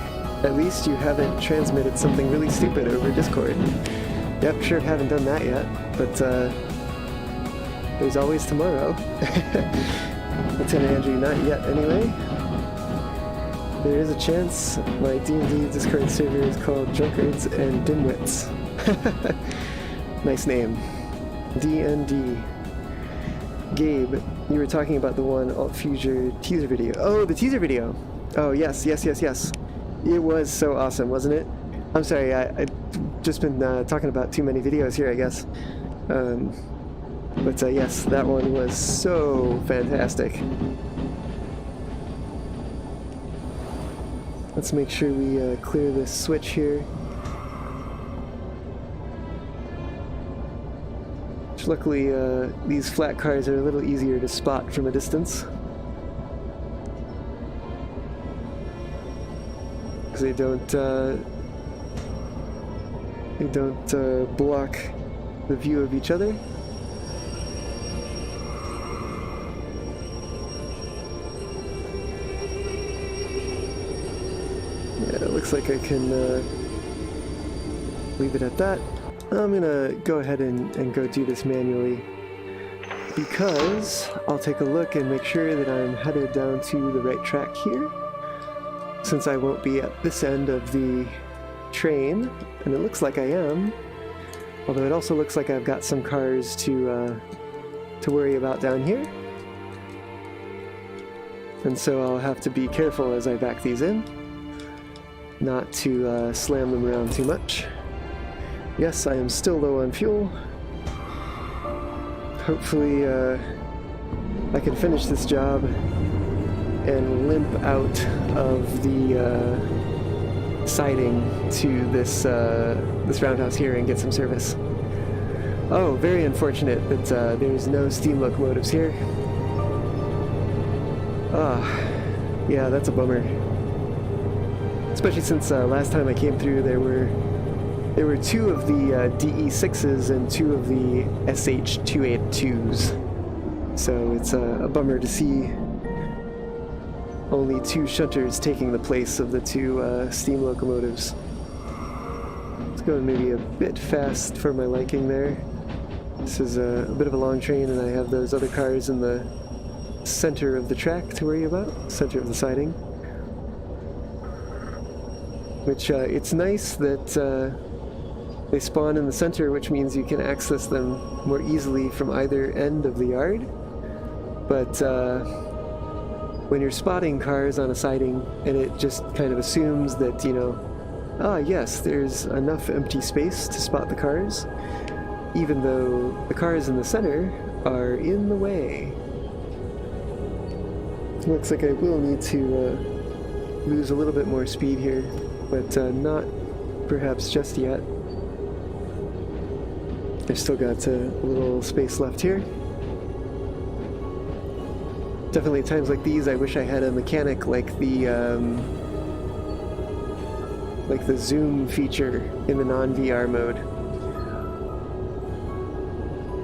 at least you haven't transmitted something really stupid over Discord. Yep, sure haven't done that yet, but there's always tomorrow. Lieutenant Andrew, not yet anyway. There is a chance my D&D Discord server is called Drunkards and Dimwits. Nice name. D&D. Gabe, you were talking about the one Alt-Fuser teaser video. Oh, the teaser video! Oh, yes. It was so awesome, wasn't it? I'm sorry, I've just been talking about too many videos here, I guess. But yes, that one was so fantastic. Let's make sure we clear this switch here. Which luckily, these flat cars are a little easier to spot from a distance. Because they don't block the view of each other. Yeah, it looks like I can leave it at that. I'm gonna go ahead and go do this manually, because I'll take a look and make sure that I'm headed down to the right track here, since I won't be at this end of the train, and it looks like I am, although it also looks like I've got some cars to worry about down here, and so I'll have to be careful as I back these in, not to slam them around too much. Yes, I am still low on fuel. Hopefully I can finish this job and limp out of the siding to this roundhouse here and get some service. Oh, very unfortunate that there's no steam locomotives here. Yeah, that's a bummer. Especially since last time I came through, there were 2 of the DE6s and 2 of the SH282s. So it's a bummer to see only 2 shunters taking the place of the 2 steam locomotives. It's going maybe a bit fast for my liking there. This is a bit of a long train, and I have those other cars in the center of the track to worry about, center of the siding. Which, it's nice that they spawn in the center, which means you can access them more easily from either end of the yard. But when you're spotting cars on a siding, and it just kind of assumes that, you know, yes, there's enough empty space to spot the cars, even though the cars in the center are in the way. Looks like I will need to lose a little bit more speed here, but not perhaps just yet. I've still got a little space left here. Definitely times like these, I wish I had a mechanic like the zoom feature in the non-VR mode.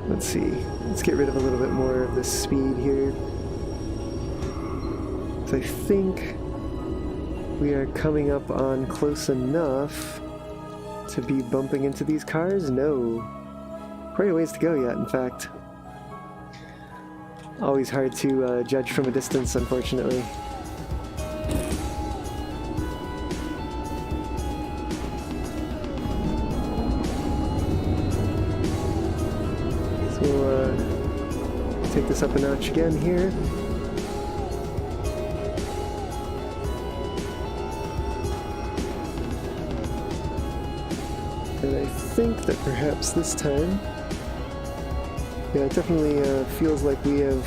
Let's see. Let's get rid of a little bit more of the speed here. So I think we are coming up on close enough to be bumping into these cars. No. Quite a ways to go yet, in fact. Always hard to judge from a distance, unfortunately. So we'll take this up a notch again here. And I think that perhaps this time Yeah, it definitely feels like we have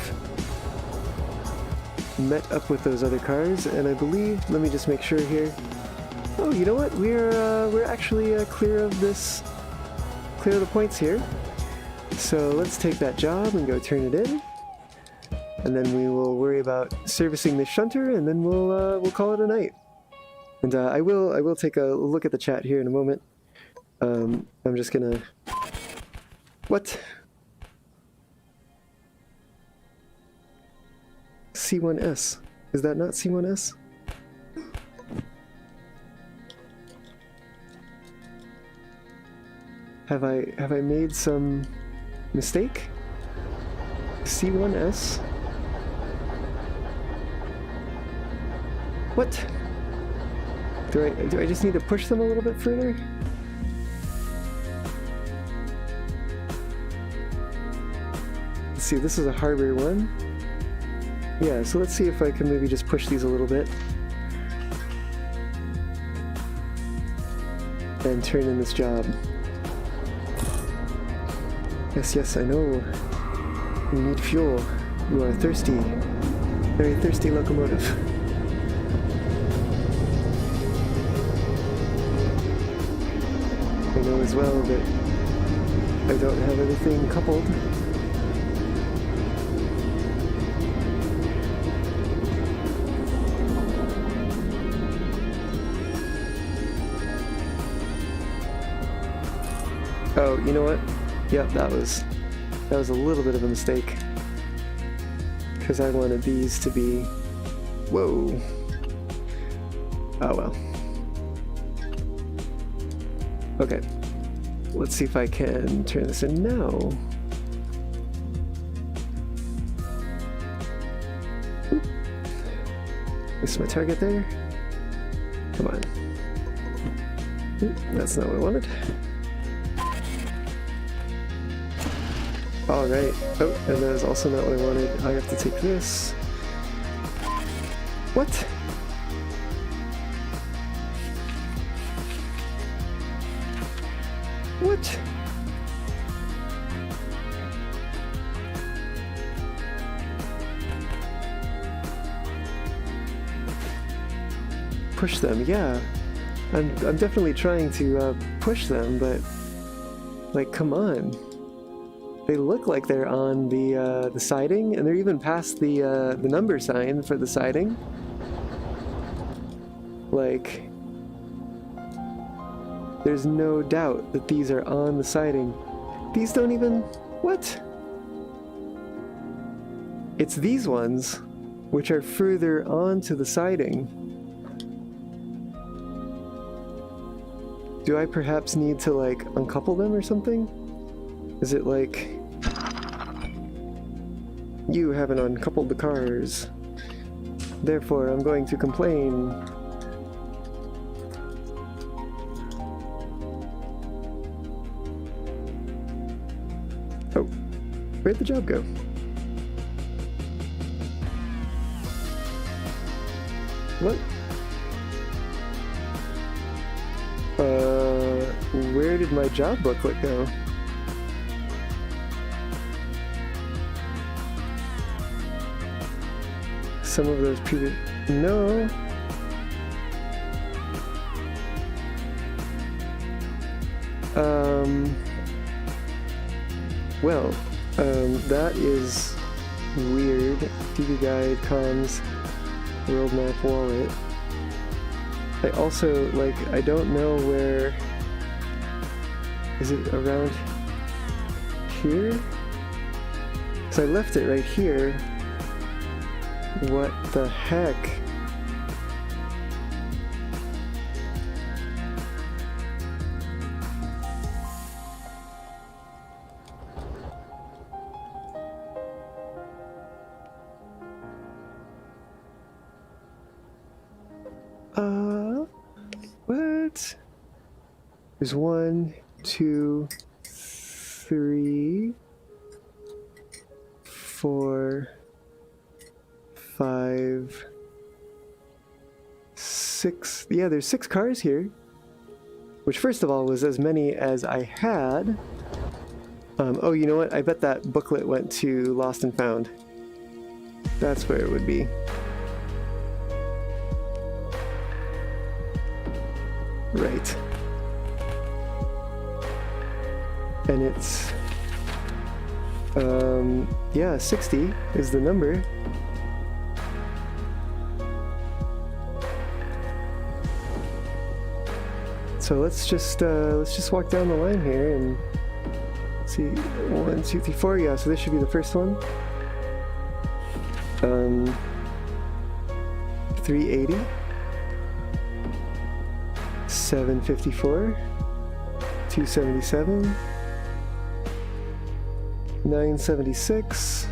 met up with those other cars, and I believe, let me just make sure here. Oh, you know what? We're actually clear of this, clear of the points here. So let's take that job and go turn it in, and then we will worry about servicing the shunter, and then we'll call it a night. And I will take a look at the chat here in a moment. I'm just gonna. What? C1S. Is that not C1S? Have I made some mistake? C1S? What? Do I just need to push them a little bit further? Let's see, this is a harbor one. Yeah, so let's see if I can maybe just push these a little bit. And turn in this job. Yes, I know. You need fuel. You are thirsty. Very thirsty locomotive. I know as well that I don't have everything coupled. Oh, you know what? Yep, that was a little bit of a mistake. Because I wanted these to be... Whoa. Oh well. Okay. Let's see if I can turn this in now. Oop. This is my target there. Come on. Oop, that's not what I wanted. Alright. Oh, and that is also not what I wanted. I have to take this. What? What? Push them, yeah. I'm definitely trying to push them, but like, come on. They look like they're on the siding, and they're even past the number sign for the siding. Like, there's no doubt that these are on the siding. These don't even... What? It's these ones, which are further onto the siding. Do I perhaps need to, like, uncouple them or something? Is it like... You haven't uncoupled the cars. Therefore, I'm going to complain. Oh, where'd the job go? What? Where did my job booklet go? Some of those previous... No. Well, that is weird. TV guide, comms, world map, wallet. I also, like, I don't know where... Is it around here? So I left it right here. What the heck? What? There's 1, 2, 3, 4, 5, 6. Yeah, there's 6 cars here. Which, first of all, was as many as I had. Oh, you know what? I bet that booklet went to Lost and Found. That's where it would be. Right. And it's... yeah, 60 is the number. So let's just walk down the line here and see. 1, 2, 3, 4. Yeah, so this should be the first one. 380, 754, 277, 976,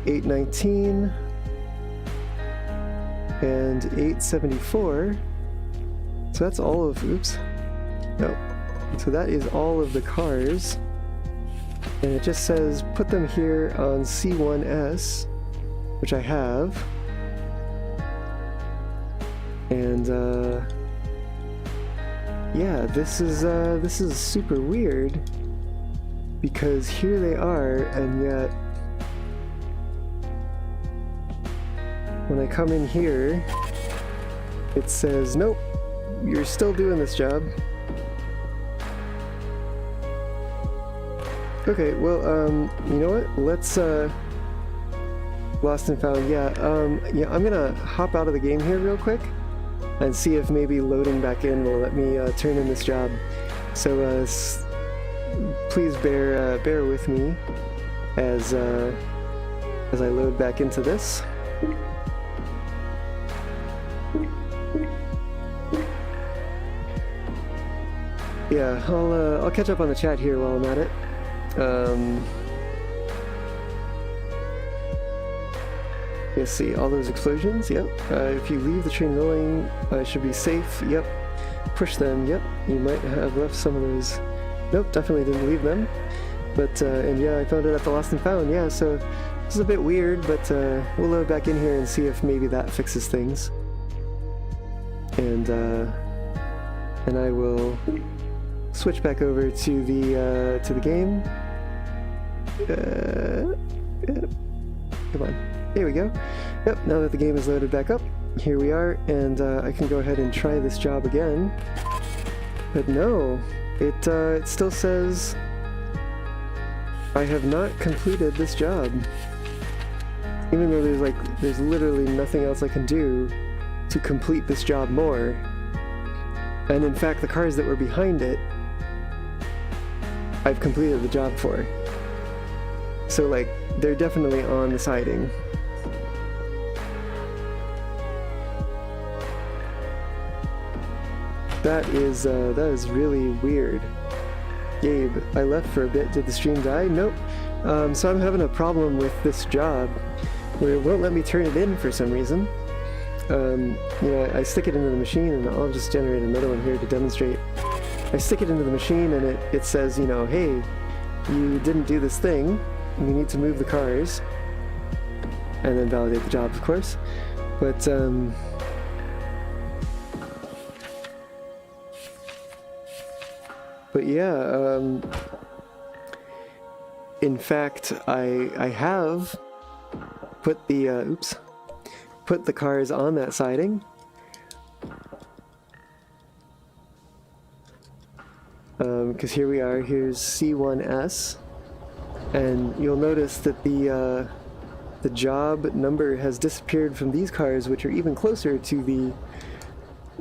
819, and 874. So that's all of, oops, no. So that is all of the cars. And it just says, put them here on C1S, which I have. And, yeah, this is super weird. Because here they are, and yet when I come in here, it says, nope, you're still doing this job. Okay, well, you know what? Let's, Lost and Found, yeah, yeah, I'm gonna hop out of the game here real quick and see if maybe loading back in will let me turn in this job. So, please bear with me as I load back into this. Yeah, I'll catch up on the chat here while I'm at it. Let's see, all those explosions, yep. If you leave the train rolling, should be safe, yep. Push them, yep. You might have left some of those. Nope, definitely didn't leave them. But, and yeah, I found it at the Lost and Found, yeah, so this is a bit weird, but we'll load back in here and see if maybe that fixes things. And I will switch back over to the game. Yep. Come on. There we go. Yep, now that the game is loaded back up, here we are, and I can go ahead and try this job again. But no, it still says I have not completed this job. Even though there's literally nothing else I can do to complete this job more. And in fact, the cars that were behind it, I've completed the job for. So like, they're definitely on the siding. That is really weird. Gabe, I left for a bit. Did the stream die? Nope. So I'm having a problem with this job where it won't let me turn it in for some reason. You know, I stick it into the machine, and I'll just generate another one here to demonstrate. I stick it into the machine, and it says, you know, hey, you didn't do this thing. You need to move the cars, and then validate the job, of course. But yeah, in fact, I have put the put the cars on that siding. Because here we are, here's C1S, and you'll notice that the job number has disappeared from these cars, which are even closer to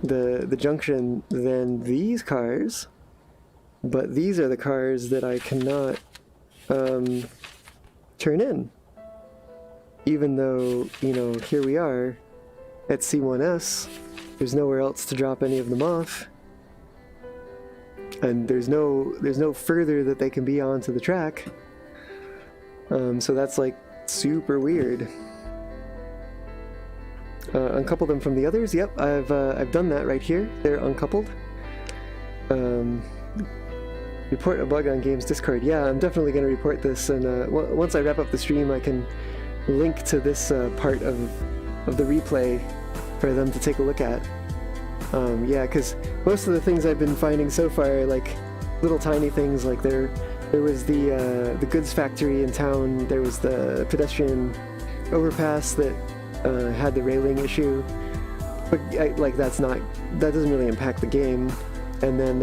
the junction than these cars. But these are the cars that I cannot turn in. Even though, you know, here we are at C1S, there's nowhere else to drop any of them off. And there's no further that they can be onto the track. So that's like super weird. Uncouple them from the others. Yep, I've done that right here. They're uncoupled. Report a bug on Games Discord. Yeah, I'm definitely going to report this, and once I wrap up the stream, I can link to this part of the replay for them to take a look at. Yeah, because most of the things I've been finding so far, like, little tiny things like there was the goods factory in town. There was the pedestrian overpass that had the railing issue, but like that doesn't really impact the game. And then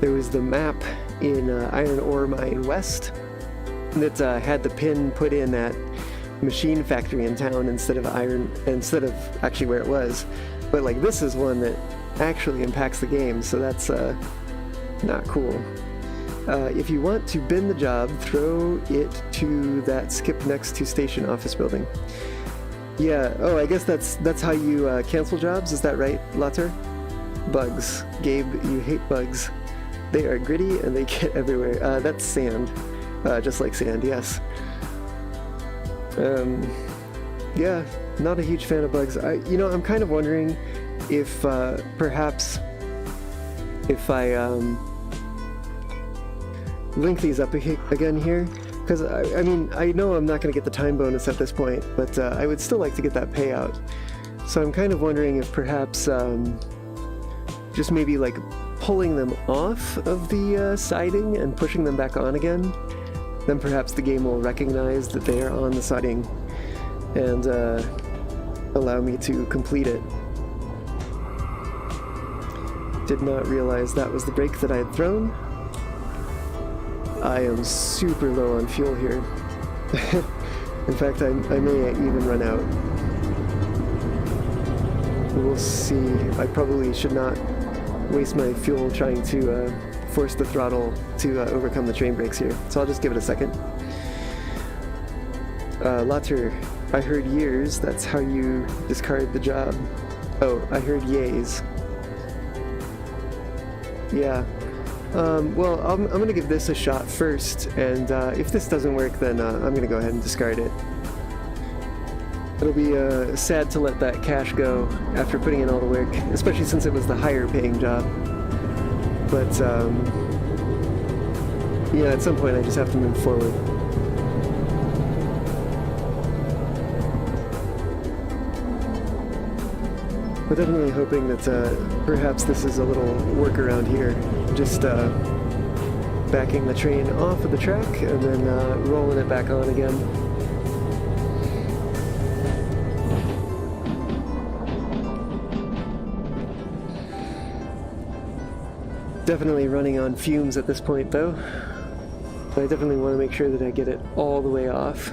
there was the map in Iron Ore Mine West that had the pin put in at machine factory in town instead of actually where it was. But like this is one that actually impacts the game, so that's not cool. If you want to bin the job, throw it to that skip next to station office building. Yeah, oh, I guess that's how you cancel jobs, is that right, Latter? Bugs. Gabe, you hate bugs. They are gritty and they get everywhere. That's sand. Just like sand, yes. Yeah, not a huge fan of bugs. I'm kind of wondering if perhaps if I link these up again here, because I mean, I know I'm not going to get the time bonus at this point, but I would still like to get that payout. So I'm kind of wondering if perhaps just maybe like pulling them off of the siding and pushing them back on again, then perhaps the game will recognize that they are on the siding and allow me to complete it. Did not realize that was the brake that I had thrown. I am super low on fuel here. In fact, I may even run out. We'll see. I probably should not waste my fuel trying to force the throttle to overcome the train brakes here. So I'll just give it a second. Latter, I heard years, that's how you discard the job. Oh, I heard yays. Yeah. Well, I'm going to give this a shot first, and if this doesn't work, then I'm going to go ahead and discard it. It'll be sad to let that cash go after putting in all the work, especially since it was the higher paying job. But, yeah, at some point I just have to move forward. But definitely hoping that perhaps this is a little workaround here. Just backing the train off of the track and then rolling it back on again. Definitely running on fumes at this point though. I definitely want to make sure that I get it all the way off.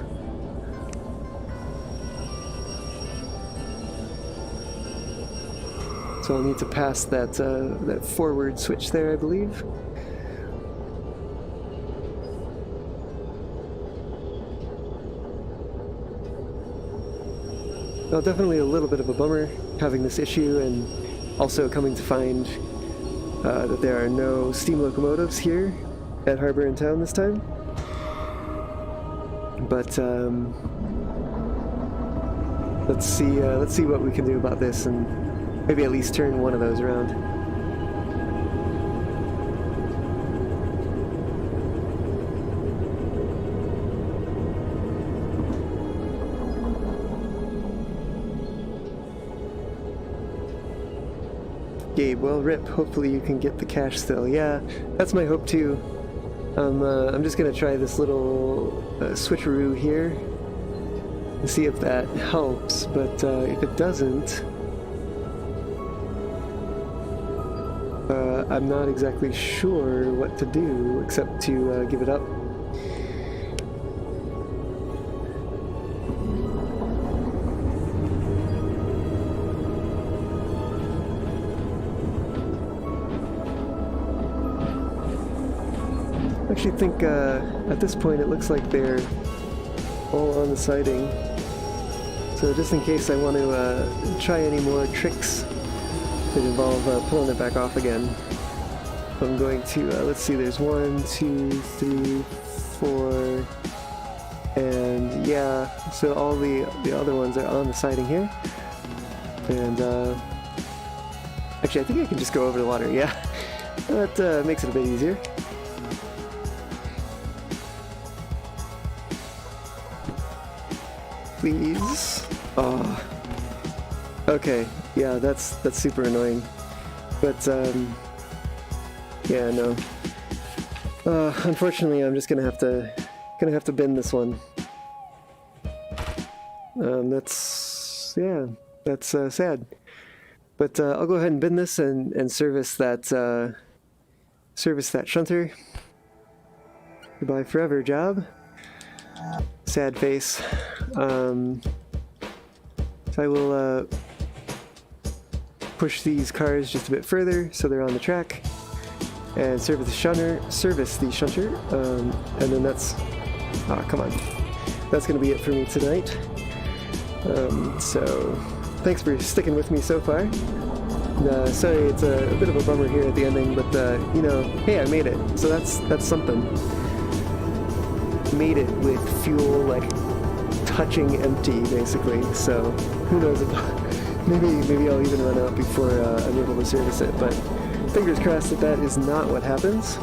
So I'll need to pass that that forward switch there, I believe. Well, definitely a little bit of a bummer having this issue, and also coming to find that there are no steam locomotives here at Harbor in Town this time. But let's see what we can do about this, and maybe at least turn one of those around. Gabe, well, rip. Hopefully you can get the cash still. Yeah, that's my hope too. I'm just gonna try this little switcheroo here and see if that helps, but if it doesn't, I'm not exactly sure what to do except to give it up. I actually think at this point it looks like they're all on the siding. So just in case I want to try any more tricks that involve pulling it back off again, I'm going to, let's see, there's 1, 2, 3, 4, and yeah, so all the other ones are on the siding here. And actually I think I can just go over the water, yeah. That makes it a bit easier. Please. Oh. Okay, yeah, that's super annoying. But Yeah, no. Unfortunately, I'm just gonna have to bin this one. That's sad. But I'll go ahead and bin this and service that shunter. Goodbye forever, job. Sad face. So I will push these cars just a bit further so they're on the track, and service the shunter. And then that's come on. That's gonna be it for me tonight. So thanks for sticking with me so far. Sorry, it's a bit of a bummer here at the ending, but you know, hey, I made it, so that's something. Made it with fuel like touching empty, basically. So who knows if maybe I'll even run out before I'm able to service it. But fingers crossed that is not what happens.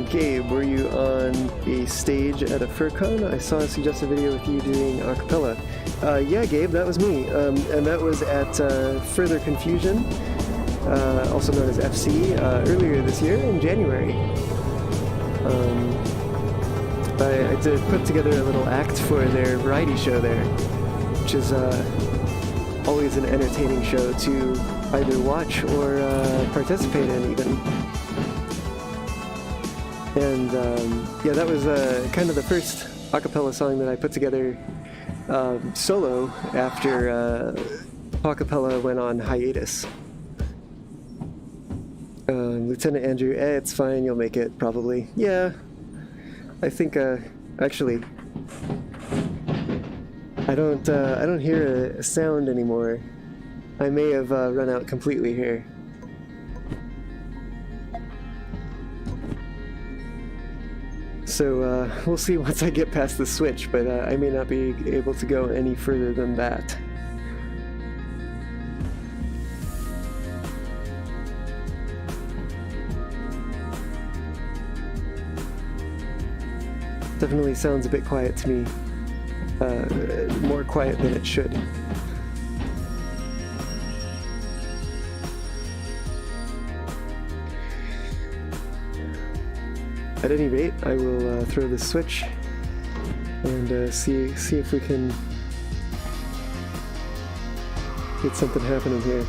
Gabe, were you on a stage at a FurCon? I saw a suggested video with you doing a cappella. Yeah, Gabe, that was me. And that was at Further Confusion, also known as FC, earlier this year in January. I did put together a little act for their variety show there, which is always an entertaining show to either watch or participate in even. And yeah, that was kind of the first a cappella song that I put together solo after a cappella went on hiatus. Lieutenant Andrew, it's fine, you'll make it, probably. Yeah, I think, actually, I don't hear a sound anymore. I may have run out completely here. So we'll see once I get past the switch, but I may not be able to go any further than that. Definitely sounds a bit quiet to me. More quiet than it should. At any rate, I will throw this switch and see if we can get something happening here.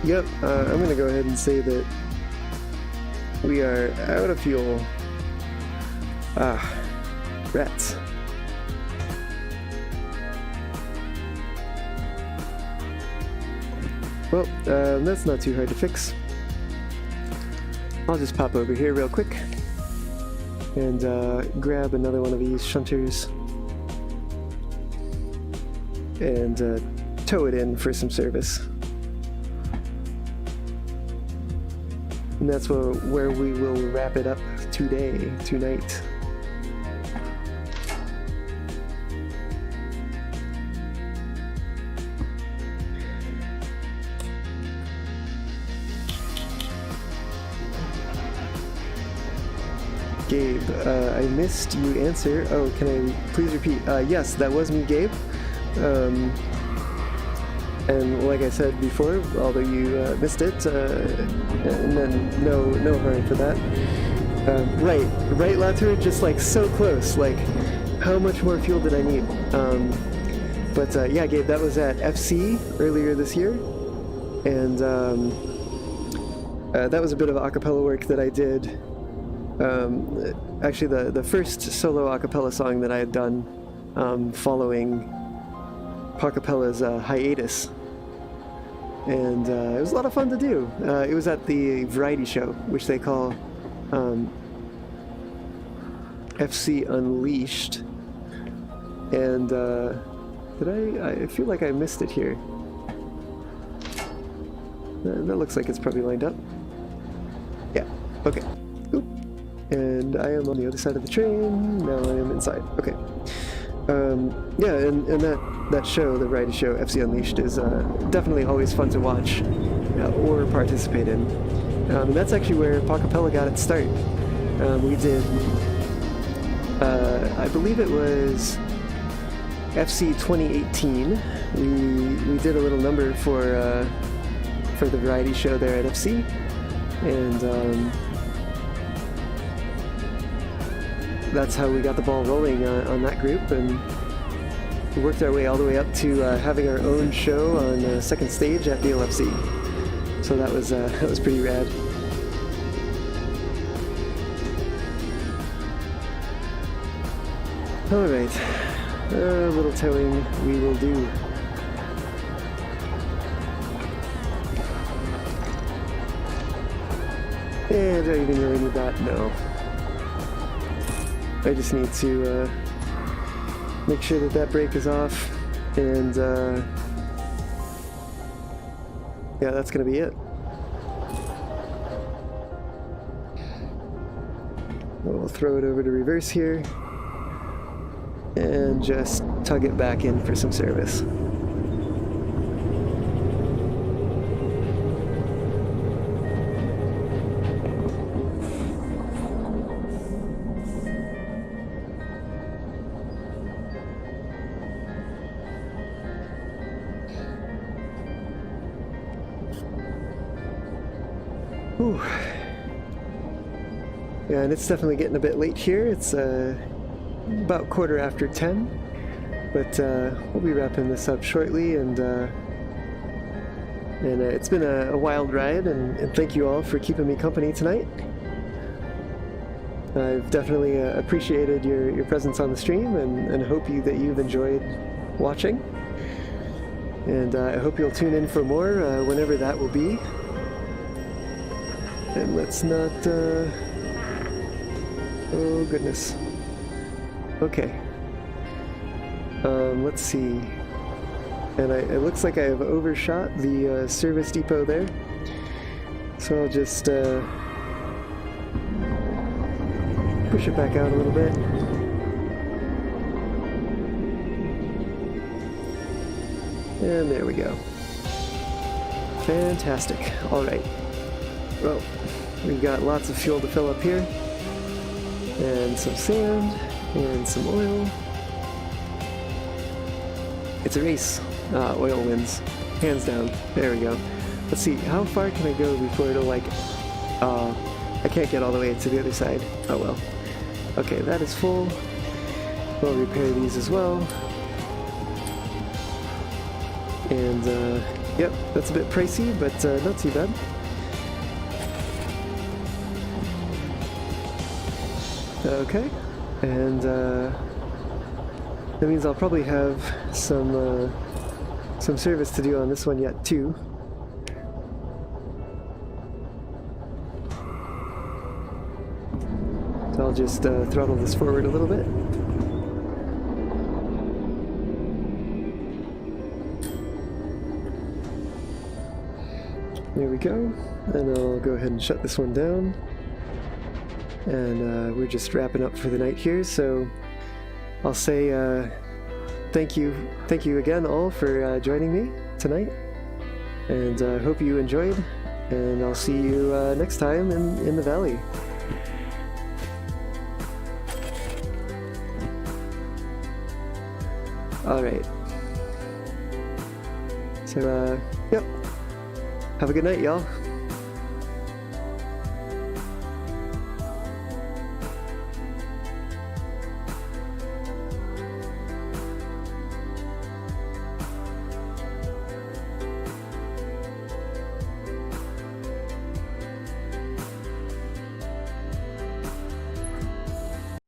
Yep, I'm gonna go ahead and say that we are out of fuel. Rats. Well, that's not too hard to fix. I'll just pop over here real quick and grab another one of these shunters and tow it in for some service. And that's where we will wrap it up tonight. Gabe, I missed you answer. Oh, can I please repeat? Yes, that was me, Gabe. And like I said before, although you missed it, and then no harm for that. Right, Latour, just like so close. Like, how much more fuel did I need? But yeah, Gabe, that was at FC earlier this year, and that was a bit of a cappella work that I did. Actually, the first solo a cappella song that I had done following Pacapella's hiatus, and it was a lot of fun to do. It was at the variety show, which they call FC Unleashed, and I feel like I missed it here. That looks like it's probably lined up. Yeah, okay. Oop. and I am on the other side of the train. Now I am inside. Okay. Yeah, and that show, the variety show, FC Unleashed, is definitely always fun to watch or participate in. And that's actually where Pacapella got its start. We did, I believe it was FC 2018. We did a little number for the variety show there at FC, and that's how we got the ball rolling on that group, and we worked our way all the way up to having our own show on second stage at the LFC. So that was pretty rad. All right, a little towing we will do. And do I even really need that? No. I just need to make sure that that brake is off, and yeah, that's gonna be it. We'll throw it over to reverse here and just tug it back in for some service. Whew. Yeah, and it's definitely getting a bit late here. It's about 10:15, but we'll be wrapping this up shortly, and it's been a wild ride, and thank you all for keeping me company tonight. I've definitely appreciated your presence on the stream, and hope that you've enjoyed watching, and I hope you'll tune in for more whenever that will be. And let's not oh goodness. Okay. Let's see. And it looks like I have overshot the service depot there. So I'll just push it back out a little bit. And there we go. Fantastic. All right. Well, we've got lots of fuel to fill up here. And some sand. And some oil. It's a race. Oil wins. Hands down. There we go. Let's see, how far can I go before it'll like... I can't get all the way to the other side. Oh well. Okay, that is full. We'll repair these as well. And, yep, that's a bit pricey, but not too bad. Okay. And that means I'll probably have some service to do on this one yet too. So I'll just throttle this forward a little bit. There we go. And I'll go ahead and shut this one down. And we're just wrapping up for the night here, so I'll say thank you again all for joining me tonight, and hope you enjoyed, and I'll see you next time in the valley. Alright, so yep, have a good night y'all.